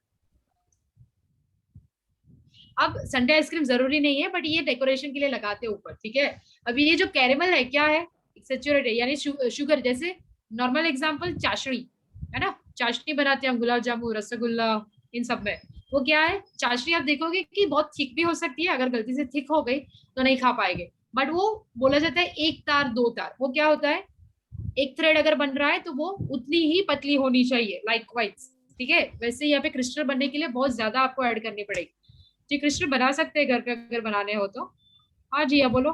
अब संडे आइसक्रीम जरूरी नहीं है, बट ये डेकोरेशन के लिए लगाते हैं ऊपर, ठीक है। अभी ये जो कैरेमल है क्या है, सैचुरेटेड यानी शुगर, जैसे नॉर्मल एग्जांपल चाशनी है ना, चाशनी बनाते हैं हम, गुलाब जामुन, रसगुल्ला, इन सब में वो क्या है, चाशनी आप देखोगे कि बहुत थिक भी हो सकती है, अगर गलती से थिक हो गई तो नहीं खा पाएंगे, बट वो बोला जाता है एक तार दो तार। वो क्या होता है, एक थ्रेड अगर बन रहा है तो वो उतनी ही पतली होनी चाहिए, लाइकवाइज, ठीक है। वैसे यहाँ पे क्रिस्टल बनने के लिए बहुत ज्यादा आपको ऐड करनी पड़ेगी। जी, क्रिस्टल बना सकते हैं घर पे अगर बनाने हो तो। हाँ जी, या बोलो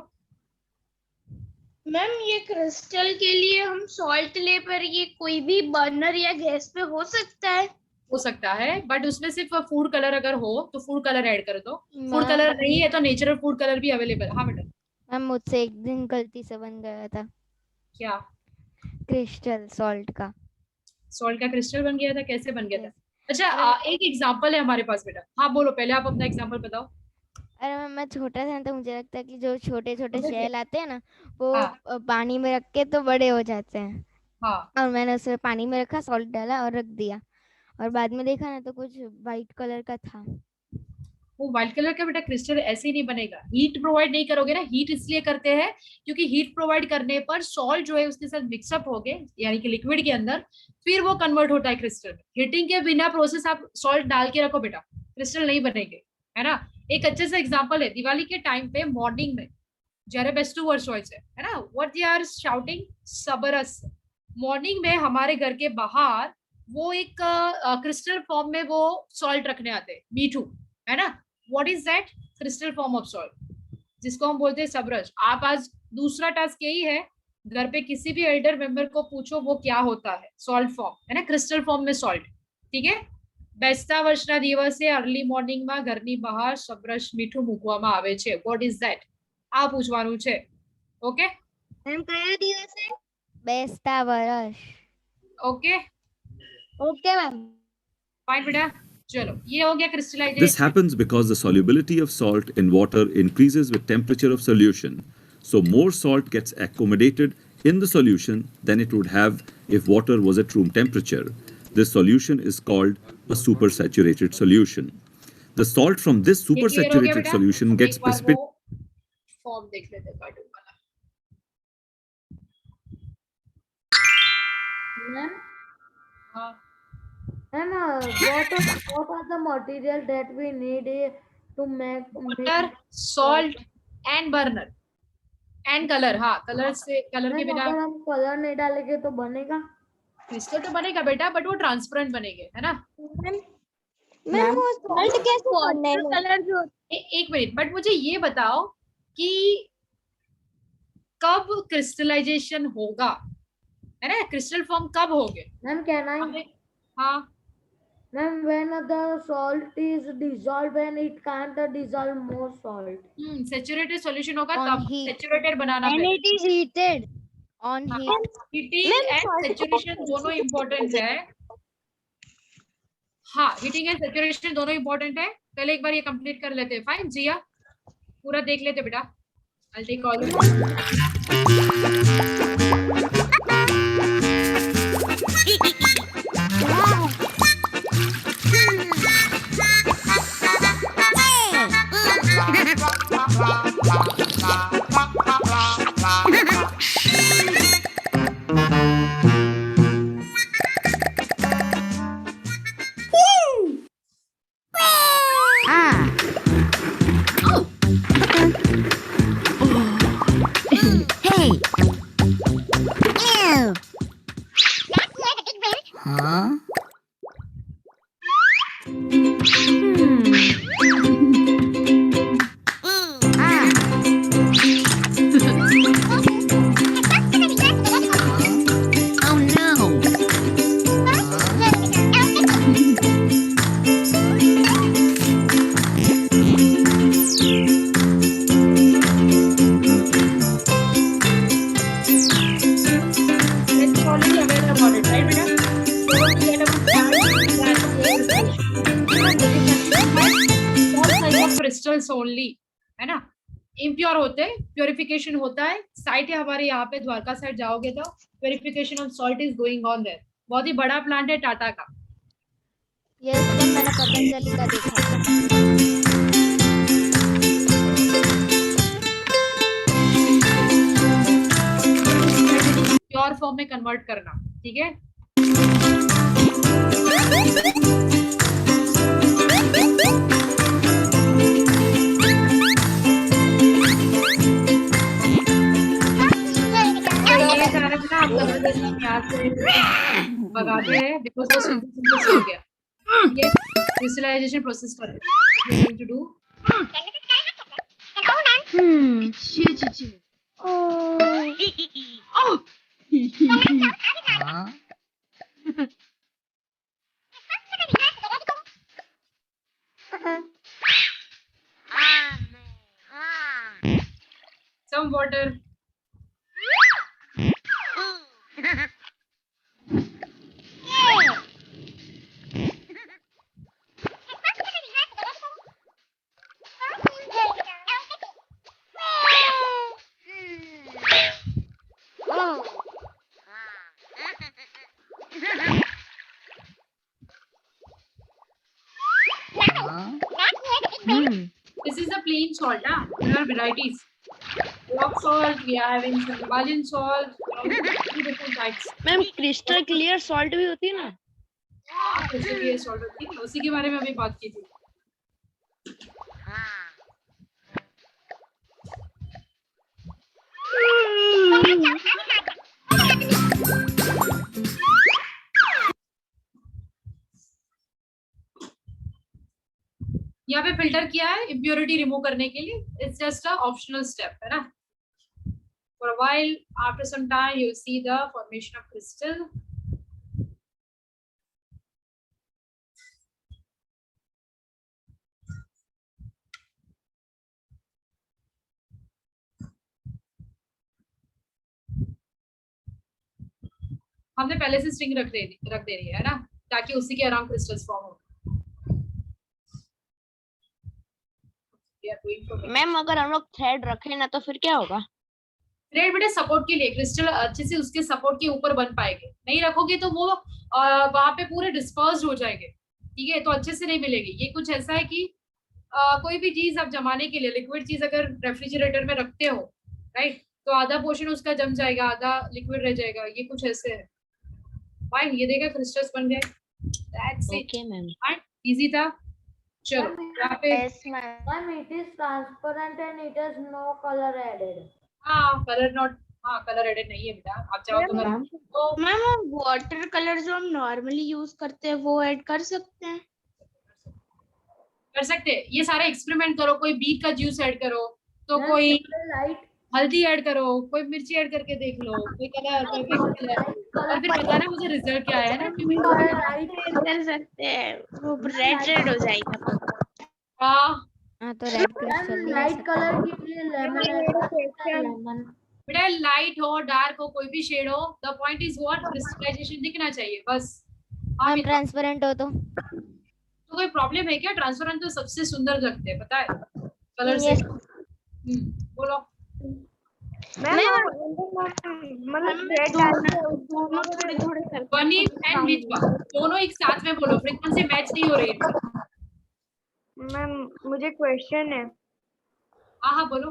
मैम। ये क्रिस्टल के लिए हम सॉल्ट ले, पर ये कोई भी बर्नर या गैस पे हो सकता है, बट उसमें सिर्फ फूड कलर अगर हो तो फूड कलर ऐड कर दो, फूड कलर नहीं है तो नेचुरल फूड कलर भी अवेलेबल है। हाँ बेटा। मैम मुझसे एक दिन गलती से बन गया था। क्या? क्रिस्टल सॉल्ट का क्रिस्टल बन गया था, कैसे बन गया था? अच्छा, एक एग्जांपल है हमारे पास बेटा। हाँ बोलो, पहले आप अपना एग्जांपल बताओ। अरे मैं छोटा था तो मुझे लगता है कि जो छोटे छोटे शेल आते हैं ना, वो पानी में रख के तो बड़े हो जाते हैं। हाँ। और मैंने उसे पानी में रखा, सॉल्ट डाला और रख दिया, और बाद में देखा ना तो कुछ वाइट कलर का था। वो व्हाइट कलर का बेटा क्रिस्टल ऐसे ही नहीं बनेगा, हीट प्रोवाइड नहीं करोगे ना। हीट इसलिए करते हैं क्योंकि हीट प्रोवाइड करने पर सॉल्ट जो है उसके साथ मिक्सअप हो गए, यानी कि लिक्विड के अंदर, फिर वो कन्वर्ट होता है क्रिस्टल। हीटिंग के बिना प्रोसेस आप सॉल्ट डाल के रखो बेटा, क्रिस्टल नहीं बनेंगे, है ना। एक अच्छे से एग्जाम्पल है, दिवाली के टाइम पे मॉर्निंग में जયારે બેસતું વર્ષ હોય है ना, व्हाट दे आर शाउटिंग, सबरस। मॉर्निंग में हमारे घर के बाहर वो एक क्रिस्टल फॉर्म में वो सॉल्ट रखने आते हैं, मीठू, है ना। What is that? Crystal form of salt, जिसको हम बोलते हैं सबरस। आप आज दूसरा टास्क यही है, घर पे किसी भी एल्डर मेंबर को पूछो वो क्या होता है, सॉल्ट फॉर्म, है ना, क्रिस्टल फॉर्म में सॉल्ट, ठीक है। બેસતા વર્ષના દિવસે अर्ली મોર્નિંગ માં ઘરની બહાર સબ્રશ મીઠું મૂકવામાં આવે છે. What is that? આ પૂછવાનું છે. ઓકે મેમ કયા દિવસે? બેસતા વરસ. Okay okay ma'am. फाइन बेटा, चलो ये हो गया This crystallisation. happens because the solubility of salt in water increases with temperature of solution. So more salt gets accommodated in the solution than it would have if water was at room temperature. This solution is called a supersaturated solution. The salt from this ये clear हो गया supersaturated बेटा? solution अब gets एक बार precipitated. वो form देख लेते हैं कार्टून वाला. Ma'am, हाँ what are the material that we need to make water, salt and burner and colour. हाँ, कलर से, कलर के मैम बिना अगर हम कलर नहीं डालेंगे तो बनेगा? क्रिस्टल तो बनेगा बेटा, बट वो ट्रांसपेरेंट बनेंगे, है ना. मैम वो सॉल्ट कैसे करना है? कलर जो एक मिनट, बट मुझे ये बताओ कि कब क्रिस्टलाइजेशन होगा, है ना, क्रिस्टल फॉर्म कब होगे. मैम कहना है हाँ ma'am when the salt is dissolved and it can't dissolve more salt. Saturated solution होगा On तब heat. सेचुरेटेड बनाना And पड़ेगा. it is heated. On heat. Heating and saturation दोनों इम्पोर्टेंट है. हाँ, हीटिंग एंड सेचुरेशन दोनों important है. पहले एक बार ये कंप्लीट कर लेते हैं. फाइन जिया, पूरा देख लेते बेटा. I'll take all of crystals only, है ना. इम्प्योर होते हैं, प्योरिफिकेशन होता है. साइट है हमारे यहाँ पे, द्वारका साइड जाओगे तो purification of salt is going on their. बहुत ही बड़ा प्लांट है टाटा का. ये मैंने पतंजलि का देखा था. प्योर फॉर्म में कन्वर्ट करना, ठीक है. भगाते हैं बिकॉज़ वो सिंथेसिस हो गया. ये क्रिस्टलाइजेशन प्रोसेस कर रहे हैं. To do some water. This is the plain salt, huh? There are varieties. Rock salt, we are having some Himalayan salt, different types. Ma'am crystal clear salt भी होती है ना? crystal clear salt होती है, उसी के बारे में अभी बात की थी. यहाँ पे फिल्टर किया है इम्प्योरिटी रिमूव करने के लिए. It's just a optional step, है ना. For a while, after some time, you see the formation of crystal. हमने पहले से स्ट्रिंग रख दे रही है ना, ताकि उसी के अराउंड क्रिस्टल्स फॉर्म हो. मैम अगर हम लोग थ्रेड रखें ना तो फिर क्या होगा? थ्रेड बेटा सपोर्ट के लिए, क्रिस्टल अच्छे से उसके सपोर्ट के ऊपर बन पाएंगे. नहीं रखोगे तो वो वहां पे पूरे डिस्पर्स्ड हो जाएंगे. ठीक है, तो अच्छे से नहीं मिलेगी. ये कुछ ऐसा है कि कोई भी चीज आप जमाने के लिए, लिक्विड चीज अगर रेफ्रिजरेटर में रखते हो, राइट, तो आधा पोर्शन उसका जम जाएगा, आधा लिक्विड रह जाएगा. ये कुछ ऐसे है. फाइन, ये देखा क्रिस्टल्स बन गए. That's it. Okay ma'am. Fine, easy था. चलो यहाँ पे Ma'am, it is transparent and it has no color added. हाँ, कलर नॉट, हाँ कलर एडेड नहीं है बेटा. आप चाहो तो मैम वाटर कलर जो हम नॉर्मली यूज करते हैं वो ऐड कर सकते हैं? कर सकते हैं. ये सारे एक्सपेरिमेंट करो. कोई बीट का जूस ऐड करो, तो कोई हल्दी ऐड करो, कोई मिर्ची ऐड करके देख लो, कोई कलर, और फिर बताना मुझे रिजल्ट क्या है ना. कर सकते हैं, वो रेड हो जाएगा. हाँ तो रेड क्रिस्टल लाइट कलर के लिए लेमन. बेटा लाइट हो डार्क हो कोई भी शेड हो, the point is what crystallisation दिखना चाहिए बस. हम ट्रांसपेरेंट हो तो कोई प्रॉब्लम है क्या? ट्रांसपेरेंट तो सबसे सुंदर लगते हैं, पता है, कलर से. बोलो बनी एंड मिचवा दोनों एक साथ में बोलो. फ्रीक्वेंसी मैच नहीं हो रही है. मैम मुझे क्वेश्चन है. हाँ बोलो.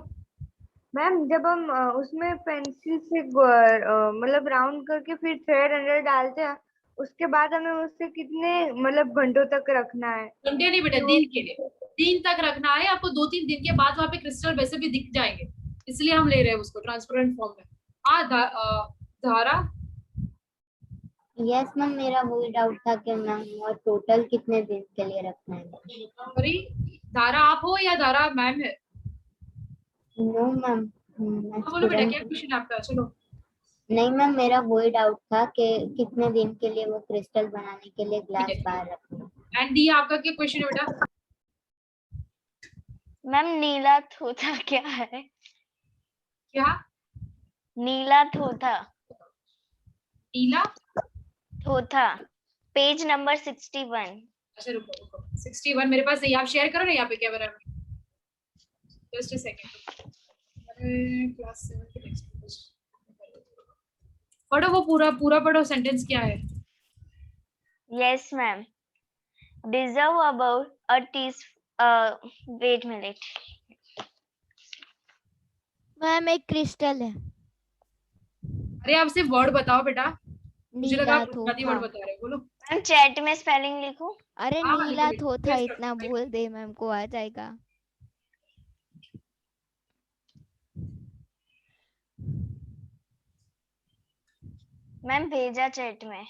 मैम जब हम उसमें पेंसिल से मतलब राउंड करके फिर थ्रेड अंदर डालते हैं, उसके बाद हमें उससे कितने मतलब घंटों तक रखना है? घंटे नहीं बेटा, दिन के लिए. दिन तक रखना है आपको. 2-3 दिन के बाद वहाँ पे क्रिस्टल वैसे भी दिख जाएंगे, इसलिए हम ले रहे हैं उसको ट्रांसपेरेंट फॉर्म में. धारा. यस मैम, मेरा वही डाउट था कि मैम और टोटल कितने दिन के लिए रखना है? सॉरी, धारा आप हो या धारा मैम है? No ma'am. बोलो बेटा, क्या क्वेश्चन आपका? चलो. नहीं मैम, मेरा वही डाउट था कि कितने दिन के लिए वो क्रिस्टल बनाने के लिए ग्लास बाहर रखना है. एंड दी आपका क्या क्वेश्चन है बेटा? मैम नीला थोथा क्या है? क्या? नीला थोथा. नीला थोथा, पेज नंबर 61. अच्छा रुको 61 मेरे पास नहीं. आप शेयर करो ना यहाँ पे कैमरा में. Just a second. क्लास 7 के नेक्स्ट पढ़ो, वो पूरा पढ़ो. सेंटेंस क्या है? Yes ma'am. Deserve about a tease wait minute. Ma'am एक क्रिस्टल है. अरे आप सिर्फ वर्ड बताओ बेटा. मुझे लगा आप थोथा. वर्ड बता रहे हो. बोलो. मैम चैट में स्पेलिंग लिखो. अरे हाँ, नीला लिखो, थोथा लिखो. इतना बोल दे, मैम को आ जाएगा. मैम भेजा चैट में.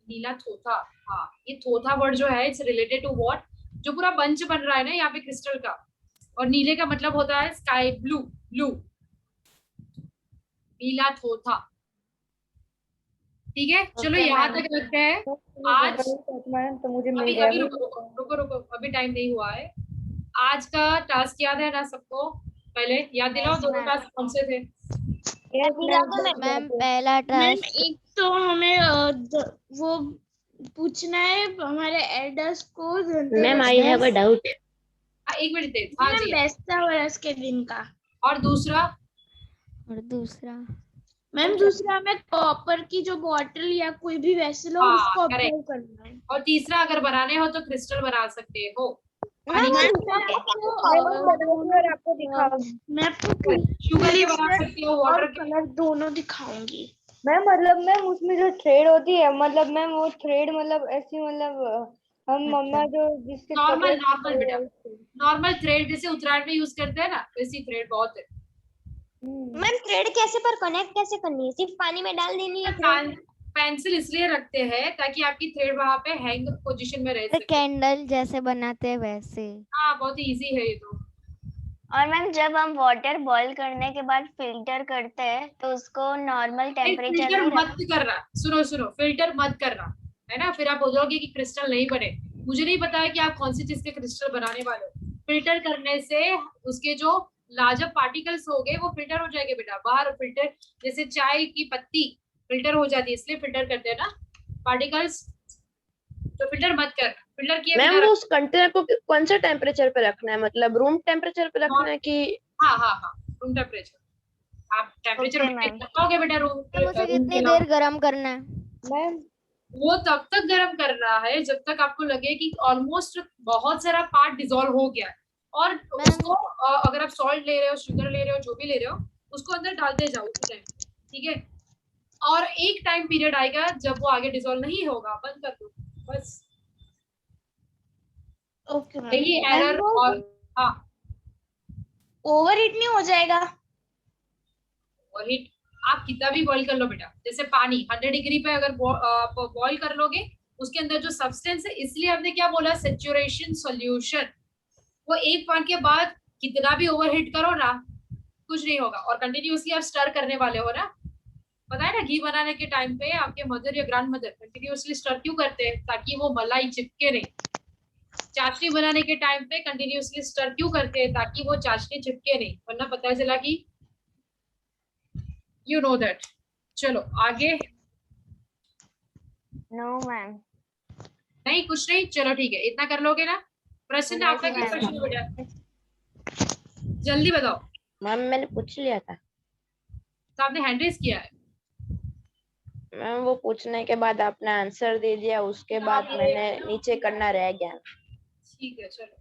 नीला थोथा. हाँ, ये थोथा वर्ड जो है इट्स रिलेटेड टू व्हाट, जो पूरा बंच बन रहा है ना यहाँ पे क्रिस्टल का. और नीले का मतलब होता है स्काई ब्लू. नीला थोथा. ठीक है, चलो यहाँ तक रखते हैं आज. तो मुझे अभी रुको, अभी टाइम नहीं हुआ है. आज का टास्क याद है ना सबको? पहले याद दिलाओ. दोनों टास्क कौन से थे? मैम पहला टास्क, एक तो हमें वो पूछना है हमारे एडर्स को. Ma'am I have a doubt. एक मिनट दे. हाँ जी. बेस्ता वर्ष के दिन का. और दूसरा मैम दूसरा हमें कॉपर की जो बॉटल या कोई भी वेसल हो उसको ऑब्जर्व करना है. और तीसरा अगर बनाने हो तो क्रिस्टल बना सकते हो. आपको दिखाऊंगी। मैं शुगर के बना सकती हो, वाटर के कलर दोनों दिखाऊंगी। मैम मतलब मैम उसमें जो थ्रेड होती है मतलब मैम वो थ्रेड मतलब ऐसी मतलब हम मम्मा जो जिसके नॉर्मल कपड़े नॉर्मल बेटा, नॉर्मल थ्रेड जैसे उत्तरायण में यूज करते हैं ना, वैसी थ्रेड बहुत है। मैम थ्रेड कैसे पर कनेक्ट कैसे करनी है? सिर्फ पानी में डाल देनी है थ्रेड? पेंसिल इसलिए रखते हैं ताकि आपकी थ्रेड वहां पे हैंग पोजीशन में रह तो सके। कैंडल जैसे बनाते हैं वैसे। हाँ बहुत ही इजी है ये तो। और मैम जब हम वाटर बॉईल करने के बाद फिल्टर करते हैं तो उसको नॉर्मल टेम्परेचर फिल्टर में मत करना, सुनो सुनो, फिल्टर मत करना है ना, फिर आप बोलोगे कि क्रिस्टल नहीं बने। मुझे नहीं पता है कि आप कौन सी चीज के क्रिस्टल बनाने वाले हो। फिल्टर करने से उसके जो लार्जर पार्टिकल्स हो गए वो फिल्टर हो जाएंगे बेटा बाहर। फिल्टर जैसे चाय की पत्ती फिल्टर हो जाती है, इसलिए फिल्टर करते हैं ना पार्टिकल्स। तो फिल्टर मत कर, फिल्टर किए मैम बिना वो उस कंटेनर को कौन से टेम्परेचर पे रखना है, मतलब रूम टेम्परेचर पे रखना है कि? हाँ हाँ हाँ, रूम टेम्परेचर। आप टेम्परेचर रखोगे बेटा रूम उसे कितनी देर गर्म करना है? मैम वो तब तक गर्म करना है जब तक आपको लगे कि ऑलमोस्ट बहुत सारा पार्ट डिसॉल्व हो गया है। और उसको अगर आप सॉल्ट ले रहे हो, शुगर ले रहे हो, जो भी ले रहे हो, उसको अंदर डालते जाओ उसी टाइम, ठीक है। और एक टाइम पीरियड आएगा जब वो आगे डिसॉल्व नहीं होगा, बंद कर दो बस। ओके यही एरर। और हाँ, ओवरहीट नहीं हो जाएगा? ओवरहीट आप कितना भी बॉईल कर लो बेटा, जैसे पानी 100 डिग्री पे अगर बॉईल कर लोगे उसके अंदर जो सब्सटेंस है, इसलिए हमने क्या बोला सैचुरेशन सॉल्यूशन। वो एक पॉइंट के बाद कितना भी ओवरहीट करो ना कुछ नहीं होगा। और कंटिन्यूअसली आप स्टर करने वाले हो ना, पता है ना घी बनाने के टाइम पे आपके मदर या ग्रैंड मदर कंटिन्यूअसली स्टर क्यों करते हैं? ताकि वो मलाई चिपके नहीं। चाशनी बनाने के टाइम पे कंटिन्यूअसली स्टर क्यों करते हैं? ताकि वो चाशनी चिपके नहीं, वरना पता चला कि यू नो दैट। चलो आगे। नो मैम नहीं कुछ नहीं, चलो ठीक है, इतना कर लोगे ना। प्रश्न आपका क्या प्रश्न हो गया, जल्दी बताओ। मैम मैंने पूछ लिया था। तो आपने हैंड रेज किया है? मैम वो पूछने के बाद आपने आंसर दे दिया, उसके बाद मैंने नीचे करना रह गया। ठीक है चलो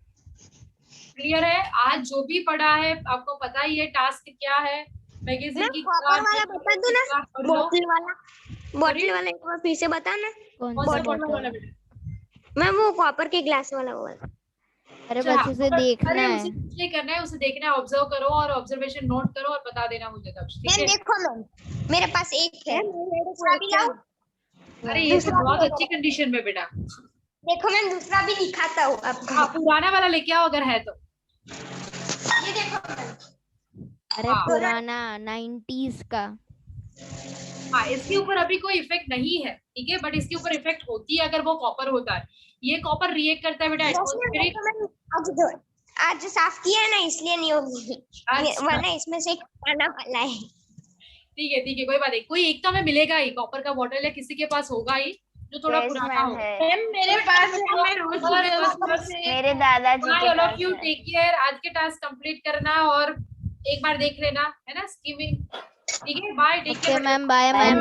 क्लियर है। आज जो भी पढ़ा है आपको पता ही है टास्क क्या है। मैगजीन की कॉपर वाला बता दो ना, बॉटल वाला एक बार फिर से बता ना। बॉटल वाला मैं वो कॉपर के ग्लास वाला वाला। अरे बस उसे देखना अरे है। उसे कुछ नहीं करना है, उसे देखना है, ऑब्जर्व करो और ऑब्जर्वेशन नोट करो और बता देना मुझे तब, ठीक है? देखो मैम मेरे पास एक है। अरे ये तो बहुत अच्छी कंडीशन में बेटा। देखो मैं दूसरा भी दिखाता हूँ आपको। हाँ पुराना वाला लेके आओ अगर है तो। ये देखो अरे पुराना 90s का। हाँ इसके ऊपर अभी कोई इफेक्ट नहीं है, ठीक है, बट इसके ऊपर इफेक्ट होती है अगर वो कॉपर होता है। ये कॉपर रिएक्ट करता है बेटा एटमॉस्फेरिक। आज साफ किया है ना इसलिए नहीं होगी, वरना इसमें से आना वाला है। ठीक है कोई बात नहीं। कोई एक तो हमें मिलेगा ही, कॉपर का बॉटल है किसी के पास होगा ही जो थोड़ा पुराना हो। मेरे पास है, मैं रोज मेरे दादाजी के all of you take care. आज के टास्क कंप्लीट करना और एक बार देख लेना है ना स्कीमिंग, ठीक है। Bye, take care ma'am, bye ma'am.